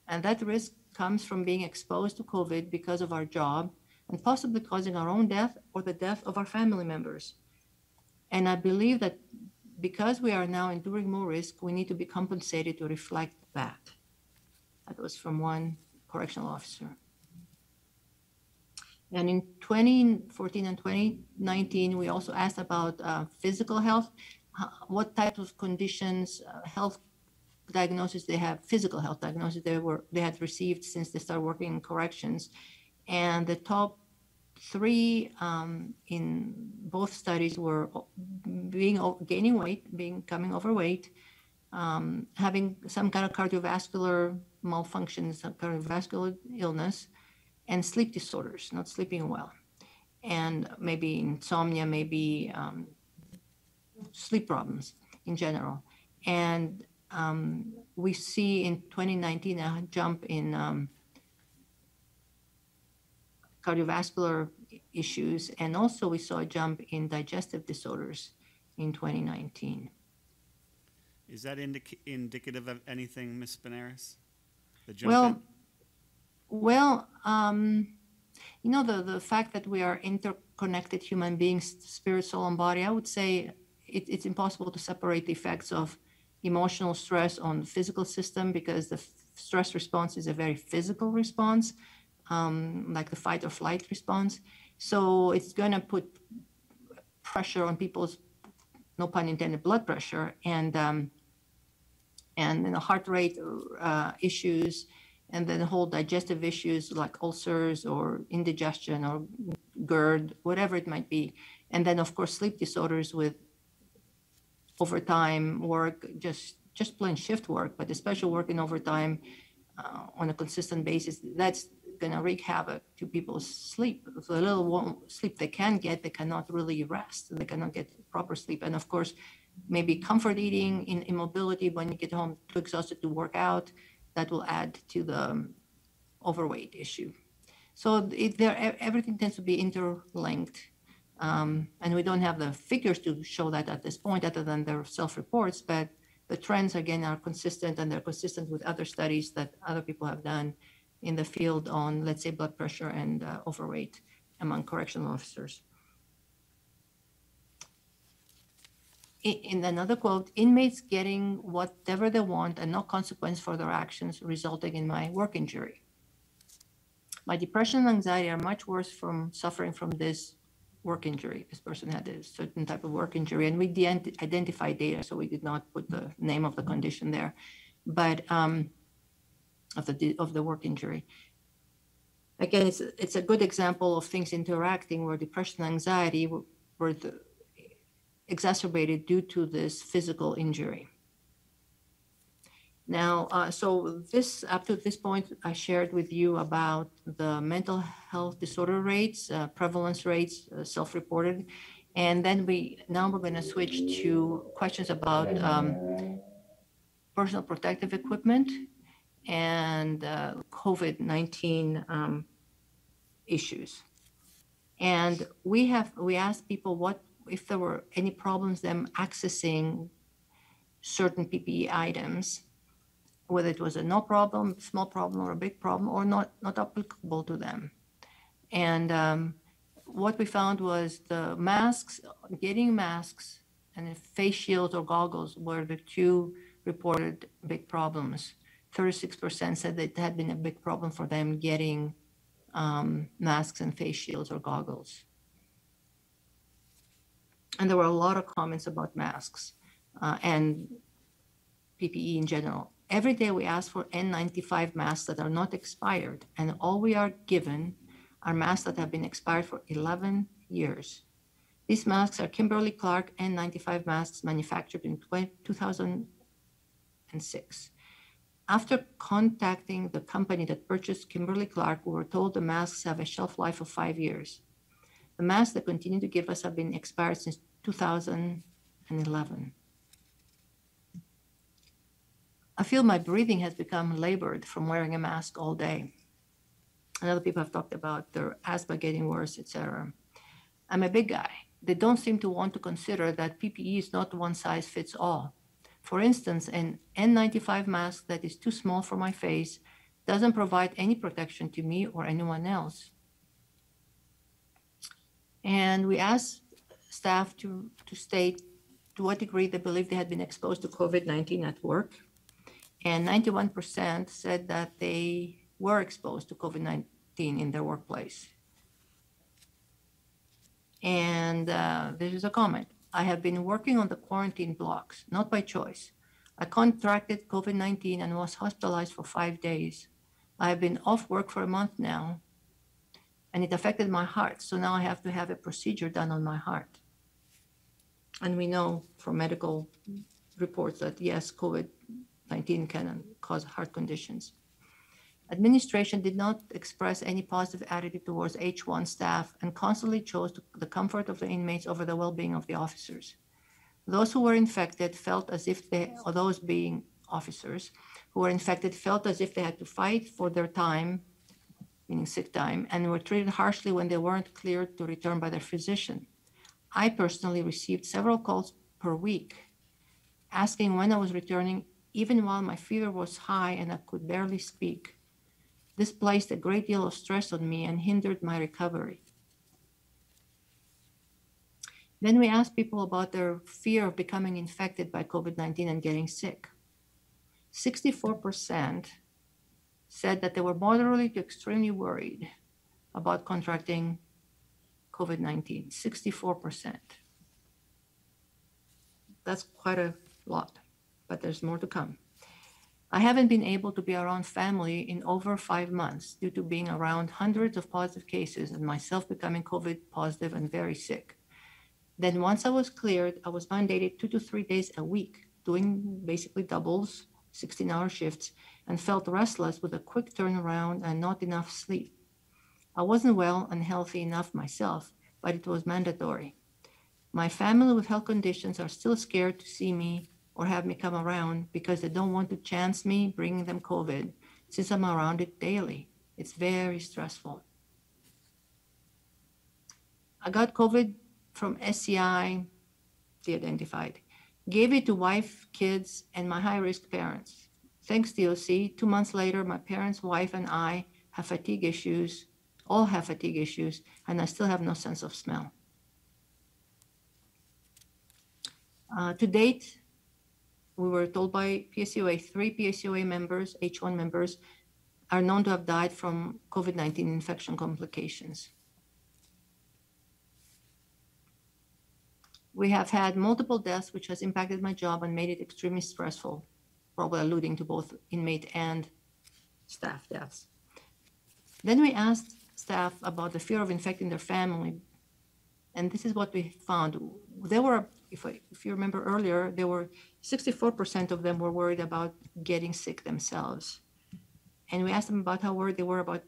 and that risk comes from being exposed to COVID because of our job and possibly causing our own death or the death of our family members. And I believe that because we are now enduring more risk, we need to be compensated to reflect that. That was from one correctional officer. And in 2014 and 2019, we also asked about physical health, what type of conditions, health diagnosis they have, physical health diagnosis they had received since they started working in corrections. And the top 3 in both studies were gaining weight, becoming overweight, having some kind of cardiovascular malfunction, some cardiovascular illness, and sleep disorders, not sleeping well, and maybe insomnia, maybe sleep problems in general. And we see in 2019 a jump in cardiovascular issues, and also we saw a jump in digestive disorders in 2019. Is that indicative of anything, Ms. Benares? The jump the fact that we are interconnected human beings, spirit, soul, and body, I would say it's impossible to separate the effects of emotional stress on the physical system because the stress response is a very physical response, like the fight or flight response. So it's going to put pressure on people's, no pun intended, blood pressure and then the heart rate issues, and then the whole digestive issues like ulcers or indigestion or GERD, whatever it might be. And then, of course, sleep disorders with overtime work, just plain shift work, but especially working overtime on a consistent basis, that's going to wreak havoc to people's sleep. So the little sleep they can get, they cannot really rest. They cannot get proper sleep. And of course, maybe comfort eating, in immobility when you get home too exhausted to work out, that will add to the overweight issue. So everything tends to be interlinked. And we don't have the figures to show that at this point other than their self-reports, but the trends, again, are consistent, and they're consistent with other studies that other people have done in the field on, let's say, blood pressure and overweight among correctional officers. In another quote, inmates getting whatever they want and no consequence for their actions resulting in my work injury. My depression and anxiety are much worse from suffering from this work injury. This person had a certain type of work injury, and we identified data, so we did not put the name of the condition there, but of the work injury. Again, it's a good example of things interacting where depression and anxiety were exacerbated due to this physical injury. Now, so this, up to this point, I shared with you about the mental health disorder rates, prevalence rates, self-reported, and then now we're going to switch to questions about personal protective equipment and COVID-19 issues. And we asked people what if there were any problems them accessing certain PPE items, whether it was a no problem, small problem, or a big problem, or not applicable to them. And what we found was the masks, getting masks and face shields or goggles were the two reported big problems. 36% said that it had been a big problem for them getting masks and face shields or goggles. And there were a lot of comments about masks and PPE in general. Every day we ask for N95 masks that are not expired, and all we are given are masks that have been expired for 11 years. These masks are Kimberly-Clark N95 masks manufactured in 2006. After contacting the company that purchased Kimberly-Clark, we were told the masks have a shelf life of 5 years. The masks they continue to give us have been expired since 2011. I feel my breathing has become labored from wearing a mask all day. And other people have talked about their asthma getting worse, etc. I'm a big guy. They don't seem to want to consider that PPE is not one size fits all. For instance, an N95 mask that is too small for my face doesn't provide any protection to me or anyone else. And we asked staff to state to what degree they believe they had been exposed to COVID-19 at work. And 91% said that they were exposed to COVID-19 in their workplace. And this is a comment. I have been working on the quarantine blocks, not by choice. I contracted COVID-19 and was hospitalized for 5 days. I have been off work for a month now, and it affected my heart. So now I have to have a procedure done on my heart. And we know from medical reports that yes, COVID-19 can cause heart conditions. Administration did not express any positive attitude towards H-1 staff and constantly chose the comfort of the inmates over the well-being of the officers. Those who were infected felt as if or those being officers who were infected felt as if they had to fight for their time, meaning sick time, and were treated harshly when they weren't cleared to return by their physician. I personally received several calls per week asking when I was returning, even while my fever was high and I could barely speak. This placed a great deal of stress on me and hindered my recovery. Then we asked people about their fear of becoming infected by COVID-19 and getting sick. 64% said that they were moderately to extremely worried about contracting COVID-19, 64%. That's quite a lot, but there's more to come. I haven't been able to be around family in over 5 months due to being around hundreds of positive cases and myself becoming COVID positive and very sick. Then once I was cleared, I was mandated 2 to 3 days a week, doing basically doubles, 16-hour shifts, and felt restless with a quick turnaround and not enough sleep. I wasn't well and healthy enough myself, but it was mandatory. My family with health conditions are still scared to see me or have me come around because they don't want to chance me bringing them COVID since I'm around it daily. It's very stressful. I got COVID from SCI, de-identified. Gave it to wife, kids, and my high-risk parents. Thanks, DOC, 2 months later, my parents, wife, and I have fatigue issues, all have fatigue issues, and I still have no sense of smell. To date, we were told by PSCOA, 3 PSCOA members, H-1 members, are known to have died from COVID-19 infection complications. We have had multiple deaths, which has impacted my job and made it extremely stressful, probably alluding to both inmate and staff deaths. Then we asked staff about the fear of infecting their family, and this is what we found. There were, if you remember earlier, there were 64% of them were worried about getting sick themselves. And we asked them about how worried they were about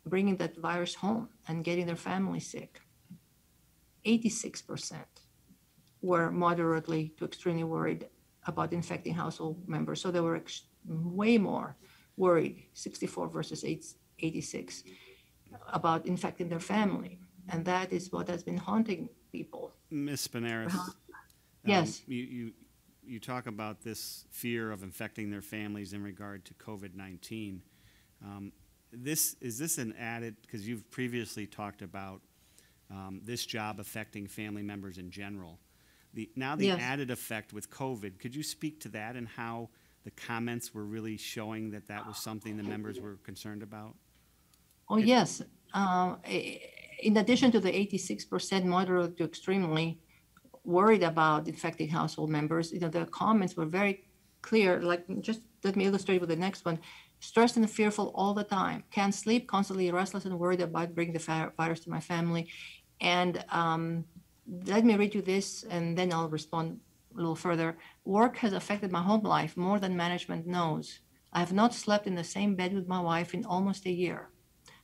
bringing that virus home and getting their family sick. 86% were moderately to extremely worried about infecting household members. So they were way more worried, 64 versus 86, about infecting their family. And that is what has been haunting people. Ms. Spinaris, yes. You talk about this fear of infecting their families in regard to COVID-19. Is this an added, because you've previously talked about this job affecting family members in general. Now the Yes. added effect with COVID, could you speak to that and how the comments were really showing that that was something the members were concerned about? Oh, yes. In addition to the 86% moderate to extremely worried about infecting household members, the comments were very clear. Like, just let me illustrate with the next one. Stressed and fearful all the time. Can't sleep, constantly restless and worried about bringing the virus to my family. And let me read you this, and then I'll respond a little further. Work has affected my home life more than management knows. I have not slept in the same bed with my wife in almost a year.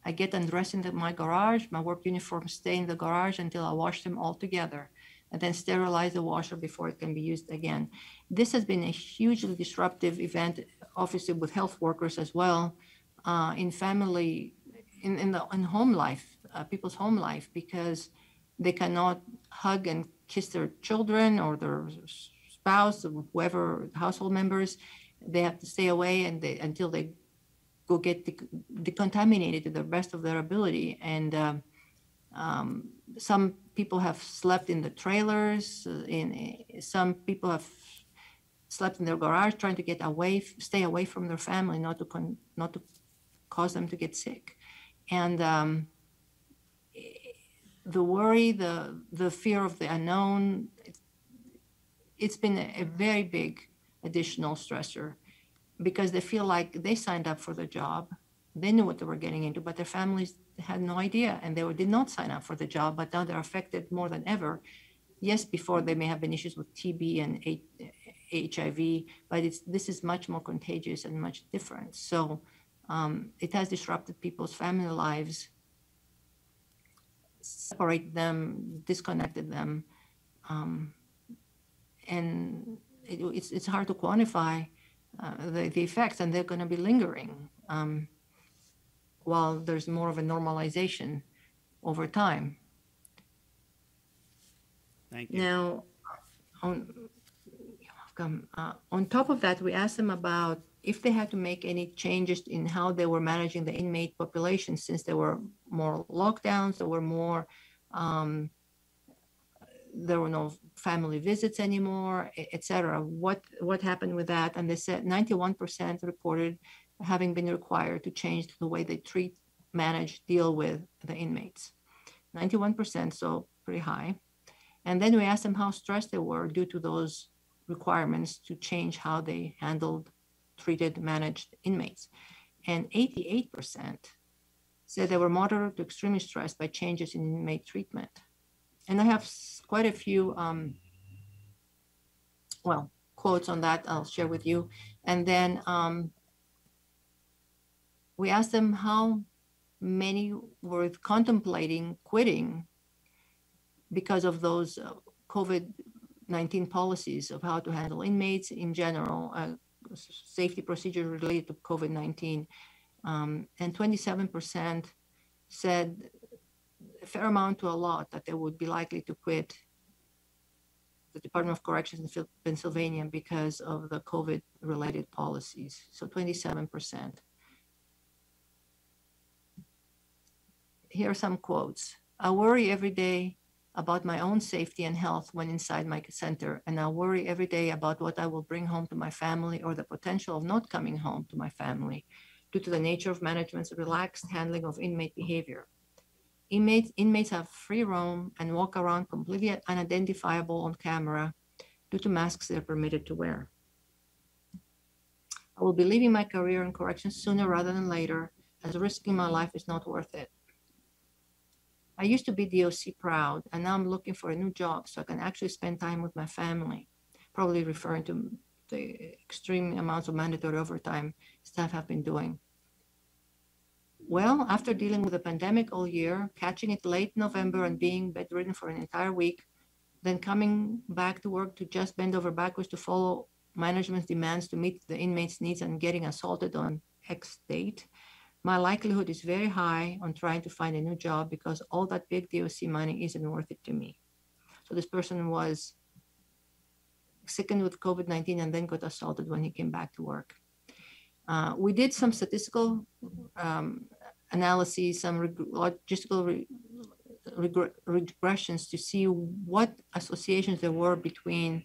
I get undressed in my garage. My work uniforms stay in the garage until I wash them all together, and then sterilize the washer before it can be used again. This has been a hugely disruptive event, obviously with health workers as well, in family, in home life, people's home life, because they cannot hug and kiss their children or their spouse or whoever, household members. They have to stay away until they go get decontaminated to the best of their ability. And some people have slept in the trailers. Some people have slept in their garage, trying to get away, stay away from their family, not to cause them to get sick. And the worry, the fear of the unknown, it's been a very big additional stressor, because they feel like they signed up for the job, they knew what they were getting into, but their families had no idea, and they did not sign up for the job, but now they're affected more than ever. Yes, before there may have been issues with TB and HIV, but this is much more contagious and much different. So it has disrupted people's family lives, separated them, disconnected them, and it's hard to quantify the effects, and they're going to be lingering while there's more of a normalization over time. Thank you. Now, on top of that, we asked them about if they had to make any changes in how they were managing the inmate population, since there were more lockdowns, there were more, there were no family visits anymore, et cetera. What happened with that? And they said 91% reported having been required to change the way they treat, manage, deal with the inmates. 91%, so pretty high. And then we asked them how stressed they were due to those requirements to change how they handled, treated, managed inmates. And 88% said they were moderate to extremely stressed by changes in inmate treatment. And I have quite a few, quotes on that I'll share with you. And then we asked them how many were contemplating quitting because of those COVID-19 policies of how to handle inmates in general, safety procedures related to COVID-19. And 27% said a fair amount to a lot that they would be likely to quit the Department of Corrections in Pennsylvania because of the COVID-related policies. So 27%. Here are some quotes. I worry every day about my own safety and health when inside my center, and I worry every day about what I will bring home to my family or the potential of not coming home to my family due to the nature of management's relaxed handling of inmate behavior. Inmates have free roam and walk around completely unidentifiable on camera due to masks they're permitted to wear. I will be leaving my career in corrections sooner rather than later, as risking my life is not worth it. I used to be DOC proud, and now I'm looking for a new job so I can actually spend time with my family, probably referring to the extreme amounts of mandatory overtime staff have been doing. Well, after dealing with the pandemic all year, catching it late November and being bedridden for an entire week, then coming back to work to just bend over backwards to follow management's demands to meet the inmates' needs and getting assaulted on X date, my likelihood is very high on trying to find a new job because all that big DOC money isn't worth it to me. So this person was sickened with COVID-19 and then got assaulted when he came back to work. We did some statistical analyses, some logistical regressions to see what associations there were between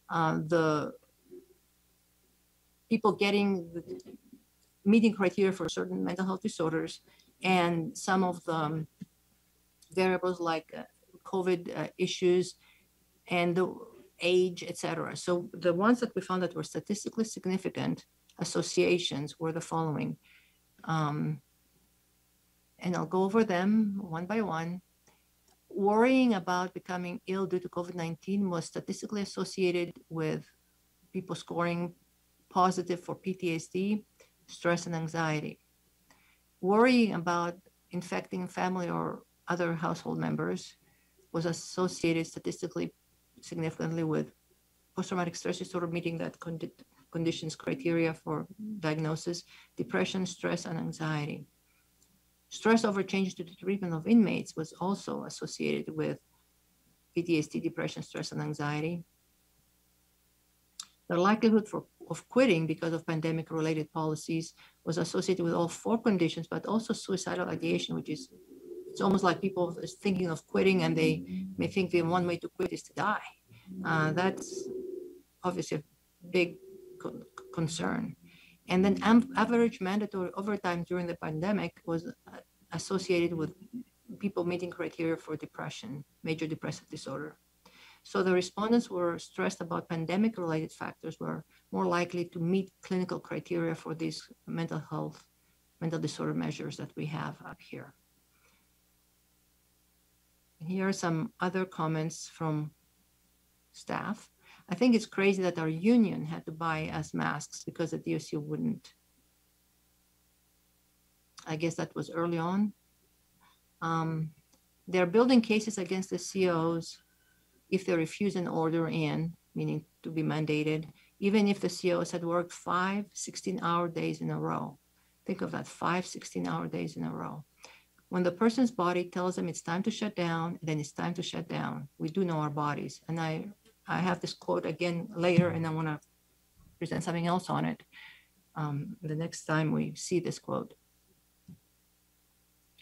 the people meeting criteria for certain mental health disorders and some of the variables like COVID issues and the age, etc. So the ones that we found that were statistically significant associations were the following. And I'll go over them one by one. Worrying about becoming ill due to COVID-19 was statistically associated with people scoring positive for PTSD, stress, and anxiety. Worrying about infecting family or other household members was associated statistically significantly with post-traumatic stress disorder meeting that conditions criteria for diagnosis, depression, stress, and anxiety. Stress over changes to the treatment of inmates was also associated with PTSD, depression, stress, and anxiety. The likelihood of quitting because of pandemic-related policies was associated with all 4 conditions, but also suicidal ideation, which is, it's almost like people are thinking of quitting and they may think the one way to quit is to die. That's obviously a big concern. And then average mandatory overtime during the pandemic was associated with people meeting criteria for depression, major depressive disorder. So the respondents were stressed about pandemic-related factors were more likely to meet clinical criteria for these mental disorder measures that we have up here. And here are some other comments from staff. I think it's crazy that our union had to buy us masks because the DOC wouldn't. I guess that was early on. They're building cases against the COs if they refuse an order in, meaning to be mandated, even if the COs had worked 5 16-hour days in a row. Think of that, 5 16-hour days in a row. When the person's body tells them it's time to shut down, then it's time to shut down. We do know our bodies. And I have this quote again later, and I want to present something else on it the next time we see this quote.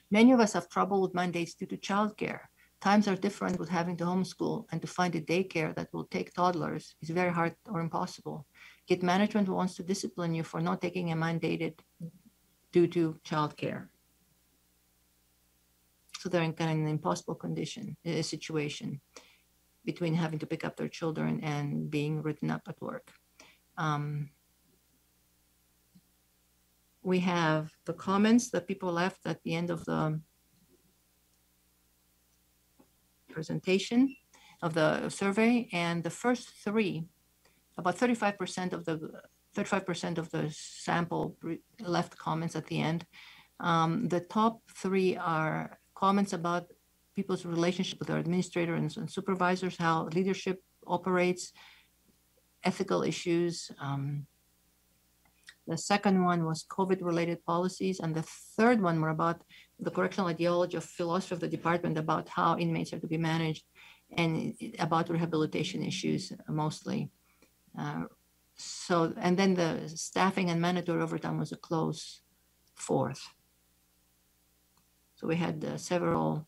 Many of us have trouble with mandates due to childcare. Times are different with having to homeschool, and to find a daycare that will take toddlers is very hard or impossible. Yet management wants to discipline you for not taking a mandated due to childcare. So they're in kind of an impossible situation between having to pick up their children and being written up at work. We have the comments that people left at the end of the presentation of the survey, and the first 3, about 35% of the sample left comments at the end. The top 3 are comments about people's relationship with their administrator and supervisors, how leadership operates, ethical issues. The second one was COVID-related policies, and the third one were about the correctional ideology of philosophy of the department, about how inmates are to be managed, and about rehabilitation issues mostly. And then the staffing and mandatory overtime was a close 4th. So we had several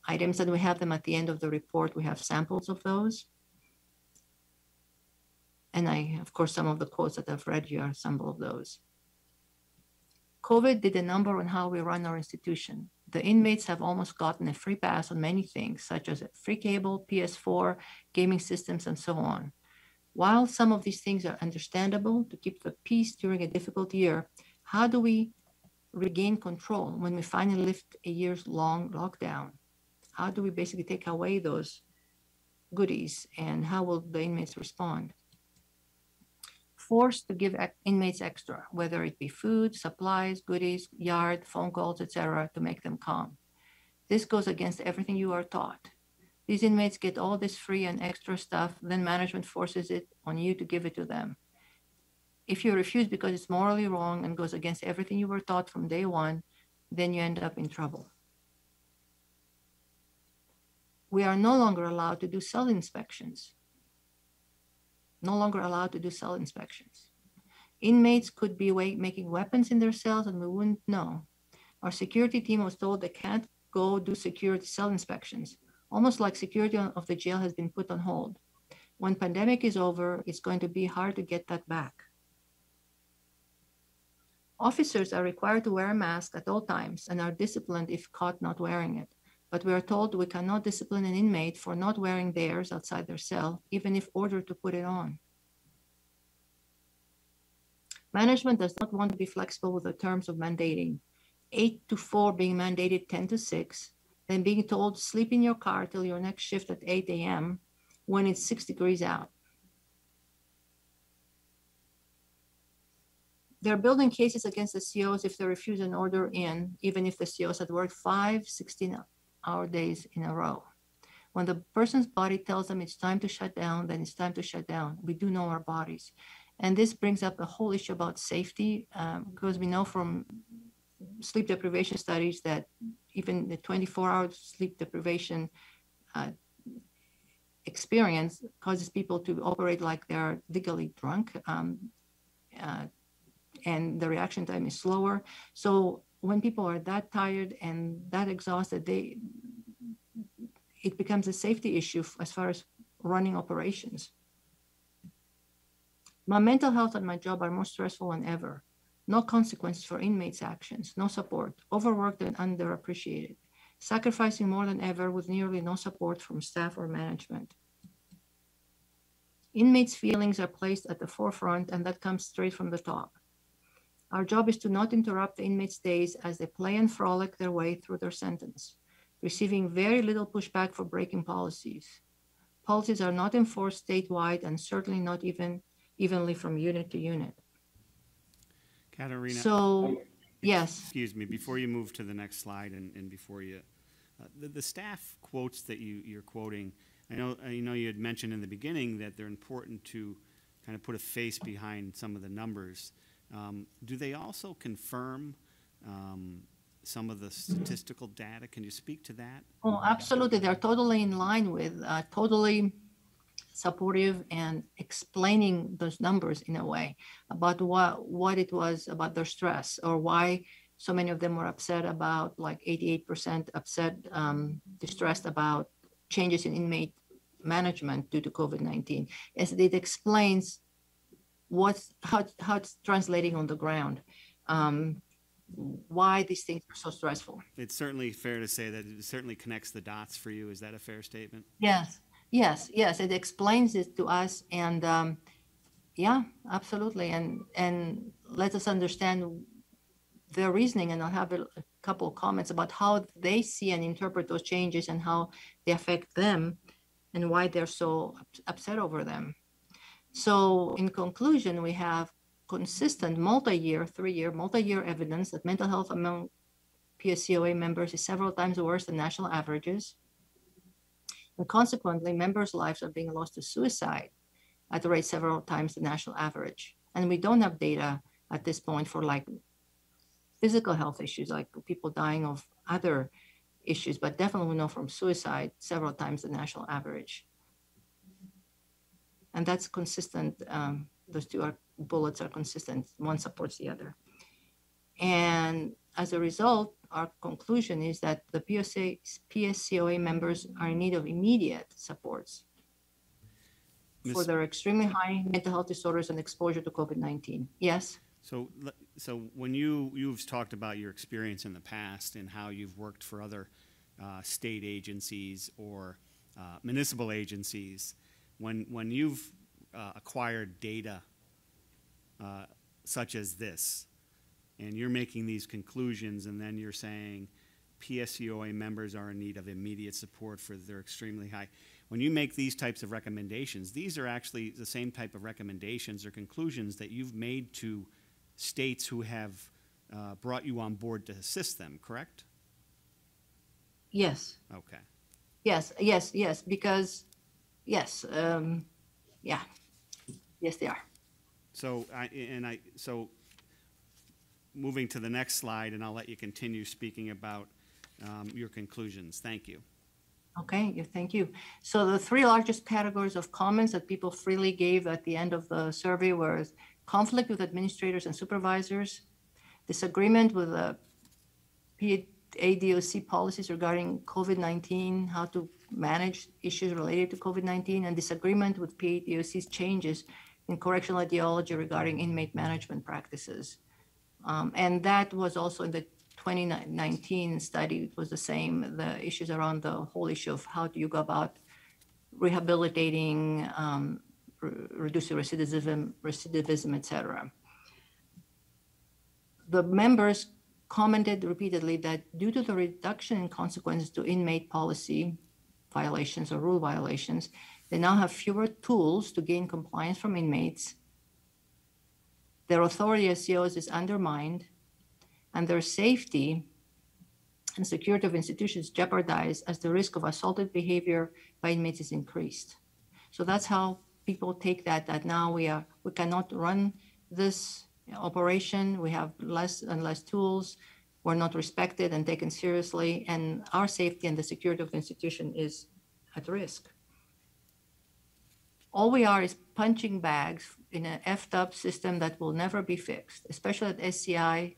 items, and we have them at the end of the report. We have samples of those. And of course, some of the quotes that I've read here are sample of those. COVID did a number on how we run our institution. The inmates have almost gotten a free pass on many things, such as free cable, PS4, gaming systems, and so on. While some of these things are understandable to keep the peace during a difficult year, how do we regain control when we finally lift a years-long lockdown? How do we basically take away those goodies, and how will the inmates respond? Forced to give inmates extra, whether it be food, supplies, goodies, yard, phone calls, etc., to make them calm. This goes against everything you are taught. These inmates get all this free and extra stuff, then management forces it on you to give it to them. If you refuse because it's morally wrong and goes against everything you were taught from day one, then you end up in trouble. We are no longer allowed to do cell inspections. No longer allowed to do cell inspections. Inmates could be making weapons in their cells and we wouldn't know. Our security team was told they can't go do security cell inspections, almost like security of the jail has been put on hold. When pandemic is over, it's going to be hard to get that back. Officers are required to wear a mask at all times and are disciplined if caught not wearing it. But we are told we cannot discipline an inmate for not wearing theirs outside their cell, even if ordered to put it on. Management does not want to be flexible with the terms of mandating. 8 to 4 being mandated 10 to 6, then being told sleep in your car till your next shift at 8 a.m. when it's 6 degrees out. They're building cases against the COs if they refuse an order in, even if the COs had worked 5 16-hour days in a row. When the person's body tells them it's time to shut down, then it's time to shut down. We do know our bodies. And this brings up a whole issue about safety, because we know from sleep deprivation studies that even the 24-hour sleep deprivation experience causes people to operate like they're legally drunk, and the reaction time is slower. So when people are that tired and that exhausted, it becomes a safety issue as far as running operations. My mental health and my job are more stressful than ever. No consequences for inmates' actions, no support, overworked and underappreciated, sacrificing more than ever with nearly no support from staff or management. Inmates' feelings are placed at the forefront, and that comes straight from the top. Our job is to not interrupt the inmates' days as they play and frolic their way through their sentence, receiving very little pushback for breaking policies. Policies are not enforced statewide and certainly not evenly from unit to unit. Katerina. So, yes. Excuse me, before you move to the next slide and before you, the staff quotes that you're quoting, I know you had mentioned in the beginning that they're important to kind of put a face behind some of the numbers. Do they also confirm some of the statistical data? Can you speak to that? Oh, absolutely. They're totally in line with, totally supportive and explaining those numbers in a way about what it was about their stress, or why so many of them were upset about, like 88% upset, distressed about changes in inmate management due to COVID-19. As it explains how it's translating on the ground, why these things are so stressful. It's certainly fair to say that it certainly connects the dots for you. Is that a fair statement? Yes, it explains it to us, and yeah, absolutely, and let us understand their reasoning, and I'll have a couple of comments about how they see and interpret those changes and how they affect them and why they're so upset over them. So in conclusion, we have consistent multi-year evidence that mental health among PSCOA members is several times worse than national averages. And consequently, members' lives are being lost to suicide at a rate several times the national average. And we don't have data at this point for like physical health issues, like people dying of other issues, but definitely we know from suicide several times the national average. And that's consistent. Those two bullets are consistent. One supports the other. And as a result, our conclusion is that the PSCOA members are in need of immediate supports for their extremely high mental health disorders and exposure to COVID-19. Yes? So when you've talked about your experience in the past and how you've worked for other state agencies or municipal agencies, when you've acquired data such as this, and you're making these conclusions, and then you're saying PSCOA members are in need of immediate support for their extremely high. When you make these types of recommendations, these are actually the same type of recommendations or conclusions that you've made to states who have brought you on board to assist them, correct? Yes. Okay. Yes, because, yes, yeah. Yes, they are. So moving to the next slide, and I'll let you continue speaking about your conclusions. Thank you. Okay, yeah, thank you. So the three largest categories of comments that people freely gave at the end of the survey were conflict with administrators and supervisors, disagreement with the ADOC policies regarding COVID-19, how to manage issues related to COVID-19, and disagreement with PADOC's changes in correctional ideology regarding inmate management practices. And that was also in the 2019 study. It was the same, the issues around the whole issue of how do you go about rehabilitating, reducing recidivism, etc. The members commented repeatedly that due to the reduction in consequences to inmate policy violations or rule violations, they now have fewer tools to gain compliance from inmates. Their authority as COs is undermined, and their safety and security of institutions jeopardized as the risk of assaultive behavior by inmates is increased. So that's how people take that now we cannot run this operation. We have less and less tools. We're not respected and taken seriously, and our safety and the security of the institution is at risk. All we are is punching bags in an effed up system that will never be fixed, especially at SCI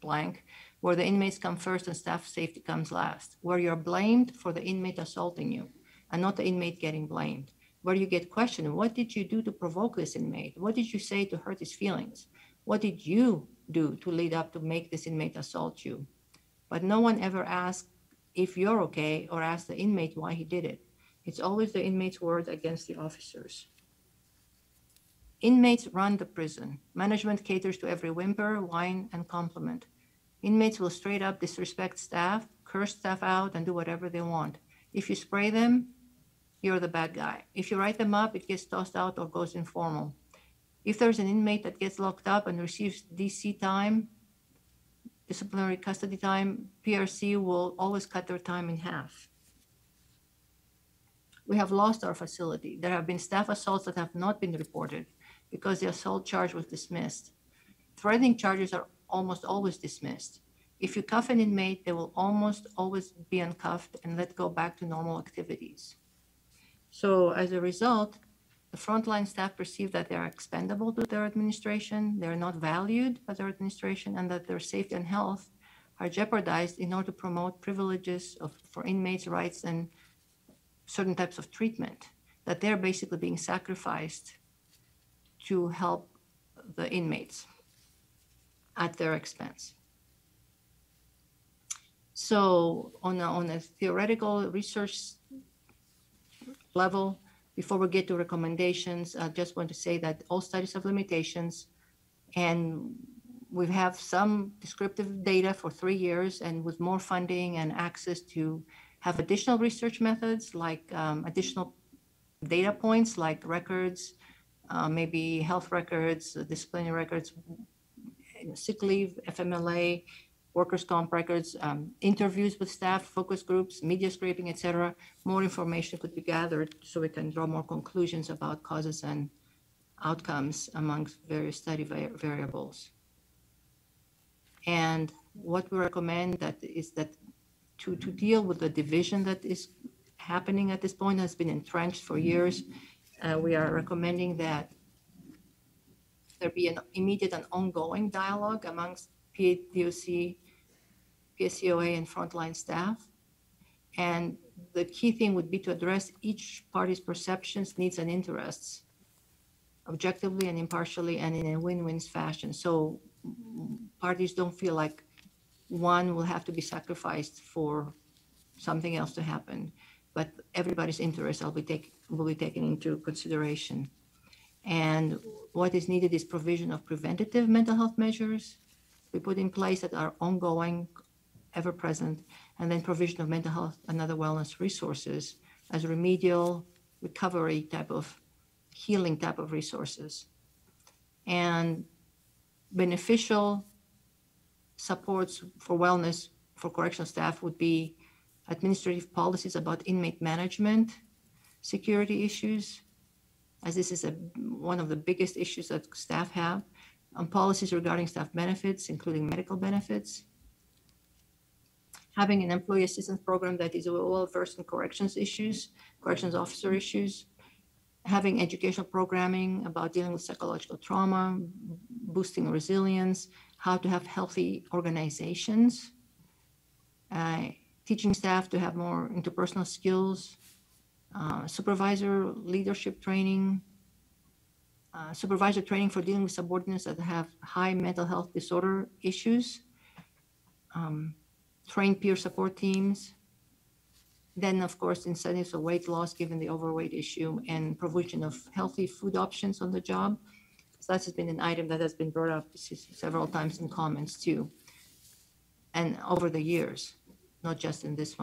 blank, where the inmates come first and staff safety comes last, where you're blamed for the inmate assaulting you and not the inmate getting blamed, where you get questioned, what did you do to provoke this inmate? What did you say to hurt his feelings? What did you do to lead up to make this inmate assault you? But no one ever asked if you're okay or asked the inmate why he did it. It's always the inmate's word against the officers. Inmates run the prison. Management caters to every whimper, whine, and compliment. Inmates will straight up disrespect staff, curse staff out, and do whatever they want. If you spray them, you're the bad guy. If you write them up, it gets tossed out or goes informal. If there's an inmate that gets locked up and receives DC time, disciplinary custody time, PRC will always cut their time in half. We have lost our facility. There have been staff assaults that have not been reported because the assault charge was dismissed. Threatening charges are almost always dismissed. If you cuff an inmate, they will almost always be uncuffed and let go back to normal activities. So as a result, the frontline staff perceive that they are expendable to their administration, they're not valued by their administration, and that their safety and health are jeopardized in order to promote privileges for inmates' rights and certain types of treatment, that they're basically being sacrificed to help the inmates at their expense. So on a theoretical research level, before we get to recommendations, I just want to say that all studies have limitations, and we have some descriptive data for 3 years, and with more funding and access to have additional research methods, like additional data points, like records, maybe health records, disciplinary records, sick leave, FMLA, workers' comp records, interviews with staff, focus groups, media scraping, etc. More information could be gathered so we can draw more conclusions about causes and outcomes amongst various study variables. And what we recommend is that to deal with the division that is happening at this point, has been entrenched for years, we are recommending that there be an immediate and ongoing dialogue amongst PADOC, PSCOA, and frontline staff. And the key thing would be to address each party's perceptions, needs, and interests objectively and impartially and in a win-win fashion. So parties don't feel like one will have to be sacrificed for something else to happen, but everybody's interests will be taken into consideration. And what is needed is provision of preventative mental health measures we put in place that are ongoing, ever present, and then provision of mental health and other wellness resources as remedial recovery type of healing type of resources. And beneficial supports for wellness for correctional staff would be administrative policies about inmate management, security issues, as this is one of the biggest issues that staff have, policies regarding staff benefits, including medical benefits, having an employee assistance program that is well versed in corrections issues, corrections officer issues, having educational programming about dealing with psychological trauma, boosting resilience, how to have healthy organizations, teaching staff to have more interpersonal skills, supervisor leadership training, supervisor training for dealing with subordinates that have high mental health disorder issues, train peer support teams, then of course incentives of weight loss given the overweight issue, and provision of healthy food options on the job. So that has been an item that has been brought up several times in comments too, and over the years, not just in this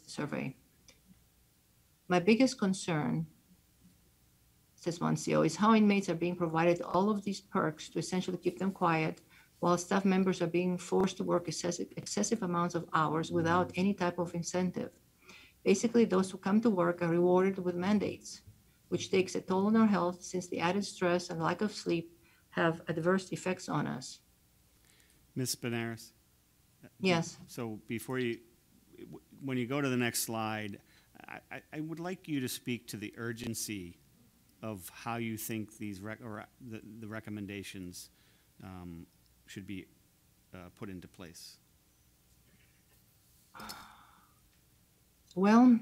survey. My biggest concern, says one CO, is how inmates are being provided all of these perks to essentially keep them quiet, while staff members are being forced to work excessive amounts of hours without any type of incentive. Basically, those who come to work are rewarded with mandates, which takes a toll on our health since the added stress and lack of sleep have adverse effects on us. Ms. Benares? Yes. So when you go to the next slide, I would like you to speak to the urgency of how you think these the recommendations should be put into place. Well,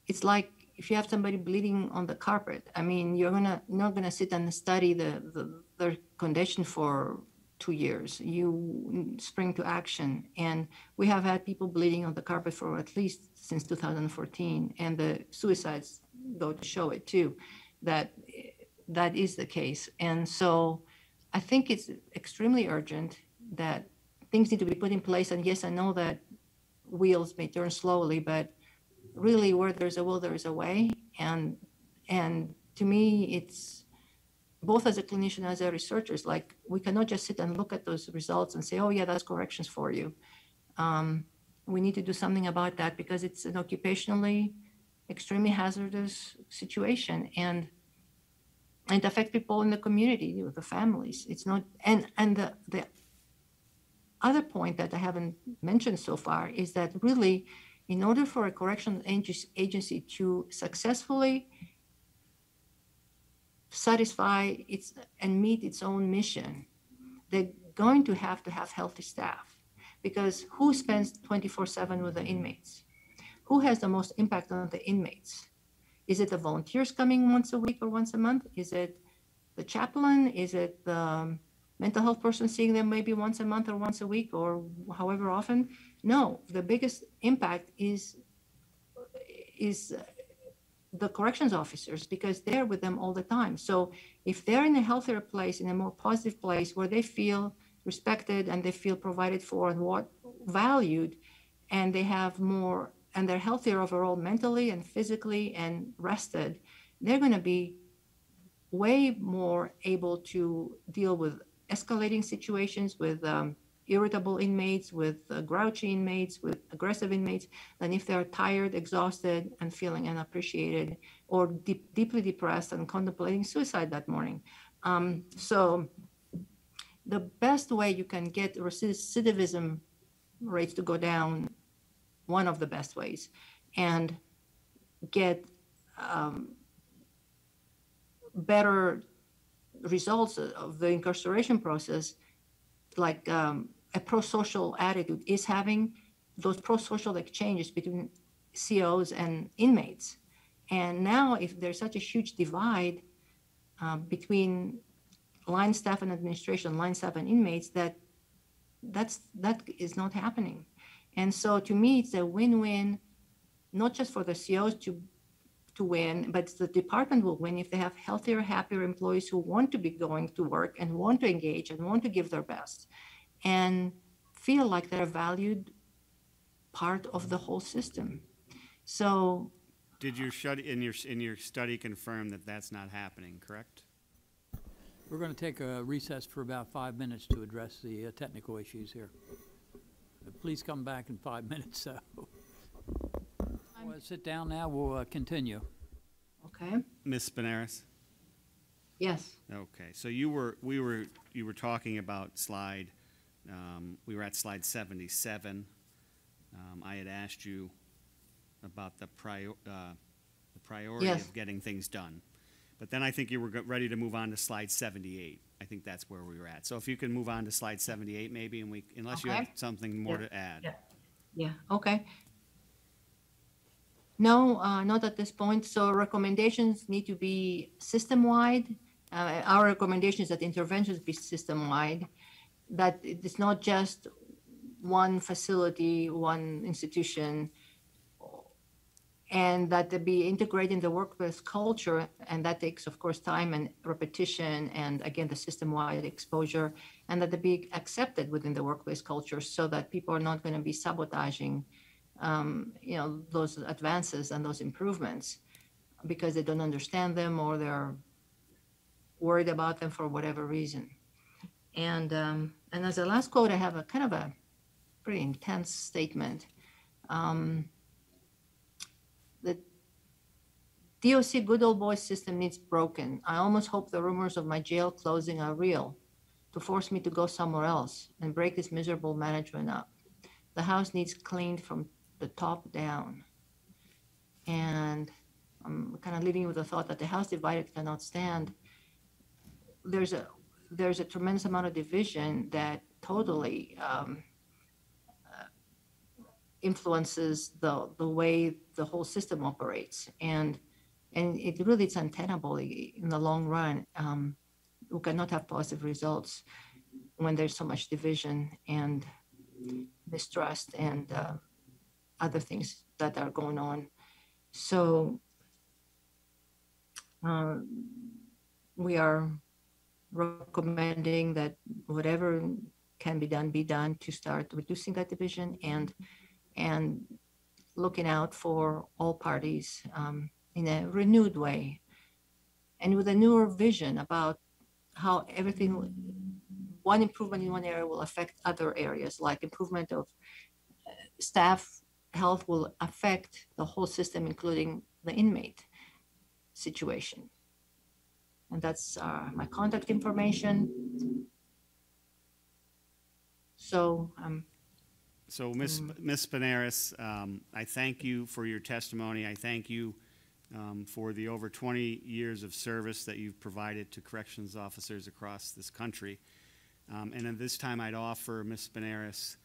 it's like if you have somebody bleeding on the carpet. I mean, you're not gonna sit and study their condition for 2 years. You spring to action, and we have had people bleeding on the carpet for at least since 2014, and the suicides go to show it too, that is the case. And so I think it's extremely urgent that things need to be put in place. And yes, I know that wheels may turn slowly, but really where there's a will, there is a way. And to me, it's both as a clinician, as a researcher, it's like we cannot just sit and look at those results and say, oh yeah, that's corrections for you. We need to do something about that because it's an occupationally extremely hazardous situation, and it affects people in the community, the families. It's not, and the other point that I haven't mentioned so far is that really, in order for a correctional agency to successfully satisfy its and meet its own mission, they're going to have healthy staff, because who spends 24/7 with the inmates? Who has the most impact on the inmates? Is it the volunteers coming once a week or once a month? Is it the chaplain? Is it the mental health person seeing them maybe once a month or once a week or however often? No, the biggest impact is the corrections officers, because they're with them all the time. So if they're in a healthier place, in a more positive place where they feel respected and they feel provided for and valued, and they have more, and they're healthier overall mentally and physically and rested, they're going to be way more able to deal with escalating situations, with irritable inmates, with grouchy inmates, with aggressive inmates, than if they're tired, exhausted, and feeling unappreciated, or deeply depressed and contemplating suicide that morning. So the best way you can get recidivism rates to go down, one of the best ways, and get better results of the incarceration process, like a pro-social attitude, is having those pro-social exchanges between COs and inmates. And now, if there's such a huge divide between line staff and administration, line staff and inmates, that is not happening. And so to me, it's a win-win, not just for the COs to win, but the department will win if they have healthier, happier employees who want to be going to work and want to engage and want to give their best and feel like they're a valued part of the whole system. So Did your study, in your study confirm that that's not happening, correct? We're going to take a recess for about 5 minutes to address the technical issues here. Please come back in 5 minutes. We'll sit down now. We'll continue. Okay. Ms. Spinaris? Yes. Okay, so you were talking about slide, we were at slide 77. I had asked you about the priority Yes. of getting things done. But then I think you were ready to move on to slide 78. I think that's where we were at. So if you can move on to slide 78 maybe, and unless you have Okay. something more to add. Yeah, okay. No, not at this point. So recommendations need to be system-wide. Our recommendation is that interventions be system-wide, that it's not just one facility, one institution, and that they be integrated in the workplace culture, and that takes, of course, time and repetition, and again, the system-wide exposure, and that they be accepted within the workplace culture so that people are not going to be sabotaging those advances and those improvements because they don't understand them or they're worried about them for whatever reason. And as a last quote, I have a kind of a pretty intense statement. The DOC good old boy system needs broken. I almost hope the rumors of my jail closing are real to force me to go somewhere else and break this miserable management up. The house needs cleaned from the top down. And I'm kind of leaving you with the thought that the house divided cannot stand. There's a tremendous amount of division that totally influences the way the whole system operates. And it's untenable in the long run. We cannot have positive results when there's so much division and mistrust and other things that are going on. So we are recommending that whatever can be done to start reducing that division and looking out for all parties in a renewed way and with a newer vision about how one improvement in one area will affect other areas, like improvement of staff health will affect the whole system, including the inmate situation. And that's my contact information. So Ms. Spinaris, I thank you for your testimony. I thank you for the over 20 years of service that you've provided to corrections officers across this country. And at this time, I'd offer Ms. Spinaris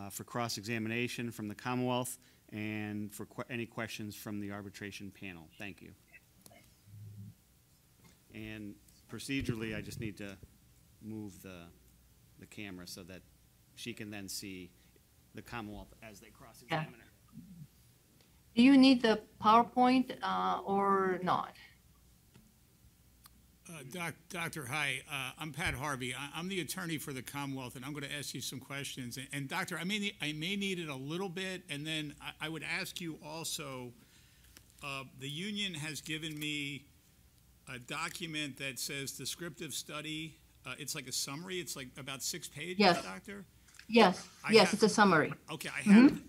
for cross-examination from the Commonwealth and for any questions from the arbitration panel. Thank you. And procedurally, I just need to move the camera so that she can then see the Commonwealth as they cross-examine her. Do you need the PowerPoint or not? Doctor, hi. I'm Pat Harvey. I'm the attorney for the Commonwealth, and I'm going to ask you some questions. And Doctor, I may need it a little bit, and then I would ask you also, the union has given me a document that says descriptive study. It's like a summary. It's like about 6 pages, yes. Doctor? Yes, it's a summary. Okay,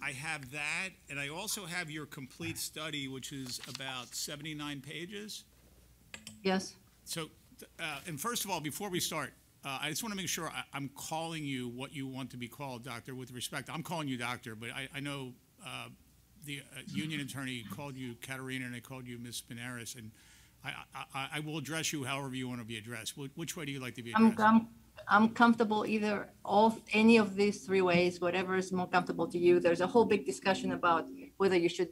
I have that, and I also have your complete study, which is about 79 pages. Yes. So, and first of all, before we start, I just want to make sure I'm calling you what you want to be called, Doctor, with respect. I'm calling you Doctor, but I know the union attorney called you Katerina and I called you Ms. Spinaris, and I will address you however you want to be addressed. Which way do you like to be addressed? I'm comfortable either any of these three ways, whatever is more comfortable to you. There's a whole big discussion about whether you should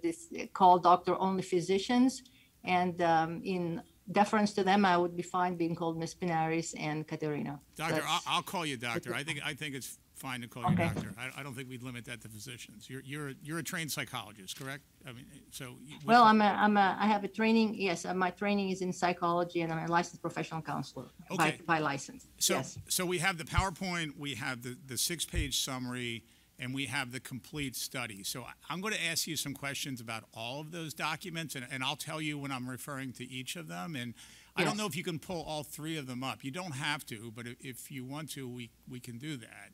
call doctor-only physicians, and in deference to them, I would be fine being called Miss Pinaris and Katerina. Doctor, I'll call you doctor. I think it's fine to call you doctor. I don't think we'd limit that to physicians. You're a trained psychologist, correct? I mean, so. Well, I have a training. Yes, my training is in psychology, and I'm a licensed professional counselor by license. So, yes. So we have the PowerPoint, we have the 6-page summary, and we have the complete study. So I'm going to ask you some questions about all of those documents, and I'll tell you when I'm referring to each of them. And I don't know if you can pull all three of them up. You don't have to, but if you want to, we can do that.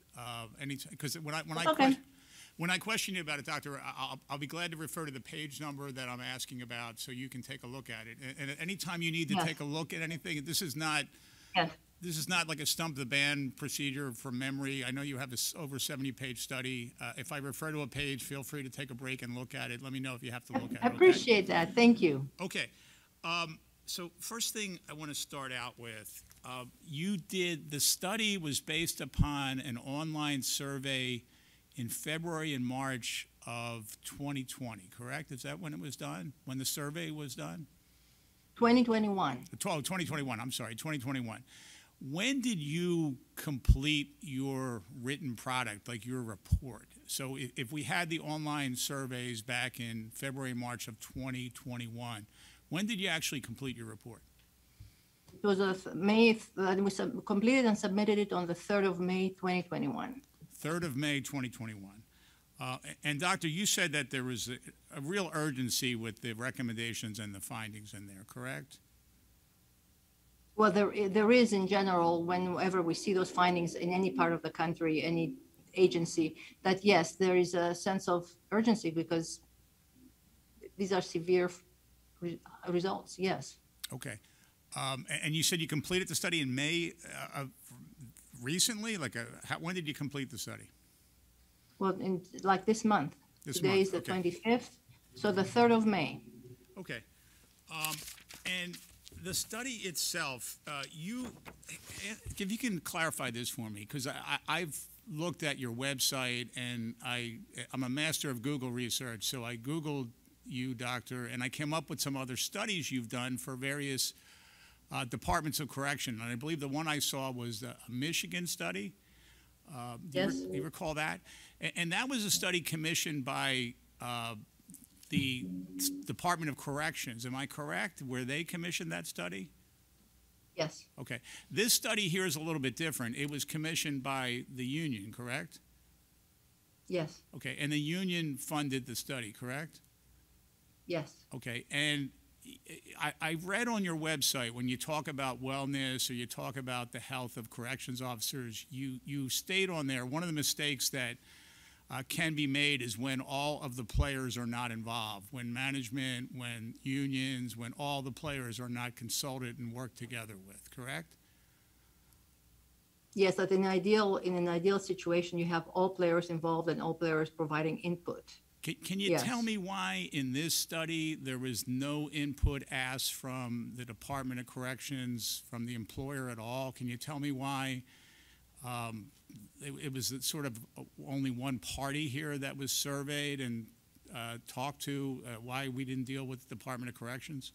Because when I question you about it, Doctor, I'll be glad to refer to the page number that I'm asking about, so you can take a look at it. And at any time you need to take a look at anything, this is not. Yes. This is not like a stump the band procedure from memory. I know you have this over 70-page study. If I refer to a page, feel free to take a break and look at it. Let me know if you have to look at it. I appreciate that. Thank you. Okay. So first thing I want to start out with, the study was based upon an online survey in February and March of 2020, correct? Is that when it was done, when the survey was done? 2021. 2021, I'm sorry, 2021. When did you complete your written product, like your report? So if we had the online surveys back in February, March of 2021, when did you actually complete your report? It was we completed and submitted it on the 3rd of May, 2021. 3rd of May, 2021. And Doctor, you said that there was a real urgency with the recommendations and the findings in there, correct? Well, there is in general, whenever we see those findings in any part of the country, any agency, that yes, there is a sense of urgency because these are severe results, yes. Okay. And you said you completed the study in May recently? When did you complete the study? Well, like this month. Today is the 25th, so the 3rd of May. Okay. And the study itself, if you can clarify this for me, because I've looked at your website, and I'm a master of Google research, so I Googled you, Doctor, and I came up with some other studies you've done for various departments of correction. And I believe the one I saw was a Michigan study. Yes. Do you recall that? And that was a study commissioned by the Department of Corrections. Am I correct? Where they commissioned that study? Yes. Okay. This study here is a little bit different. It was commissioned by the union, correct? Yes. Okay. And the union funded the study, correct? Yes. Okay. And I read on your website, when you talk about wellness or you talk about the health of corrections officers, you state on there one of the mistakes that can be made is when all of the players are not involved, when management, when unions, when all the players are not consulted and worked together with, correct? Yes, that in an ideal situation, you have all players involved and all players providing input. Can you tell me why in this study there was no input asked from the Department of Corrections, from the employer at all? Can you tell me why it was sort of only one party here that was surveyed and talked to, why we didn't deal with the Department of Corrections?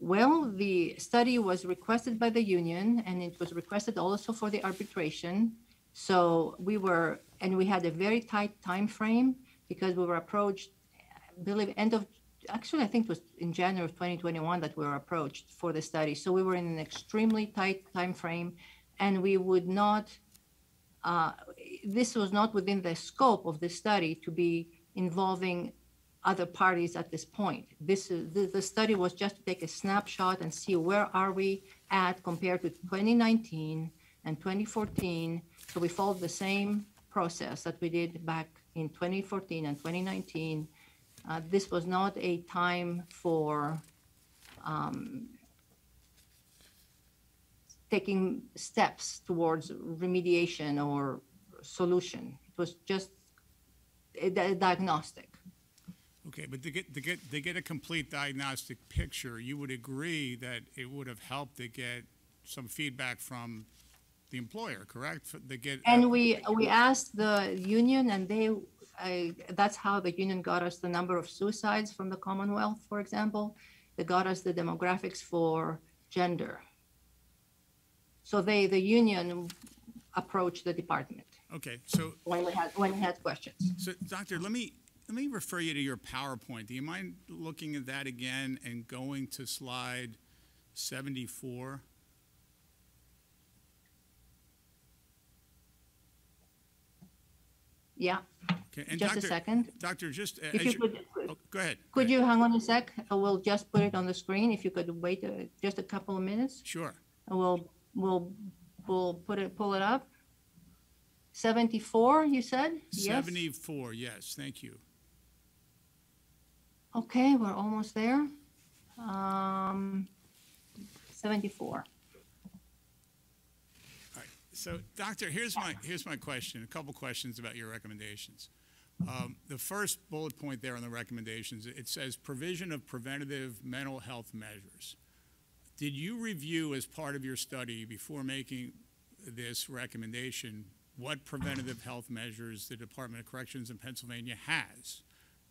Well, the study was requested by the union, and it was requested also for the arbitration. So we had a very tight time frame because we were approached, I believe, I think it was in January of 2021 that we were approached for the study. So we were in an extremely tight time frame, and we would not, this was not within the scope of the study to be involving other parties at this point. The study was just to take a snapshot and see where are we at compared to 2019 and 2014. So we followed the same process that we did back in 2014 and 2019. This was not a time for taking steps towards remediation or solution. It was just a diagnostic. Okay, but to get a complete diagnostic picture, you would agree that it would have helped to get some feedback from the employer, correct? They get, And we asked the union, and that's how the union got us the number of suicides from the Commonwealth, for example. They got us the demographics for gender. So the union approached the department okay, so when we had questions. So, Doctor, let me refer you to your PowerPoint. Do you mind looking at that again and going to slide 74? Yeah. Okay, and Just a second. Doctor, just If you could, go ahead. could you hang on a sec? We'll just put it on the screen. If you could wait just a couple of minutes, Sure. we'll pull it up. 74, you said? Yes. 74, yes, thank you. Okay, we're almost there. 74. All right. So, Doctor, here's my question. A couple questions about your recommendations. The first bullet point there on the recommendations, it says provision of preventative mental health measures. Did you review as part of your study before making this recommendation what preventative health measures the Department of Corrections in Pennsylvania has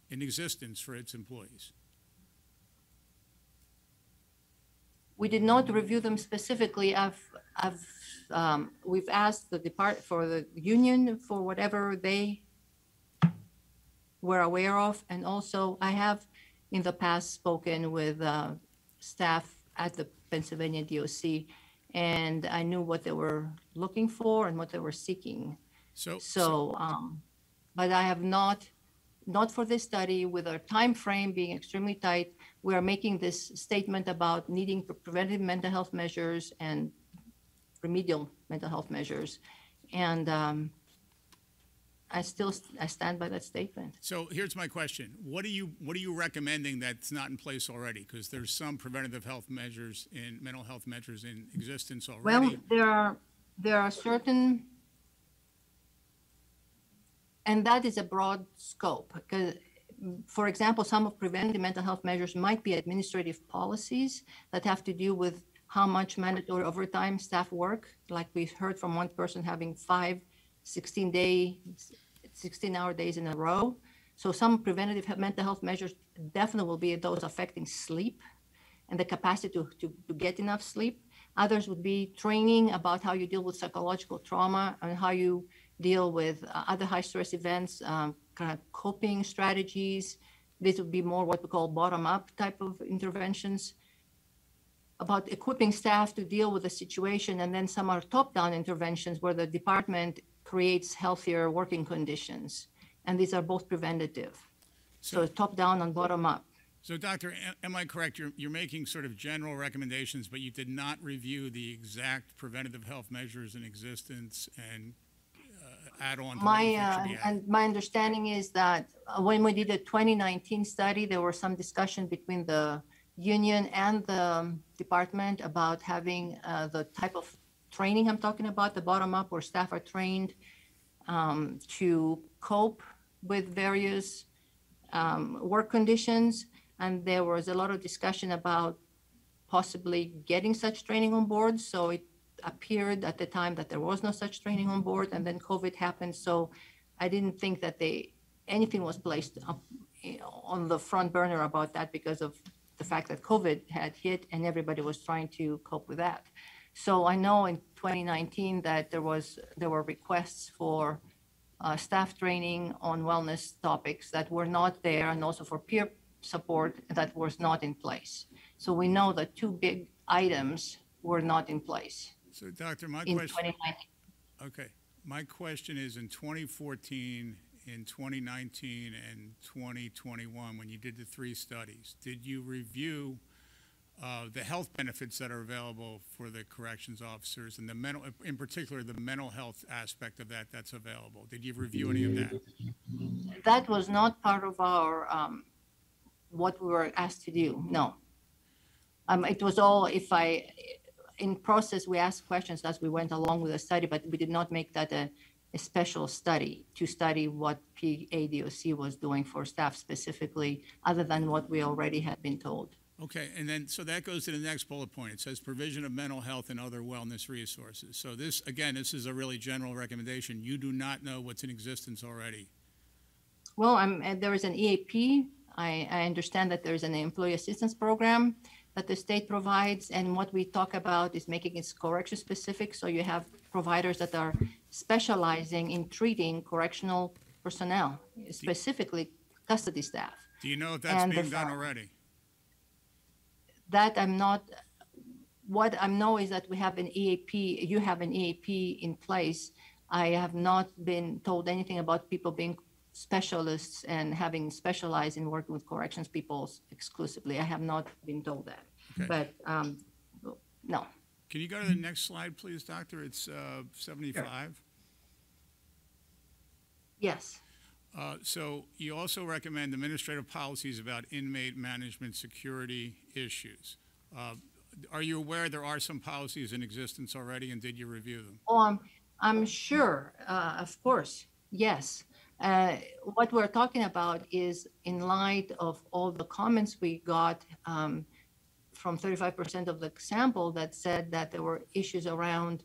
in existence for its employees? We did not review them specifically. We've asked the union for whatever they were aware of, and also I have in the past spoken with staff at the Pennsylvania DOC, and I knew what they were looking for and what they were seeking. But I have not for this study, with our time frame being extremely tight. We are making this statement about needing preventive mental health measures and remedial mental health measures, and I stand by that statement. So here's my question: What are you recommending that's not in place already? Because there's some preventative health measures in mental health measures in existence already. Well, there are certain, and that is a broad scope. Because, for example, some of preventive mental health measures might be administrative policies that have to do with how much mandatory overtime staff work. Like we heard from one person having 5 16-hour days in a row. So some preventative mental health measures definitely will be those affecting sleep and the capacity to get enough sleep. Others would be training about how you deal with psychological trauma and how you deal with other high stress events, kind of coping strategies. This would be more what we call bottom-up type of interventions, about equipping staff to deal with the situation. And then some are top-down interventions where the department creates healthier working conditions. And these are both preventative. So top-down and bottom-up. So, Doctor, am I correct? You're making sort of general recommendations, but you did not review the exact preventative health measures in existence and add on to what you think should be added. And my understanding is that when we did the 2019 study, there was some discussion between the union and the department about having the type of training I'm talking about, the bottom-up, where staff are trained to cope with various work conditions. And there was a lot of discussion about possibly getting such training on board. So it appeared at the time that there was no such training on board, and then COVID happened. So I didn't think that anything was placed up, on the front burner about that because of the fact that COVID had hit and everybody was trying to cope with that. So I know in 2019 that there were requests for staff training on wellness topics that were not there, and also for peer support that was not in place. So we know that two big items were not in place. So, Doctor, my in question. 2019. Okay, my question is: in 2014, in 2019, and 2021, when you did the 3 studies, did you review the health benefits that are available for the corrections officers, and in particular, the mental health aspect of that's available? Did you review any of that? That was not part of our what we were asked to do. No. It was all, in process, we asked questions as we went along with the study, but we did not make that a special study to study what PADOC was doing for staff specifically, other than what we already had been told. Okay, and then, so that goes to the next bullet point. It says provision of mental health and other wellness resources. So this, again, this is a really general recommendation. You do not know what's in existence already. Well, there is an EAP. I understand that there is an employee assistance program that the state provides, and what we talk about is making it correction specific. So you have providers that are specializing in treating correctional personnel, specifically custody staff. Do you know if that's being done already? That I'm not. What I know is that we have an EAP. You have an EAP in place. I have not been told anything about people being specialists and having specialized in working with corrections people exclusively. I have not been told that. Okay. But no. Can you go to the next slide, please, Doctor? It's 75. Sure. Yes. So you also recommend administrative policies about inmate management security issues. Are you aware there are some policies in existence already, and did you review them? Oh, I'm sure, of course, yes. What we're talking about is in light of all the comments we got from 35% of the sample that said that there were issues around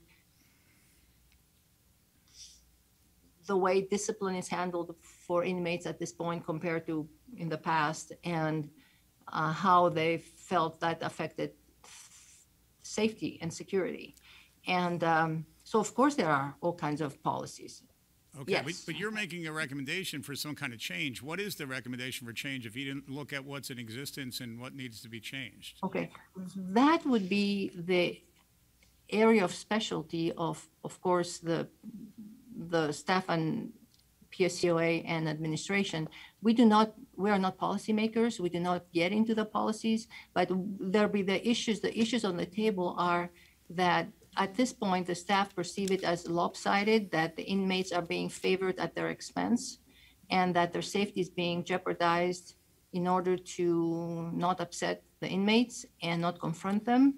the way discipline is handled for inmates at this point compared to in the past, and how they felt that affected safety and security. And so, of course, there are all kinds of policies. Okay, yes. but you're making a recommendation for some kind of change. What is the recommendation for change if you didn't look at what's in existence and what needs to be changed? Okay, that would be the area of specialty of course, the staff and PSCOA and administration. We are not policymakers. We do not get into the policies, but there'll be the issues. The issues on the table are that at this point, the staff perceive it as lopsided, that the inmates are being favored at their expense, and that their safety is being jeopardized in order to not upset the inmates and not confront them.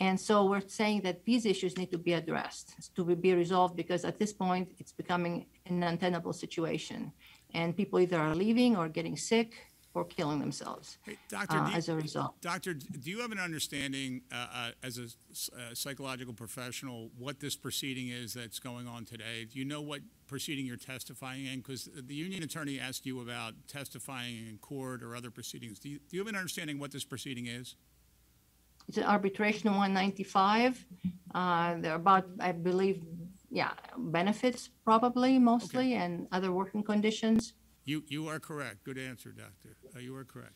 And so we're saying that these issues need to be addressed, to be resolved, because at this point, it's becoming an untenable situation. And people either are leaving or getting sick or killing themselves. Hey, Doctor, as a result. Doctor, do you have an understanding as a psychological professional what this proceeding is that's going on today? Do you know what proceeding you're testifying in? Because the union attorney asked you about testifying in court or other proceedings. Do you have an understanding what this proceeding is? It's an Arbitration 195. They're about, I believe, benefits probably mostly, okay, and other working conditions. You are correct. Good answer, Doctor. You are correct.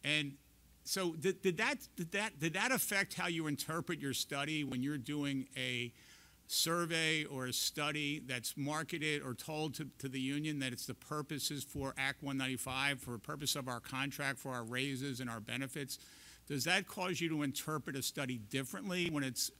And so did that affect how you interpret your study when you're doing a survey or a study that's marketed or told to the union that it's the purposes for Act 195, for the purpose of our contract, for our raises and our benefits? Does that cause you to interpret a study differently when it's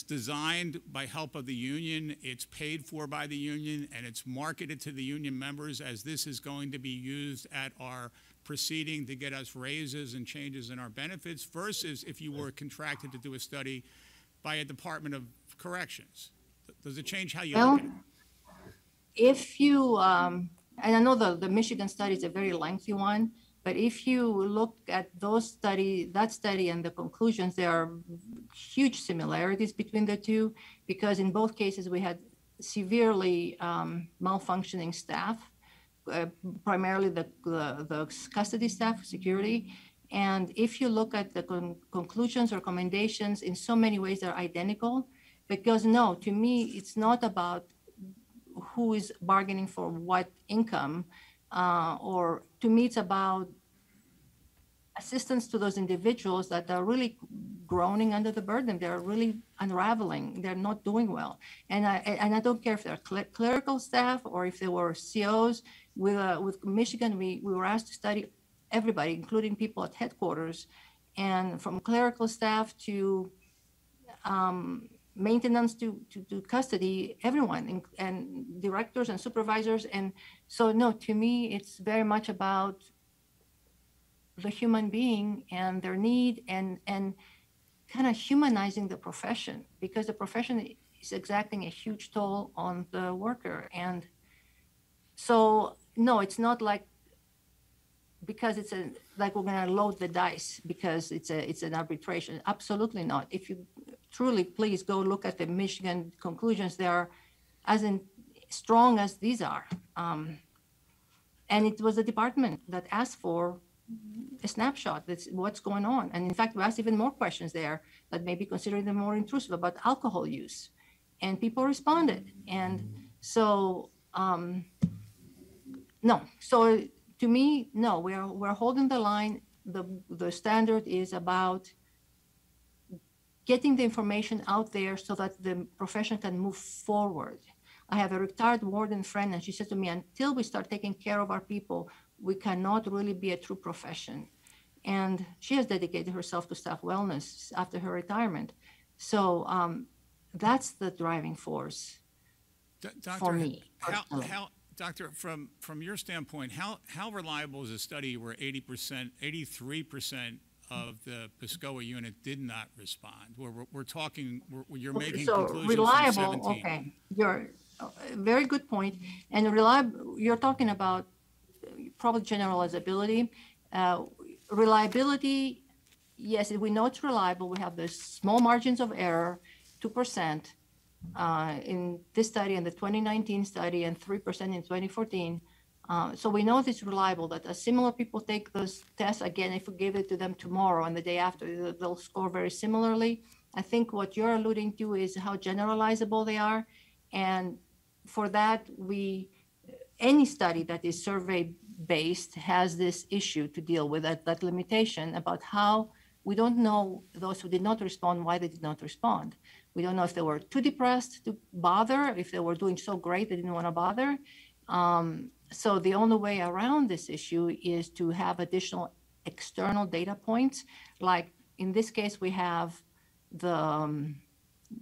designed by help of the union, it's paid for by the union, and it's marketed to the union members as this is going to be used at our proceeding to get us raises and changes in our benefits, versus if you were contracted to do a study by a Department of Corrections? Does it change how you look at it? If you, and I know the Michigan study is a very lengthy one, but if you look at that study and the conclusions, there are huge similarities between the two, because in both cases we had severely malfunctioning staff, primarily the custody staff, security. And if you look at the conclusions or recommendations, in so many ways they're identical, because no, to me, it's not about who is bargaining for what income, or to me, it's about assistance to those individuals that are really groaning under the burden. They're really unraveling. They're not doing well. And I don't care if they're clerical staff or if they were COs. With Michigan, we were asked to study everybody, including people at headquarters, and from clerical staff to maintenance to custody, everyone, and directors and supervisors. And so, no, to me, it's very much about the human being and their need, and kind of humanizing the profession, because the profession is exacting a huge toll on the worker. And so, no, it's not like because it's like we're going to load the dice because it's an arbitration. Absolutely not. If you truly, please go look at the Michigan conclusions. They are as strong as these are. And it was the department that asked for a snapshot. That's what's going on. And in fact, we asked even more questions there that may be considered more intrusive about alcohol use. And people responded. And so, no. So to me, no, we're holding the line. The standard is about getting the information out there so that the profession can move forward. I have a retired warden friend, and she said to me, until we start taking care of our people, we cannot really be a true profession. And she has dedicated herself to staff wellness after her retirement. So that's the driving force for me. Doctor, from your standpoint, how reliable is a study where 83% of the PSCOA unit did not respond? We're talking, you're making conclusions reliable, from 17. okay. You're very good point. And reliable, you're talking about probably generalizability. Reliability, yes, we know it's reliable. We have the small margins of error, 2% in this study and the 2019 study and 3% in 2014. So we know it's reliable, that similar people take those tests again. If we give it to them tomorrow and the day after, they'll score very similarly. I think what you're alluding to is how generalizable they are. And for that, any study that is survey-based has this issue to deal with, that limitation about how we don't know those who did not respond, why they did not respond. We don't know if they were too depressed to bother, if they were doing so great they didn't want to bother. So the only way around this issue is to have additional external data points. Like in this case, we have the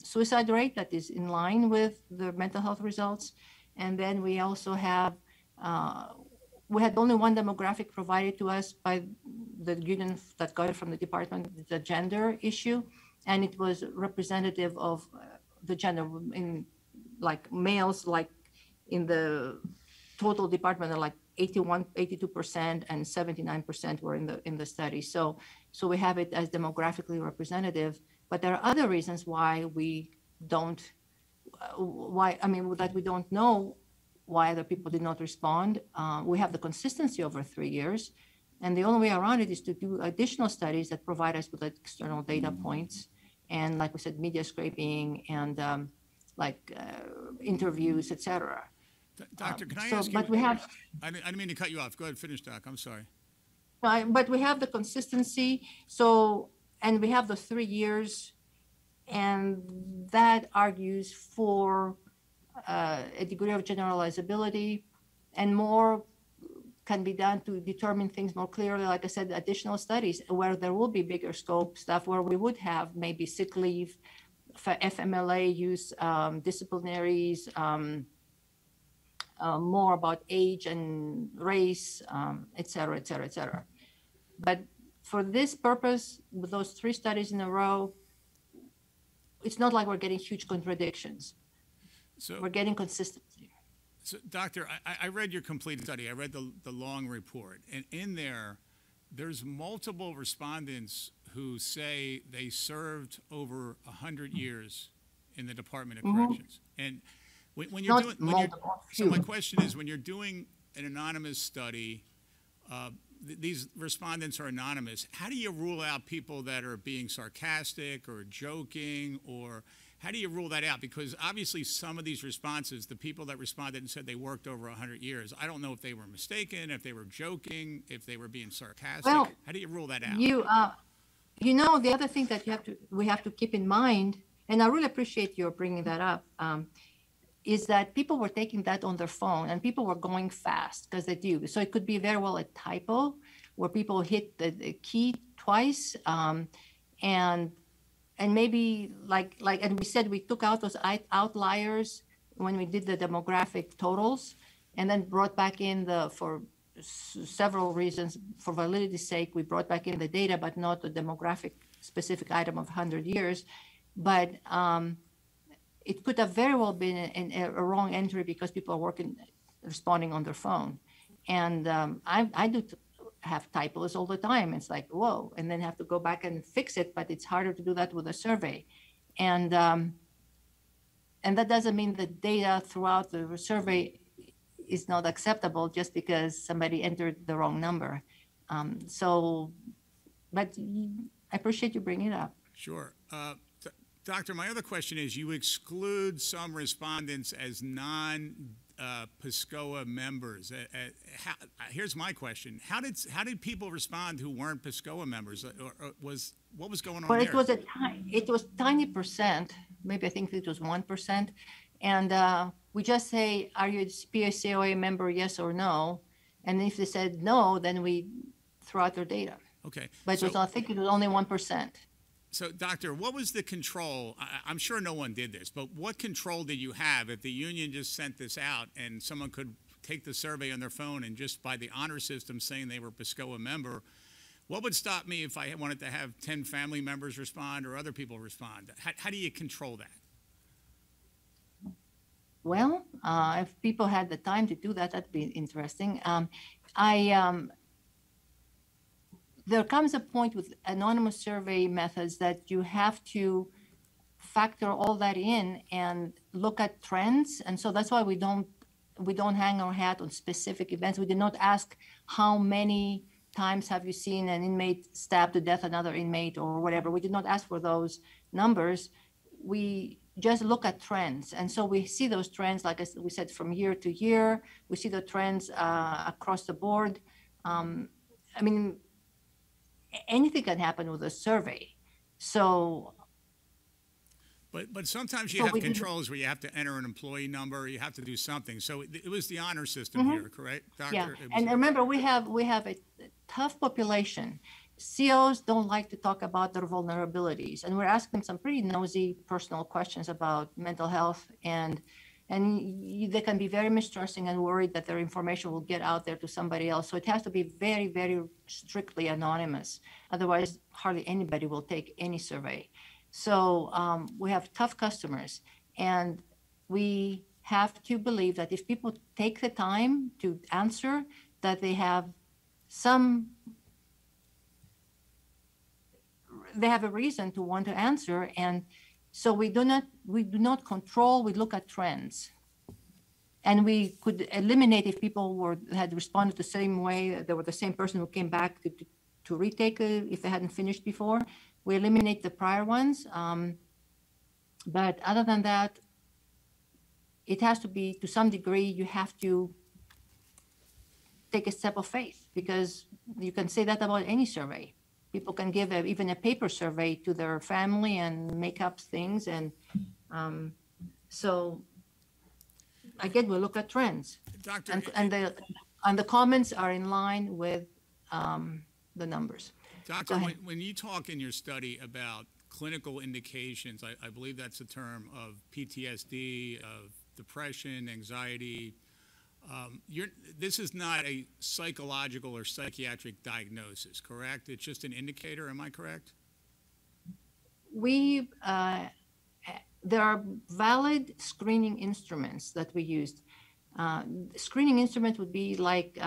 suicide rate that is in line with the mental health results. And then we also have, we had only one demographic provided to us by the union that got it from the department, the gender issue. And it was representative of the gender in like males, like in the total department are like 82% and 79% were in the study. So we have it as demographically representative, but there are other reasons why we don't, that we don't know why other people did not respond. We have the consistency over 3 years, and the only way around it is to do additional studies that provide us with external data points. And like we said, media scraping and interviews, et cetera. Doctor, can I ask you? But we have. I didn't mean to cut you off. Go ahead, finish, Doc. I'm sorry. But we have the consistency. And we have the 3 years, and that argues for a degree of generalizability, and more can be done to determine things more clearly. Like I said, additional studies where there will be bigger scope stuff, where we would have maybe sick leave, FMLA use, disciplinaries, more about age and race, et cetera, et cetera, et cetera. But for this purpose, with those 3 studies in a row, it's not like we're getting huge contradictions. So we're getting consistency. So, Doctor, I read your complete study. I read the long report. And in there's multiple respondents who say they served over 100 years in the Department of Corrections. And when you're so my question is, when you're doing an anonymous study, these respondents are anonymous. How do you rule out people that are being sarcastic or joking, or how do you rule that out? Because obviously some of these responses, the people that responded and said they worked over 100 years, I don't know if they were mistaken, if they were joking, if they were being sarcastic. Well, how do you rule that out? The other thing that we have to keep in mind, and I really appreciate your bringing that up, is that people were taking that on their phone, and people were going fast because they do. So it could be very well a typo where people hit the key twice, and maybe and we said we took out those outliers when we did the demographic totals, and then brought back in for several reasons. For validity's sake, we brought back in the data, but not the demographic specific item of 100 years. But it could have very well been a wrong entry because people are responding on their phone. And I do have typos all the time. It's like, whoa, and then have to go back and fix it, but it's harder to do that with a survey. And that doesn't mean the data throughout the survey is not acceptable just because somebody entered the wrong number. But I appreciate you bringing it up. Sure. Doctor, my other question is, you exclude some respondents as non-PSCOA members. Here's my question: How did people respond who weren't PSCOA members? Or what was going on there? It was tiny percent. Maybe I think it was 1%, and we just say, "Are you a PSCOA member? Yes or no?" And if they said no, then we throw out their data. Okay. But I think it was only 1%. So, Doctor, what was the control? I'm sure no one did this, but what control did you have if the union just sent this out and someone could take the survey on their phone and just by the honor system saying they were a PSCOA member? What would stop me if I wanted to have 10 family members respond or other people respond? How do you control that? Well, if people had the time to do that, that'd be interesting. There comes a point with anonymous survey methods that you have to factor all that in and look at trends. And so that's why we don't hang our hat on specific events. We did not ask how many times have you seen an inmate stab to death another inmate or whatever. We did not ask for those numbers. We just look at trends. And so we see those trends, like we said, from year to year. We see the trends across the board. Anything can happen with a survey. So. But sometimes you have controls where you have to enter an employee number, you have to do something. So it was the honor system here, correct, Doctor? Yeah, and remember, we have a tough population. COs don't like to talk about their vulnerabilities, and we're asking them some pretty nosy personal questions about mental health, and they can be very mistrusting and worried that their information will get out there to somebody else. So it has to be very, very strictly anonymous. Otherwise, hardly anybody will take any survey. So we have tough customers, and we have to believe that if people take the time to answer, that they have a reason to want to answer. And so we do not control, we look at trends. And we could eliminate if people had responded the same way, they were the same person who came back to retake if they hadn't finished before. We eliminate the prior ones. But other than that, it has to be, to some degree, you have to take a step of faith, because you can say that about any survey. People can give even a paper survey to their family and make up things. And so, again, we look at trends. Doctor, and the comments are in line with the numbers. Doctor, when you talk in your study about clinical indications, I believe that's a term of PTSD, of depression, anxiety. This is not a psychological or psychiatric diagnosis, correct? It's just an indicator, am I correct? There are valid screening instruments that we used. Screening instrument would be like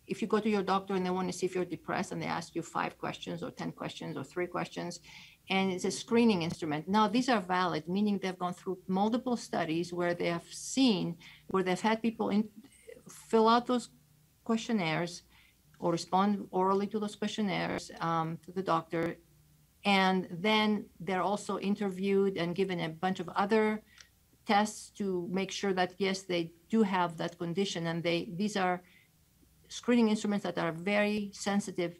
if you go to your doctor and they want to see if you're depressed and they ask you 5 questions or 10 questions or 3 questions, and it's a screening instrument. Now, these are valid, meaning they've gone through multiple studies where they have seen, where they've had people fill out those questionnaires or respond orally to those questionnaires to the doctor. And then they're also interviewed and given a bunch of other tests to make sure that, yes, they do have that condition. And these are screening instruments that are very sensitive.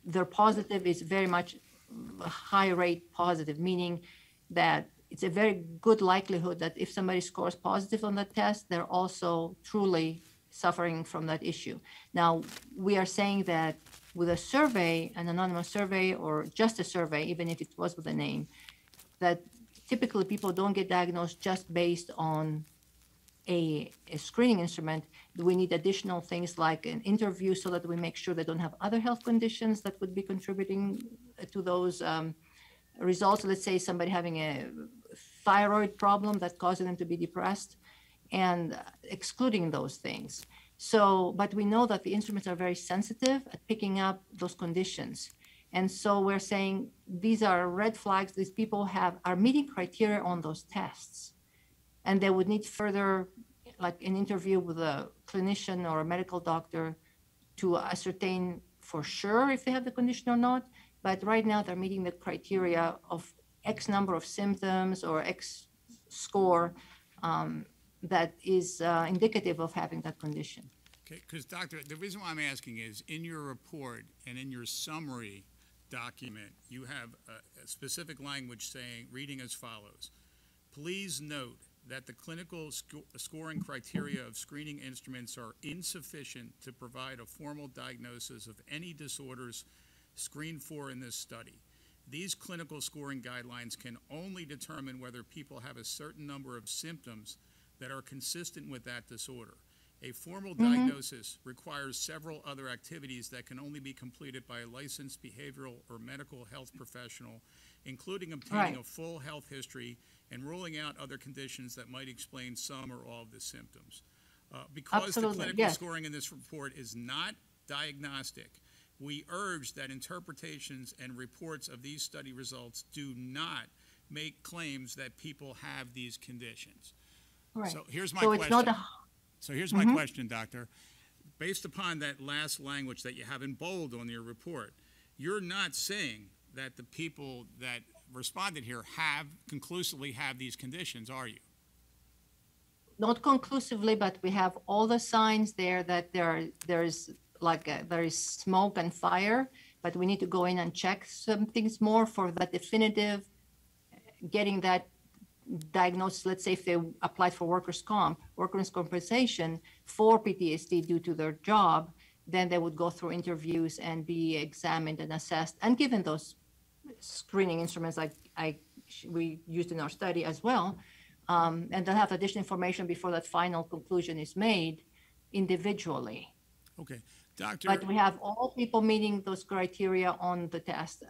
Their positive is very much a high rate positive, meaning that it's a very good likelihood that if somebody scores positive on that test, they're also truly suffering from that issue. Now, we are saying that with a survey, an anonymous survey, or just a survey, even if it was with a name, that typically people don't get diagnosed just based on a screening instrument. We need additional things like an interview so that we make sure they don't have other health conditions that would be contributing to those results. Let's say somebody having a thyroid problem that causes them to be depressed, and excluding those things. So, but we know that the instruments are very sensitive at picking up those conditions. And so we're saying these are red flags. These people are meeting criteria on those tests. And they would need further, like an interview with a clinician or a medical doctor to ascertain for sure if they have the condition or not. But right now they're meeting the criteria of X number of symptoms or X score that is indicative of having that condition. Okay, because doctor, the reason why I'm asking is in your report and in your summary document, you have a specific language saying, reading as follows. Please note that the clinical scoring criteria of screening instruments are insufficient to provide a formal diagnosis of any disorders screened for in this study. These clinical scoring guidelines can only determine whether people have a certain number of symptoms that are consistent with that disorder. A formal diagnosis requires several other activities that can only be completed by a licensed behavioral or medical health professional, including obtaining a full health history and ruling out other conditions that might explain some or all of the symptoms. Because the clinical scoring in this report is not diagnostic, we urge that interpretations and reports of these study results do not make claims that people have these conditions. Right. So here's my question. So here's my question, doctor. Based upon that last language that you have in bold on your report, you're not saying that the people that responded here conclusively have these conditions, are you? Not conclusively, but we have all the signs there that there is smoke and fire, but we need to go in and check some things more for that definitive, getting that diagnosis. Let's say if they applied for workers' compensation for PTSD due to their job, then they would go through interviews and be examined and assessed and given those screening instruments like we used in our study as well. And they'll have additional information before that final conclusion is made individually. Okay, doctor. But we have all people meeting those criteria on the test,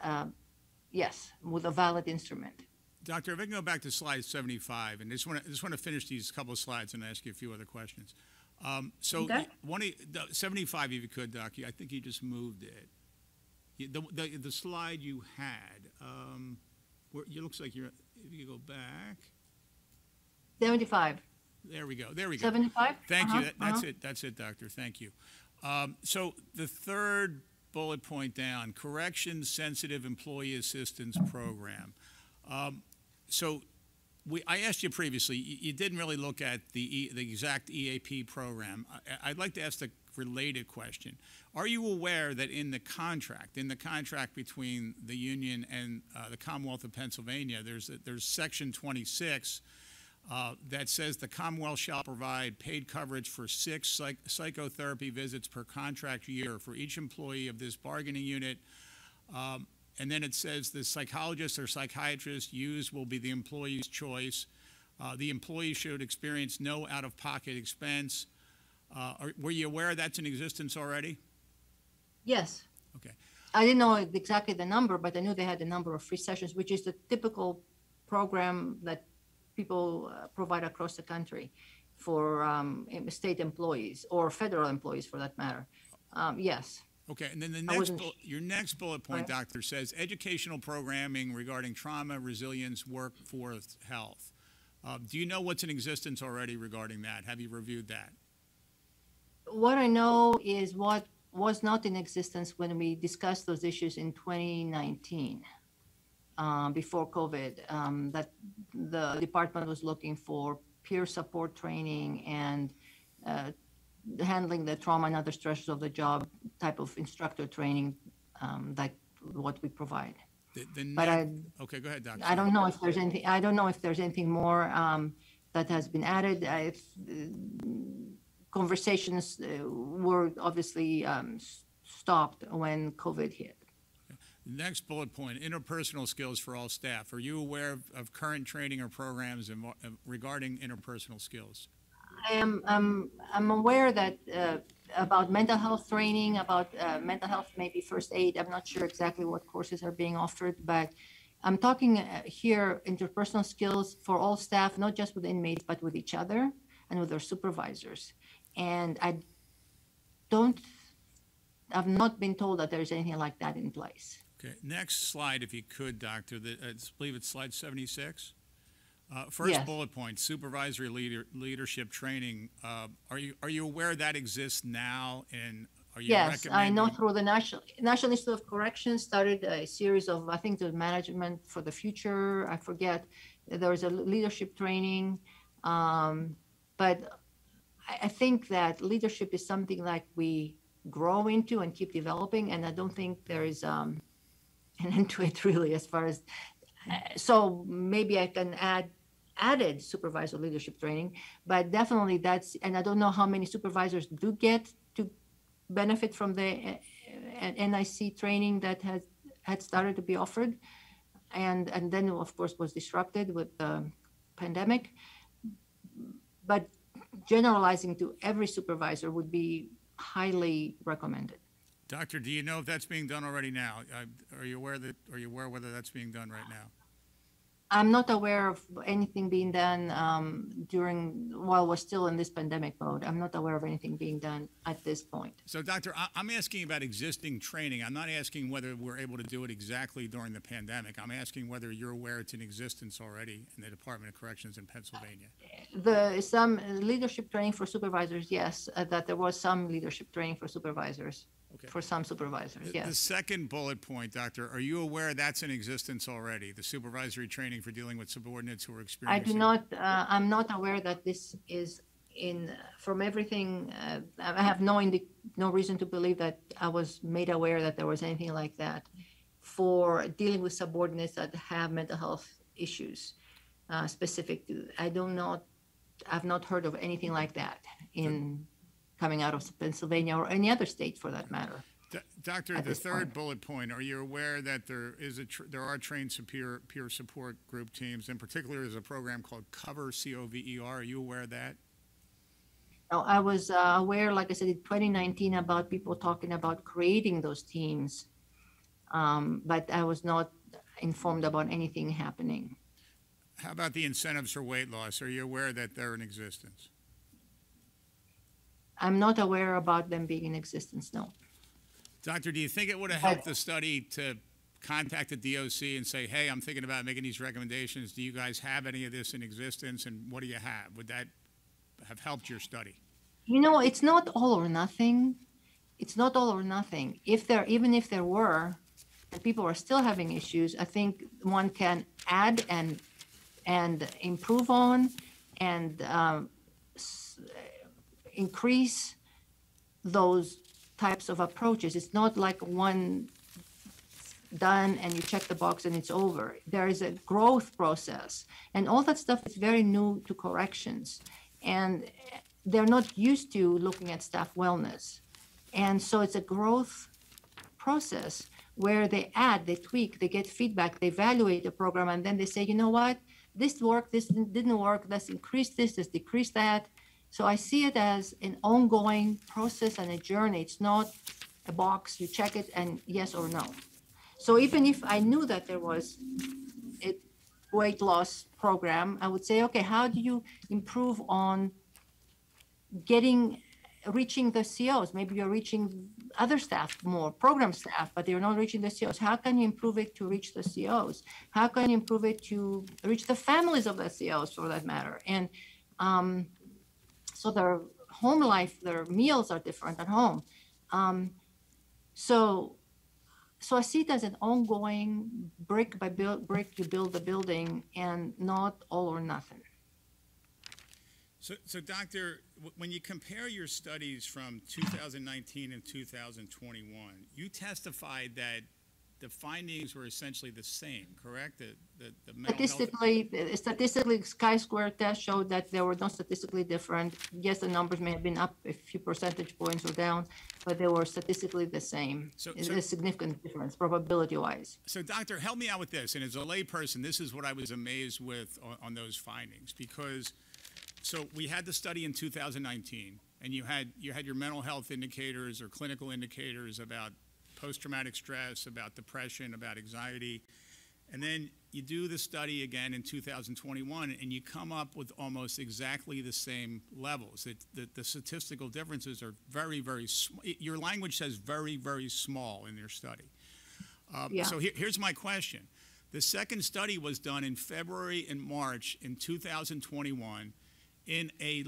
yes, with a valid instrument. Doctor, if I can go back to slide 75, and just want to finish these couple of slides and ask you a few other questions. So okay. 75, if you could, Doc, I think you just moved it. The slide you had, where it looks like if you go back. 75. There we go. 75? Thank you. That's it, doctor. Thank you. So the third bullet point down, Corrections Sensitive Employee Assistance Program. So I asked you previously, you didn't really look at the exact EAP program. I'd like to ask the related question. Are you aware that in the contract between the union and the Commonwealth of Pennsylvania, there's section 26 that says the Commonwealth shall provide paid coverage for 6 psychotherapy visits per contract year for each employee of this bargaining unit. And then it says the psychologist or psychiatrist used will be the employee's choice. The employee should experience no out-of-pocket expense. Were you aware that's in existence already? Yes. Okay. I didn't know exactly the number, but I knew they had a number of free sessions, which is the typical program that people provide across the country for state employees or federal employees for that matter. Yes. Okay, and then your next bullet point, doctor, says educational programming regarding trauma, resilience, workforce health. Do you know what's in existence already regarding that? Have you reviewed that? What I know is what was not in existence when we discussed those issues in 2019, before COVID, that the department was looking for peer support training and handling the trauma and other stresses of the job type of instructor training, like what we provide. Okay, go ahead, Doctor. I don't know if there's anything. I don't know if there's anything more that has been added. Conversations were obviously stopped when COVID hit. Next bullet point: interpersonal skills for all staff. Are you aware of current training or programs regarding interpersonal skills? I'm aware that about mental health training, about mental health, maybe first aid. I'm not sure exactly what courses are being offered, but I'm talking here interpersonal skills for all staff, not just with inmates, but with each other and with their supervisors. And I've not been told that there's anything like that in place. Okay, next slide, if you could, Doctor. I believe it's slide 76. First Yes. bullet point, supervisory leadership training. Are you aware that exists now, and are you Yes, I know recommending? through the National Institute of Corrections started a series of, I think, the Management for the Future, I forget. There was a leadership training. But I think that leadership is something like we grow into and keep developing, and I don't think there is an end to it really as far as, so maybe I can added supervisor leadership training, but definitely that's, and I don't know how many supervisors do get to benefit from the NIC training that had started to be offered, and then of course was disrupted with the pandemic. But generalizing to every supervisor would be highly recommended. Doctor, do you know if that's being done already now? Are you aware whether that's being done right now? I'm not aware of anything being done while we're still in this pandemic mode. I'm not aware of anything being done at this point. So, Doctor, I'm asking about existing training. I'm not asking whether we're able to do it exactly during the pandemic. I'm asking whether you're aware it's in existence already in the Department of Corrections in Pennsylvania. Some leadership training for supervisors, yes, that there was some leadership training for supervisors. Okay. For some supervisors, The yes. second bullet point, Doctor, are you aware that's in existence already, the supervisory training for dealing with subordinates who are I experiencing? do not, I'm not aware that this is from everything, I have no reason to believe that I was made aware that there was anything like that for dealing with subordinates that have mental health issues specific to, I've not heard of anything like that coming out of Pennsylvania or any other state for that matter. Doctor, the third bullet point, are you aware that there are trained peer support group teams? In particular, there's a program called COVER, COVER. Are you aware of that? No, I was aware, like I said, in 2019 about people talking about creating those teams, but I was not informed about anything happening. How about the incentives for weight loss? Are you aware that they're in existence? I'm not aware about them being in existence, no. Doctor, do you think it would have helped the study to contact the DOC and say, hey, I'm thinking about making these recommendations. Do you guys have any of this in existence, and what do you have? Would that have helped your study? You know, it's not all or nothing. It's not all or nothing. Even if there were, and people are still having issues, I think one can add and improve on and increase those types of approaches. It's not like one done and you check the box and it's over. There is a growth process, and all that stuff is very new to corrections, and they're not used to looking at staff wellness. And so it's a growth process where they add, they tweak, they get feedback, they evaluate the program, and then they say, you know what, this worked, this didn't work, let's increase this, let's decrease that. So I see it as an ongoing process and a journey. It's not a box, you check it and yes or no. So even if I knew that there was a weight loss program, I would say, okay, how do you improve on reaching the COs? Maybe you're reaching other staff more, program staff, but they're not reaching the COs. How can you improve it to reach the COs? How can you improve it to reach the families of the COs for that matter? And so their home life, their meals are different at home. So I see it as an ongoing brick by brick you build the building, and not all or nothing. So Doctor, when you compare your studies from 2019 and 2021, you testified that the findings were essentially the same, correct? The mental Statistically, chi-square test showed that they were not statistically different. Yes, the numbers may have been up a few percentage points or down, but they were statistically the same. It's a significant difference, probability-wise. So, Doctor, help me out with this. And as a layperson, this is what I was amazed with on those findings, because so we had the study in 2019, and you had your mental health indicators or clinical indicators about post-traumatic stress, about depression, about anxiety, And then you do the study again in 2021, and you come up with almost exactly the same levels. The statistical differences are very, very your language says very, very small in your study. Yeah. So here's my question. The second study was done in February and March in 2021 in a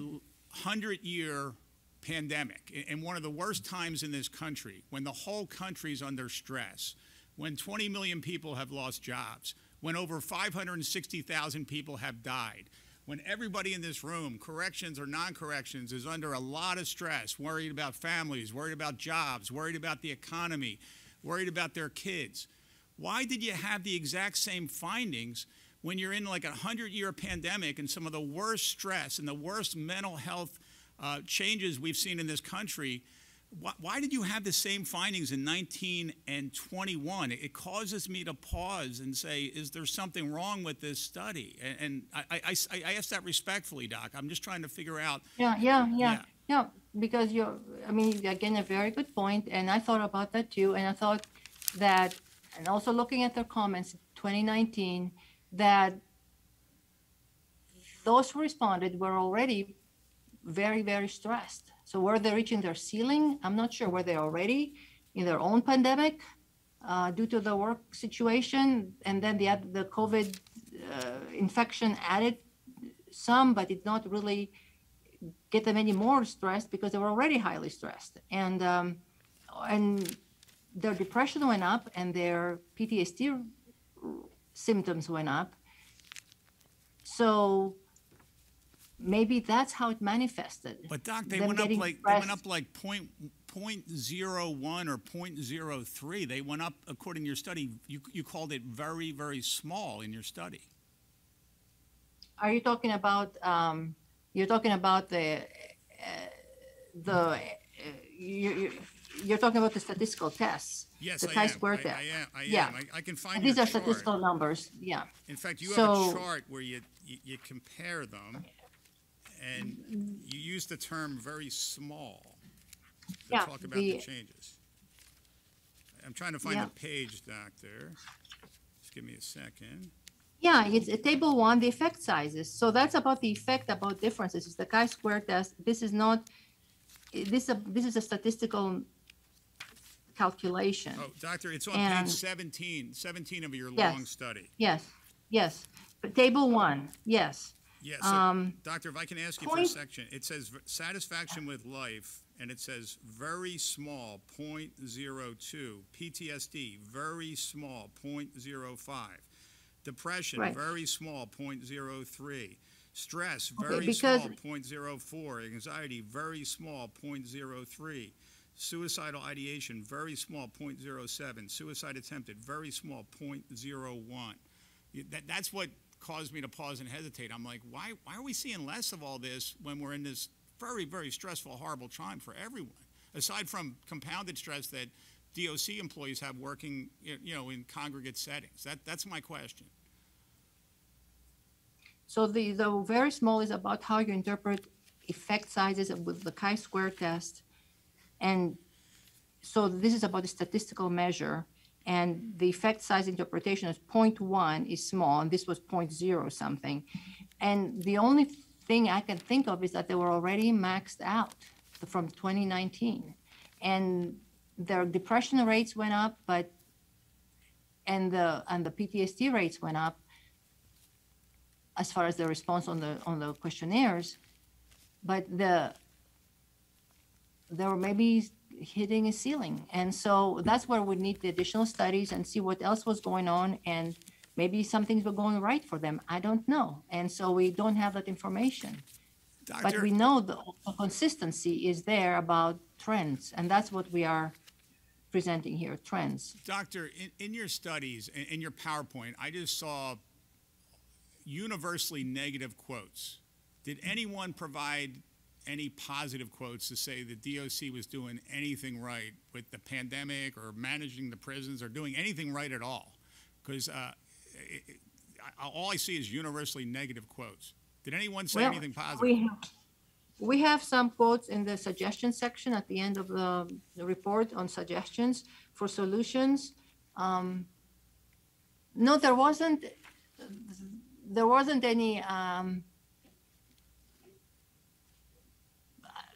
100-year pandemic, in one of the worst times in this country, when the whole country's under stress, when 20 million people have lost jobs, when over 560,000 people have died, when everybody in this room, corrections or non-corrections, is under a lot of stress, worried about families, worried about jobs, worried about the economy, worried about their kids. Why did you have the exact same findings when you're in like a 100-year pandemic and some of the worst stress and the worst mental health changes we've seen in this country? Why did you have the same findings in 19 and 21? It causes me to pause and say, is there something wrong with this study? And I ask that respectfully, Doc. I'm just trying to figure out. Yeah, because I mean, again, a very good point, and I thought about that too, and I thought that, and also looking at their comments in 2019, that those who responded were already very, very stressed. So were they reaching their ceiling? I'm not sure. Were they already in their own pandemic due to the work situation? And then the COVID infection added some, but did not really get them any more stressed because they were already highly stressed. And their depression went up and their PTSD symptoms went up. So maybe that's how it manifested. But Doc, they went up like 0.01 or 0.03. They went up, according to your study. You called it very, very small in your study. Are you talking about? You're talking about you're talking about the statistical tests. Yes, the I chi-square test. I am. Yeah. I can find these are chart. statistical numbers. Yeah. In fact, you have a chart where you compare them, and you use the term very small to talk about the changes. I'm trying to find the page, Doctor. Just give me a second. Yeah, it's table 1, the effect sizes. So that's about the effect about differences. It's the chi-square test. This is not. This is a statistical calculation. Oh, Doctor, it's on page 17 of your long study. Yes. But table 1, yes. Yes. So, Doctor, if I can ask you for a section, it says satisfaction with life, and it says very small, 0.02. PTSD, very small, 0.05. Depression, very small, 0.03. Stress, very small, 0.04. Anxiety, very small, 0.03. Suicidal ideation, very small, 0.07. Suicide attempted, very small, 0.01. That's what caused me to pause and hesitate. I'm like, why are we seeing less of all this when we're in this very, very stressful, horrible time for everyone? Aside from compounded stress that DOC employees have working, in congregate settings. That's my question. So the very small is about how you interpret effect sizes with the chi-square test. And so this is about the statistical measure. And the effect size interpretation is 0.1 is small, and this was 0.0 something. And the only thing I can think of is that they were already maxed out from 2019. And their depression rates went up, and the PTSD rates went up as far as the response on the questionnaires, but they were maybe hitting a ceiling. And so that's where we need the additional studies and see what else was going on, and maybe some things were going right for them. I don't know. And so we don't have that information. But we know the consistency is there about trends, and that's what we are presenting here, trends. Doctor, in your studies, in your PowerPoint, I just saw universally negative quotes. Did anyone provide any positive quotes to say the DOC was doing anything right with the pandemic or managing the prisons or doing anything right at all? Because all I see is universally negative quotes. Did anyone say anything positive? We have some quotes in the suggestion section at the end of the report on suggestions for solutions. No, there wasn't any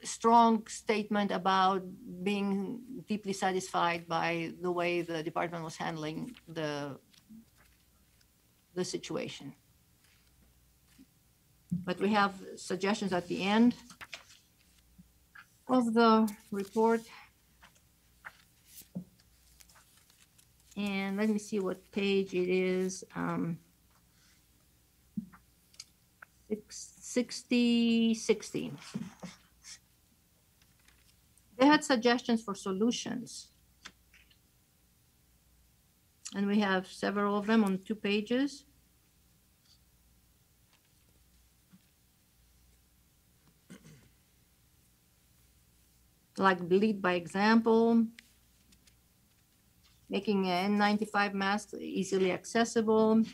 strong statement about being deeply satisfied by the way the department was handling the situation. But we have suggestions at the end of the report. And let me see what page it is. 60. They had suggestions for solutions. And we have several of them on 2 pages. Like lead by example, making an N95 mask easily accessible.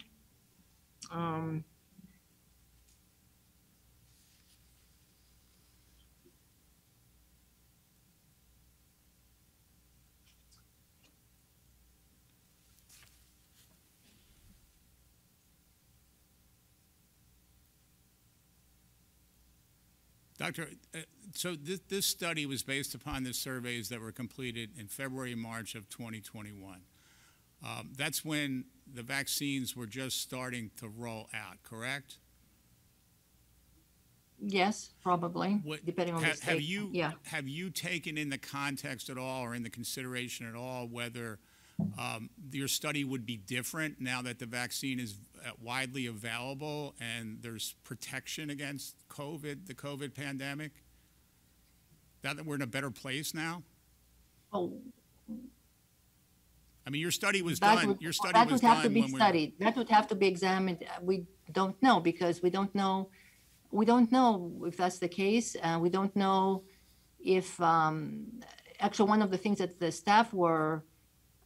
Doctor, so this study was based upon the surveys that were completed in February and March of 2021. That's when the vaccines were just starting to roll out, correct? Yes, probably, depending on the state. Have you taken in the context at all or in the consideration at all whether your study would be different now that the vaccine is widely available and there's protection against COVID, the COVID pandemic? Now that we're in a better place now? Oh. I mean, your study was done. Your study was done. That would have to be studied. That would have to be examined. We don't know because we don't know if that's the case. We don't know if actually one of the things that the staff were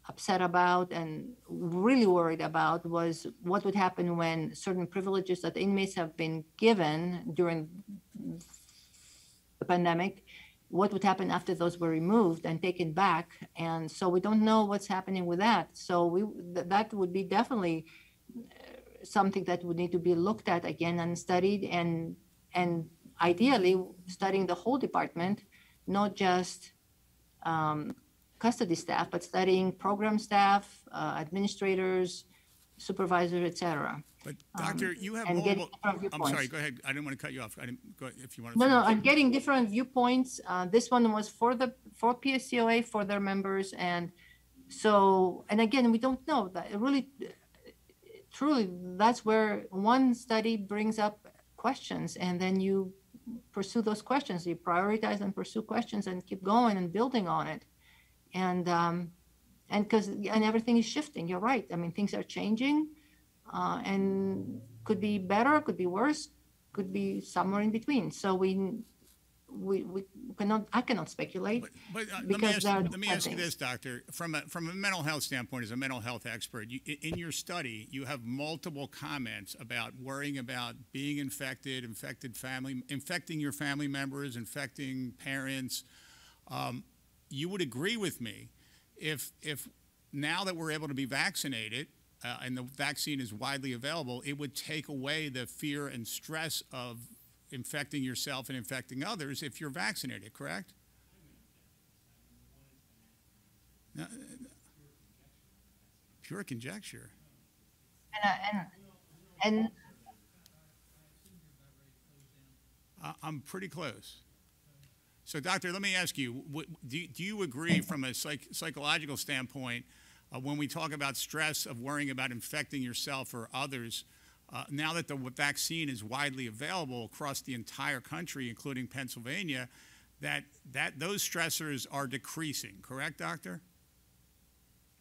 upset about and really worried about was what would happen when certain privileges that inmates have been given during the pandemic, what would happen after those were removed and taken back. And so we don't know what's happening with that. So that would be definitely something that would need to be looked at again and studied, and ideally studying the whole department, not just custody staff, but studying program staff, administrators, supervisors, et cetera. But Doctor, you have multiple. I'm sorry. Go ahead. I didn't want to cut you off. Go ahead, if you want to. No, I'm getting different viewpoints. This one was for PSCOA, for their members, and so, and again, we don't know that really, truly. That's where one study brings up questions, and then you pursue those questions. You prioritize and pursue questions, and keep going and building on it. And everything is shifting. You're right. I mean, things are changing, and could be better, could be worse, could be somewhere in between. So we cannot. I cannot speculate. But let me ask you this, Doctor. From a mental health standpoint, as a mental health expert, in your study, you have multiple comments about worrying about being infected, infecting your family members, infecting parents. You would agree with me if now that we're able to be vaccinated and the vaccine is widely available, it would take away the fear and stress of infecting yourself and infecting others if you're vaccinated, correct? Pure conjecture. And I'm pretty close. So, Doctor, let me ask you, do you agree from a psychological standpoint, when we talk about stress of worrying about infecting yourself or others, now that the vaccine is widely available across the entire country, including Pennsylvania, that those stressors are decreasing, correct, Doctor?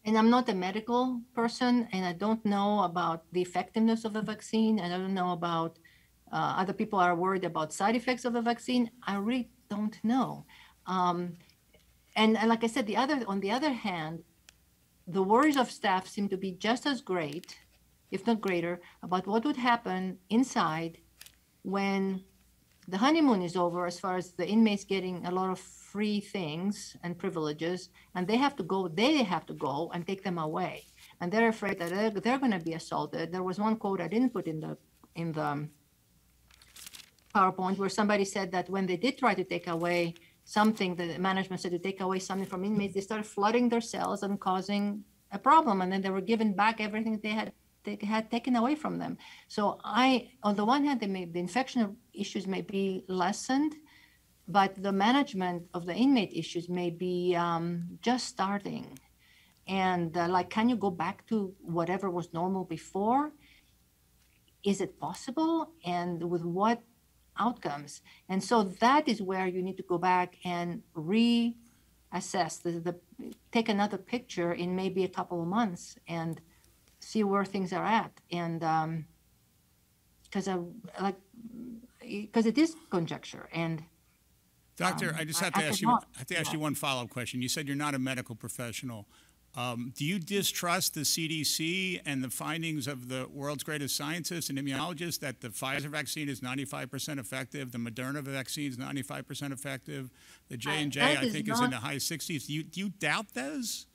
And I'm not a medical person, and I don't know about the effectiveness of the vaccine, and I don't know about other people are worried about side effects of the vaccine. I really don't know. And like I said, on the other hand, the worries of staff seem to be just as great, if not greater, about what would happen inside when the honeymoon is over, as far as the inmates getting a lot of free things and privileges, and they have to go and take them away. and they're afraid that they're going to be assaulted. There was one quote I didn't put in the PowerPoint where somebody said that when they did try to take away something, the management said to take away something from inmates, they started flooding their cells and causing a problem, and then they were given back everything they had taken away from them. So on the one hand, the infection issues may be lessened, but the management of the inmate issues may be just starting. And like, can you go back to whatever was normal before? Is it possible? And with what outcomes? And so that is where you need to go back and reassess, take another picture in maybe a couple of months and see where things are at. And because it is conjecture. And Doctor, I just have to ask you one follow-up question. You said you're not a medical professional. Do you distrust the CDC and the findings of the world's greatest scientists and immunologists that the Pfizer vaccine is 95% effective, the Moderna vaccine is 95% effective, the J&J I think is in the high 60s? Do you doubt those?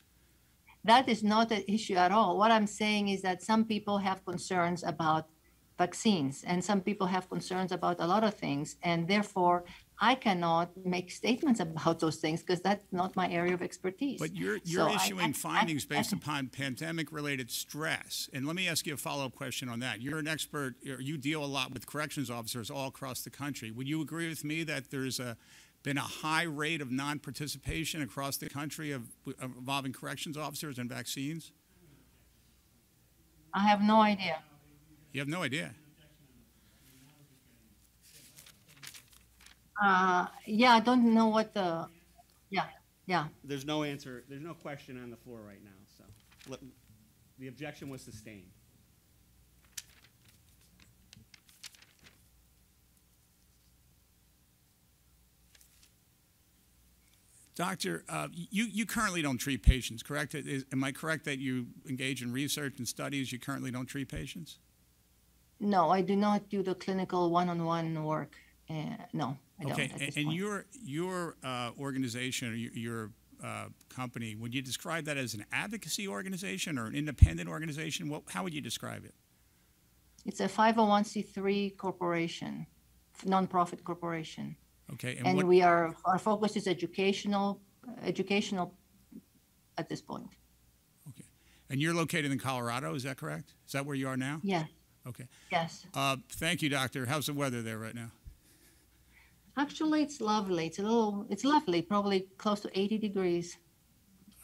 That is not an issue at all. What I'm saying is that some people have concerns about vaccines, and some people have concerns about a lot of things, and therefore I cannot make statements about those things because that's not my area of expertise. But you're issuing findings based upon pandemic-related stress. And let me ask you a follow-up question on that. You're an expert. You deal a lot with corrections officers all across the country. Would you agree with me that there's been a high rate of non-participation across the country involving corrections officers and vaccines? I have no idea. You have no idea? Yeah, I don't know what yeah. There's no answer, there's no question on the floor right now, so the objection was sustained. Doctor, you currently don't treat patients, correct? Am I correct that you engage in research and studies, you currently don't treat patients? No, I do not do the clinical one-on-one work. No, I don't. Okay, and your organization or your company, would you describe that as an advocacy organization or an independent organization? How would you describe it? It's a 501c3 corporation, nonprofit corporation. Okay, and our focus is educational at this point. Okay, and you're located in Colorado, is that correct? Is that where you are now? Yeah. Okay. Yes. Thank you, Doctor. How's the weather there right now? Actually, it's lovely. It's lovely, probably close to 80 degrees.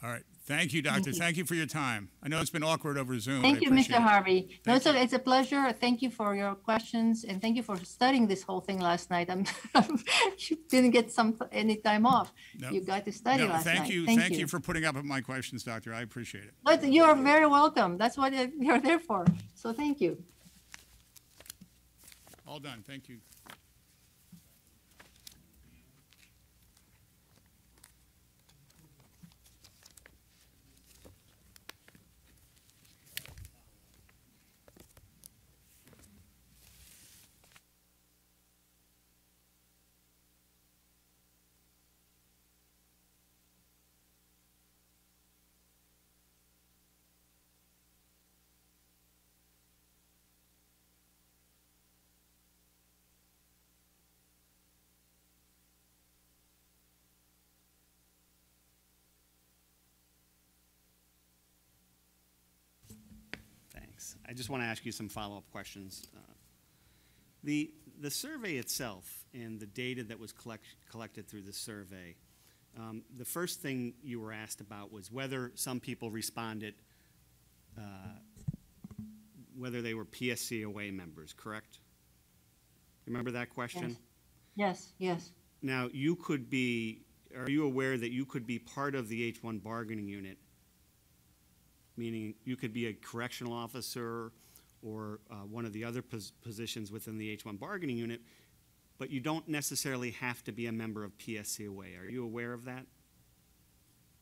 All right. Thank you, Doctor. Thank you for your time. I know it's been awkward over Zoom. Thank you, Mr. Harvey. No, it's a pleasure. Thank you for your questions, and thank you for studying this whole thing last night. You didn't get any time off. No. You got to study last night. Thank you for putting up with my questions, Doctor. I appreciate it. But you are very welcome. That's what you're there for. So thank you. All done. Thank you. I just want to ask you some follow-up questions. The survey itself and the data that was collected through the survey, the first thing you were asked about was whether some people responded, whether they were PSCOA members, correct? Remember that question? Yes, yes. Now, are you aware that you could be part of the H-1 bargaining unit, meaning you could be a correctional officer or one of the other positions within the H-1 bargaining unit, but you don't necessarily have to be a member of PSCOA. Are you aware of that?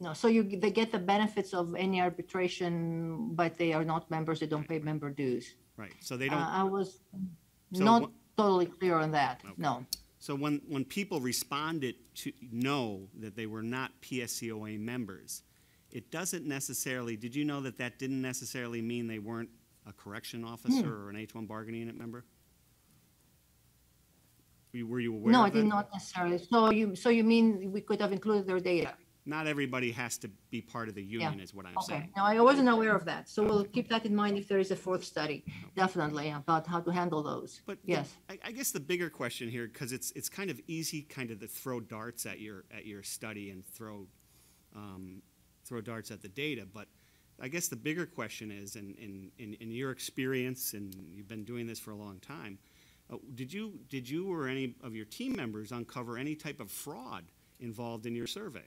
No, so they get the benefits of any arbitration, but they are not members. They don't pay member dues. Right, so they don't. I was not totally clear on that, okay. No. So when people responded to know that they were not PSCOA members, it doesn't necessarily, did you know that that didn't necessarily mean they weren't a correction officer or an H-1 bargaining unit member? Were you aware No, of I did that? not necessarily. So you mean we could have included their data? Not everybody has to be part of the union, is what I'm Okay, saying. no, I wasn't aware of that. So we'll keep that in mind if there is a fourth study, definitely, about how to handle those. But Yes. I guess the bigger question here, because it's kind of easy kind of to throw darts at your study and throw darts at the data, but I guess the bigger question is, in your experience, and you've been doing this for a long time, did you or any of your team members uncover any type of fraud involved in your survey?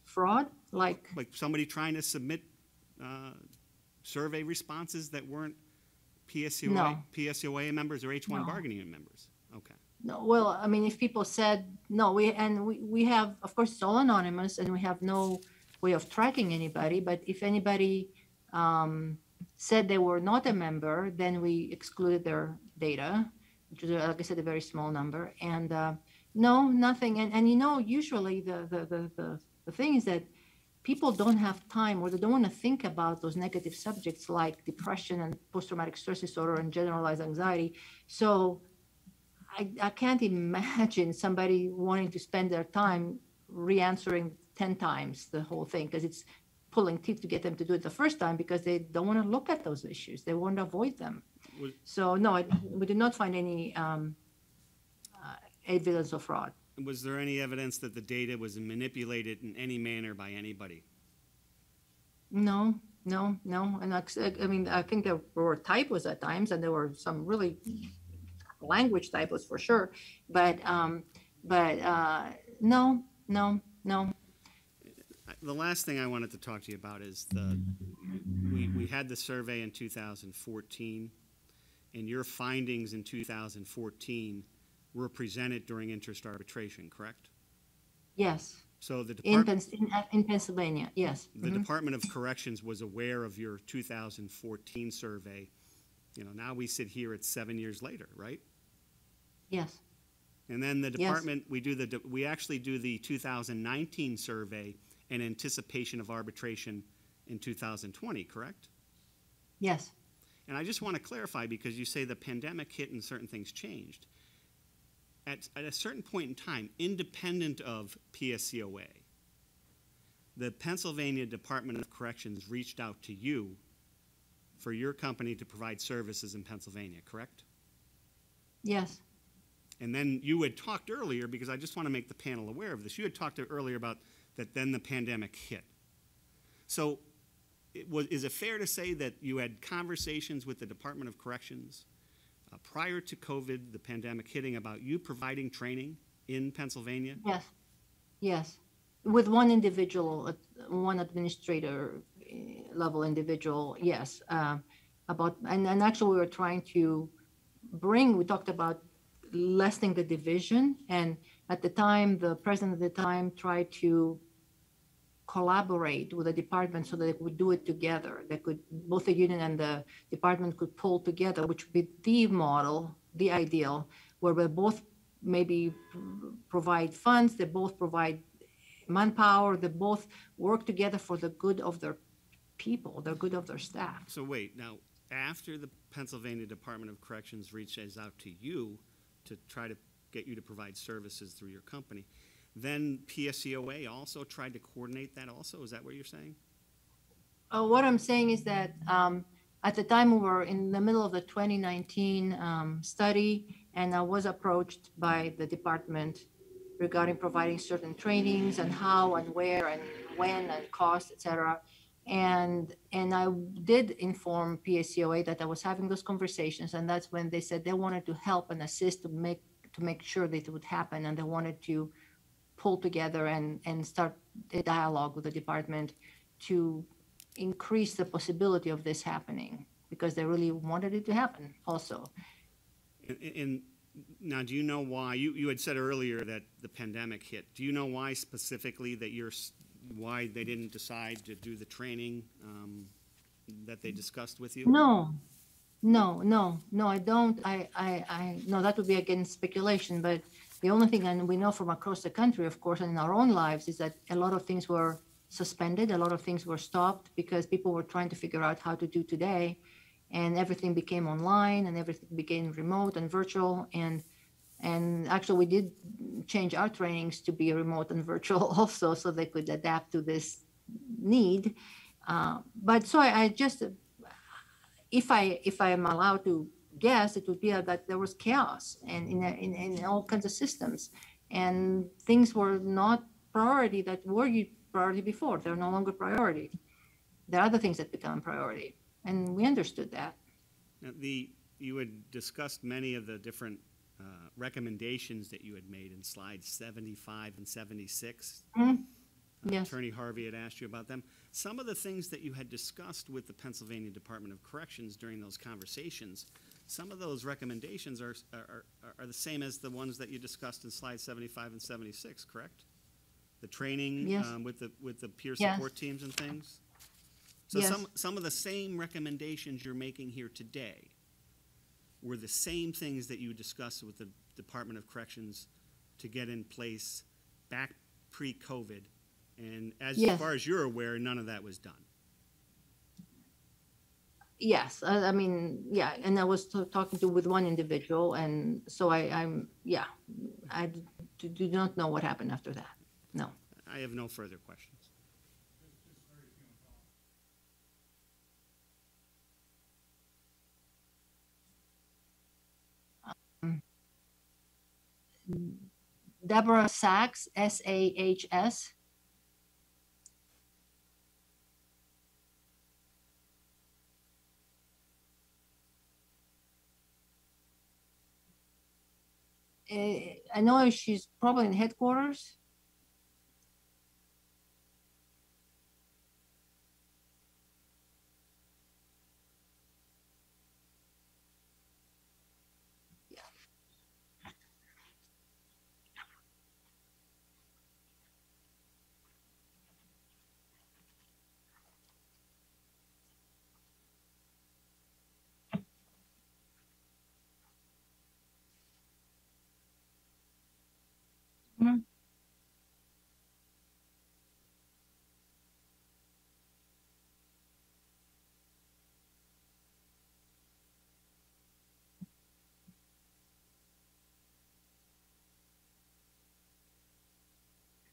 Fraud, like somebody trying to submit survey responses that weren't PSCOA, No. PSCOA members or H-1 No. bargaining unit members? Okay. no, well, I mean, if people said no, we have, of course, it's all anonymous, and we have no way of tracking anybody. But if anybody said they were not a member, then we excluded their data, which is, like I said, a very small number. And no, nothing. And usually the thing is that people don't have time, or they don't want to think about those negative subjects like depression and post-traumatic stress disorder and generalized anxiety. So I can't imagine somebody wanting to spend their time re-answering 10 times the whole thing, because it's pulling teeth to get them to do it the first time, because they don't want to look at those issues. They want to avoid them. So no, we did not find any evidence of fraud. Was there any evidence that the data was manipulated in any manner by anybody? No. And I mean, I think there were typos at times, and there were some really language typos for sure. But no. The last thing I wanted to talk to you about is we had the survey in 2014, and your findings in 2014 were presented during interest arbitration, correct? Yes. So the In Pennsylvania, yes. The Department of Corrections was aware of your 2014 survey. Now we sit here at 7 years later, right? Yes. And then the department, we actually do the 2019 survey in anticipation of arbitration in 2020, correct? Yes. And I just want to clarify, because you say the pandemic hit and certain things changed. At a certain point in time, independent of PSCOA, the Pennsylvania Department of Corrections reached out to you for your company to provide services in Pennsylvania, correct? Yes. And then you had talked earlier, because I just want to make the panel aware of this, you had talked earlier about that then the pandemic hit. So is it fair to say that you had conversations with the Department of Corrections prior to COVID, the pandemic hitting, about you providing training in Pennsylvania? Yes. With one individual, one administrator level individual, yes. And actually we were trying to we talked about lessening the division, and at the time, the president at the time tried to collaborate with the department so that they could do it together. They could, both the union and the department could pull together, which would be the model, the ideal, where we both maybe provide funds, they both provide manpower, they both work together for the good of their people, the good of their staff. So wait, now, after the Pennsylvania Department of Corrections reaches out to you to try to get you to provide services through your company, then PSCOA also tried to coordinate that also? Is that what you're saying? What I'm saying is that at the time we were in the middle of the 2019 study, and I was approached by the department regarding providing certain trainings and how and where and when and cost, et cetera. And I did inform PSCOA that I was having those conversations, and that's when they said they wanted to help and assist to make sure that it would happen, and they wanted to pull together and start a dialogue with the department to increase the possibility of this happening, because they really wanted it to happen also. And now, do you know why, you had said earlier that the pandemic hit. Do you know why specifically why they didn't decide to do the training that they discussed with you? No, I don't. No, that would be again speculation, but the only thing, and we know from across the country, of course, and in our own lives, is that a lot of things were suspended. A lot of things were stopped because people were trying to figure out how to do today, and everything became online and everything became remote and virtual. And actually, we did change our trainings to be remote and virtual also, so they could adapt to this need. But so I just, if I am allowed to guess, it would be that there was chaos and in all kinds of systems, and things were not priority that were priority before. They're no longer priority. There are other things that become priority, and we understood that. Now, you had discussed many of the different recommendations that you had made in slides 75 and 76. Yes. Attorney Harvey had asked you about them. Some of the things that you had discussed with the Pennsylvania Department of Corrections during those conversations, some of those recommendations are the same as the ones that you discussed in slides 75 and 76, correct? The training Yes. With the peer Yes. support teams and things? So Yes. some of the same recommendations you're making here today were the same things that you discussed with the Department of Corrections to get in place back pre-COVID, and as Yes. far as you're aware, none of that was done. Yes, I mean, yeah, and I was talking with one individual, and so I do not know what happened after that. No. I have no further questions. Deborah Sachs, S-A-H-S. I know she's probably in headquarters. Mhm.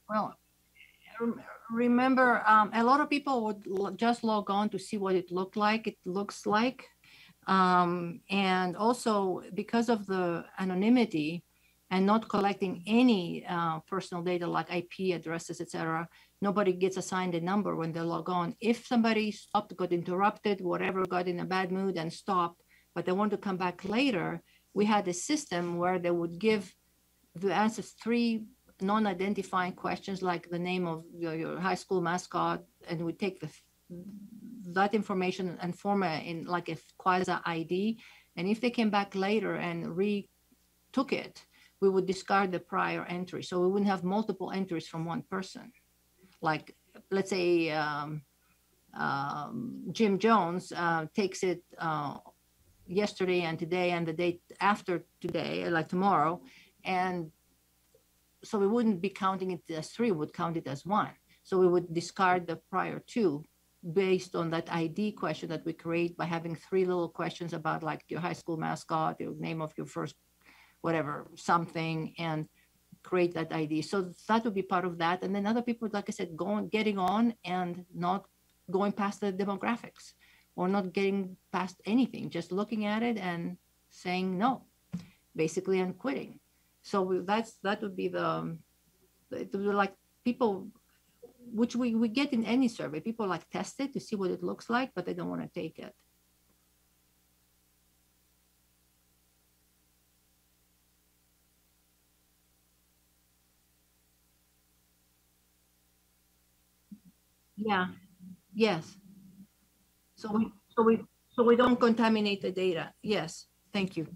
Well, remember, a lot of people would just log on to see what it looks like. And also because of the anonymity and not collecting any personal data like IP addresses, etc., nobody gets assigned a number when they log on. If somebody stopped, got interrupted, whatever, got in a bad mood and stopped, but they want to come back later, we had a system where they would give the answers 3 non-identifying questions like the name of your high school mascot, and we take that information and form it in like a quasi ID. And if they came back later and retook it, we would discard the prior entry. So we wouldn't have multiple entries from one person. Like, let's say Jim Jones takes it yesterday and today and the day after today, like tomorrow, and so we wouldn't be counting it as 3, we would count it as 1. So we would discard the prior 2 based on that ID question that we create by having 3 little questions about like your high school mascot, your name of your first, whatever, something, and create that ID. So that would be part of that. And then other people, like I said, getting on and not going past the demographics or not getting past anything, just looking at it and saying no, basically, and quitting. So that would be it would be like people, which we get in any survey, people like test it to see what it looks like, but they don't want to take it. Yeah, yes. So we don't contaminate the data. Yes, thank you.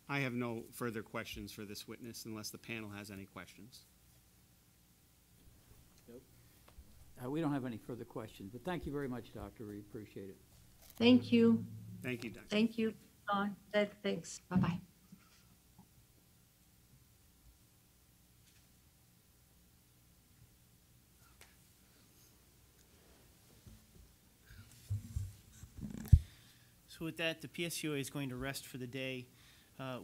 I have no further questions for this witness unless the panel has any questions. We don't have any further questions, but thank you very much, Doctor. We appreciate it. Thank you. Thank you, Dr. Thank you, Don. Thanks. Bye-bye. So with that, the PSCOA is going to rest for the day.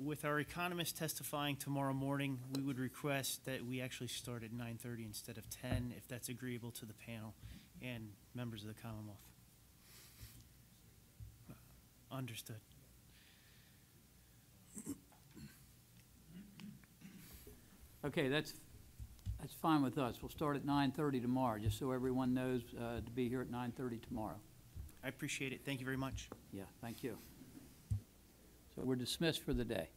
With our economist testifying tomorrow morning, we would request that we actually start at 9:30 instead of 10, if that's agreeable to the panel and members of the Commonwealth. Understood. Okay, that's fine with us. We'll start at 9:30 tomorrow, just so everyone knows to be here at 9:30 tomorrow. I appreciate it. Thank you very much. Yeah, thank you. So we're dismissed for the day.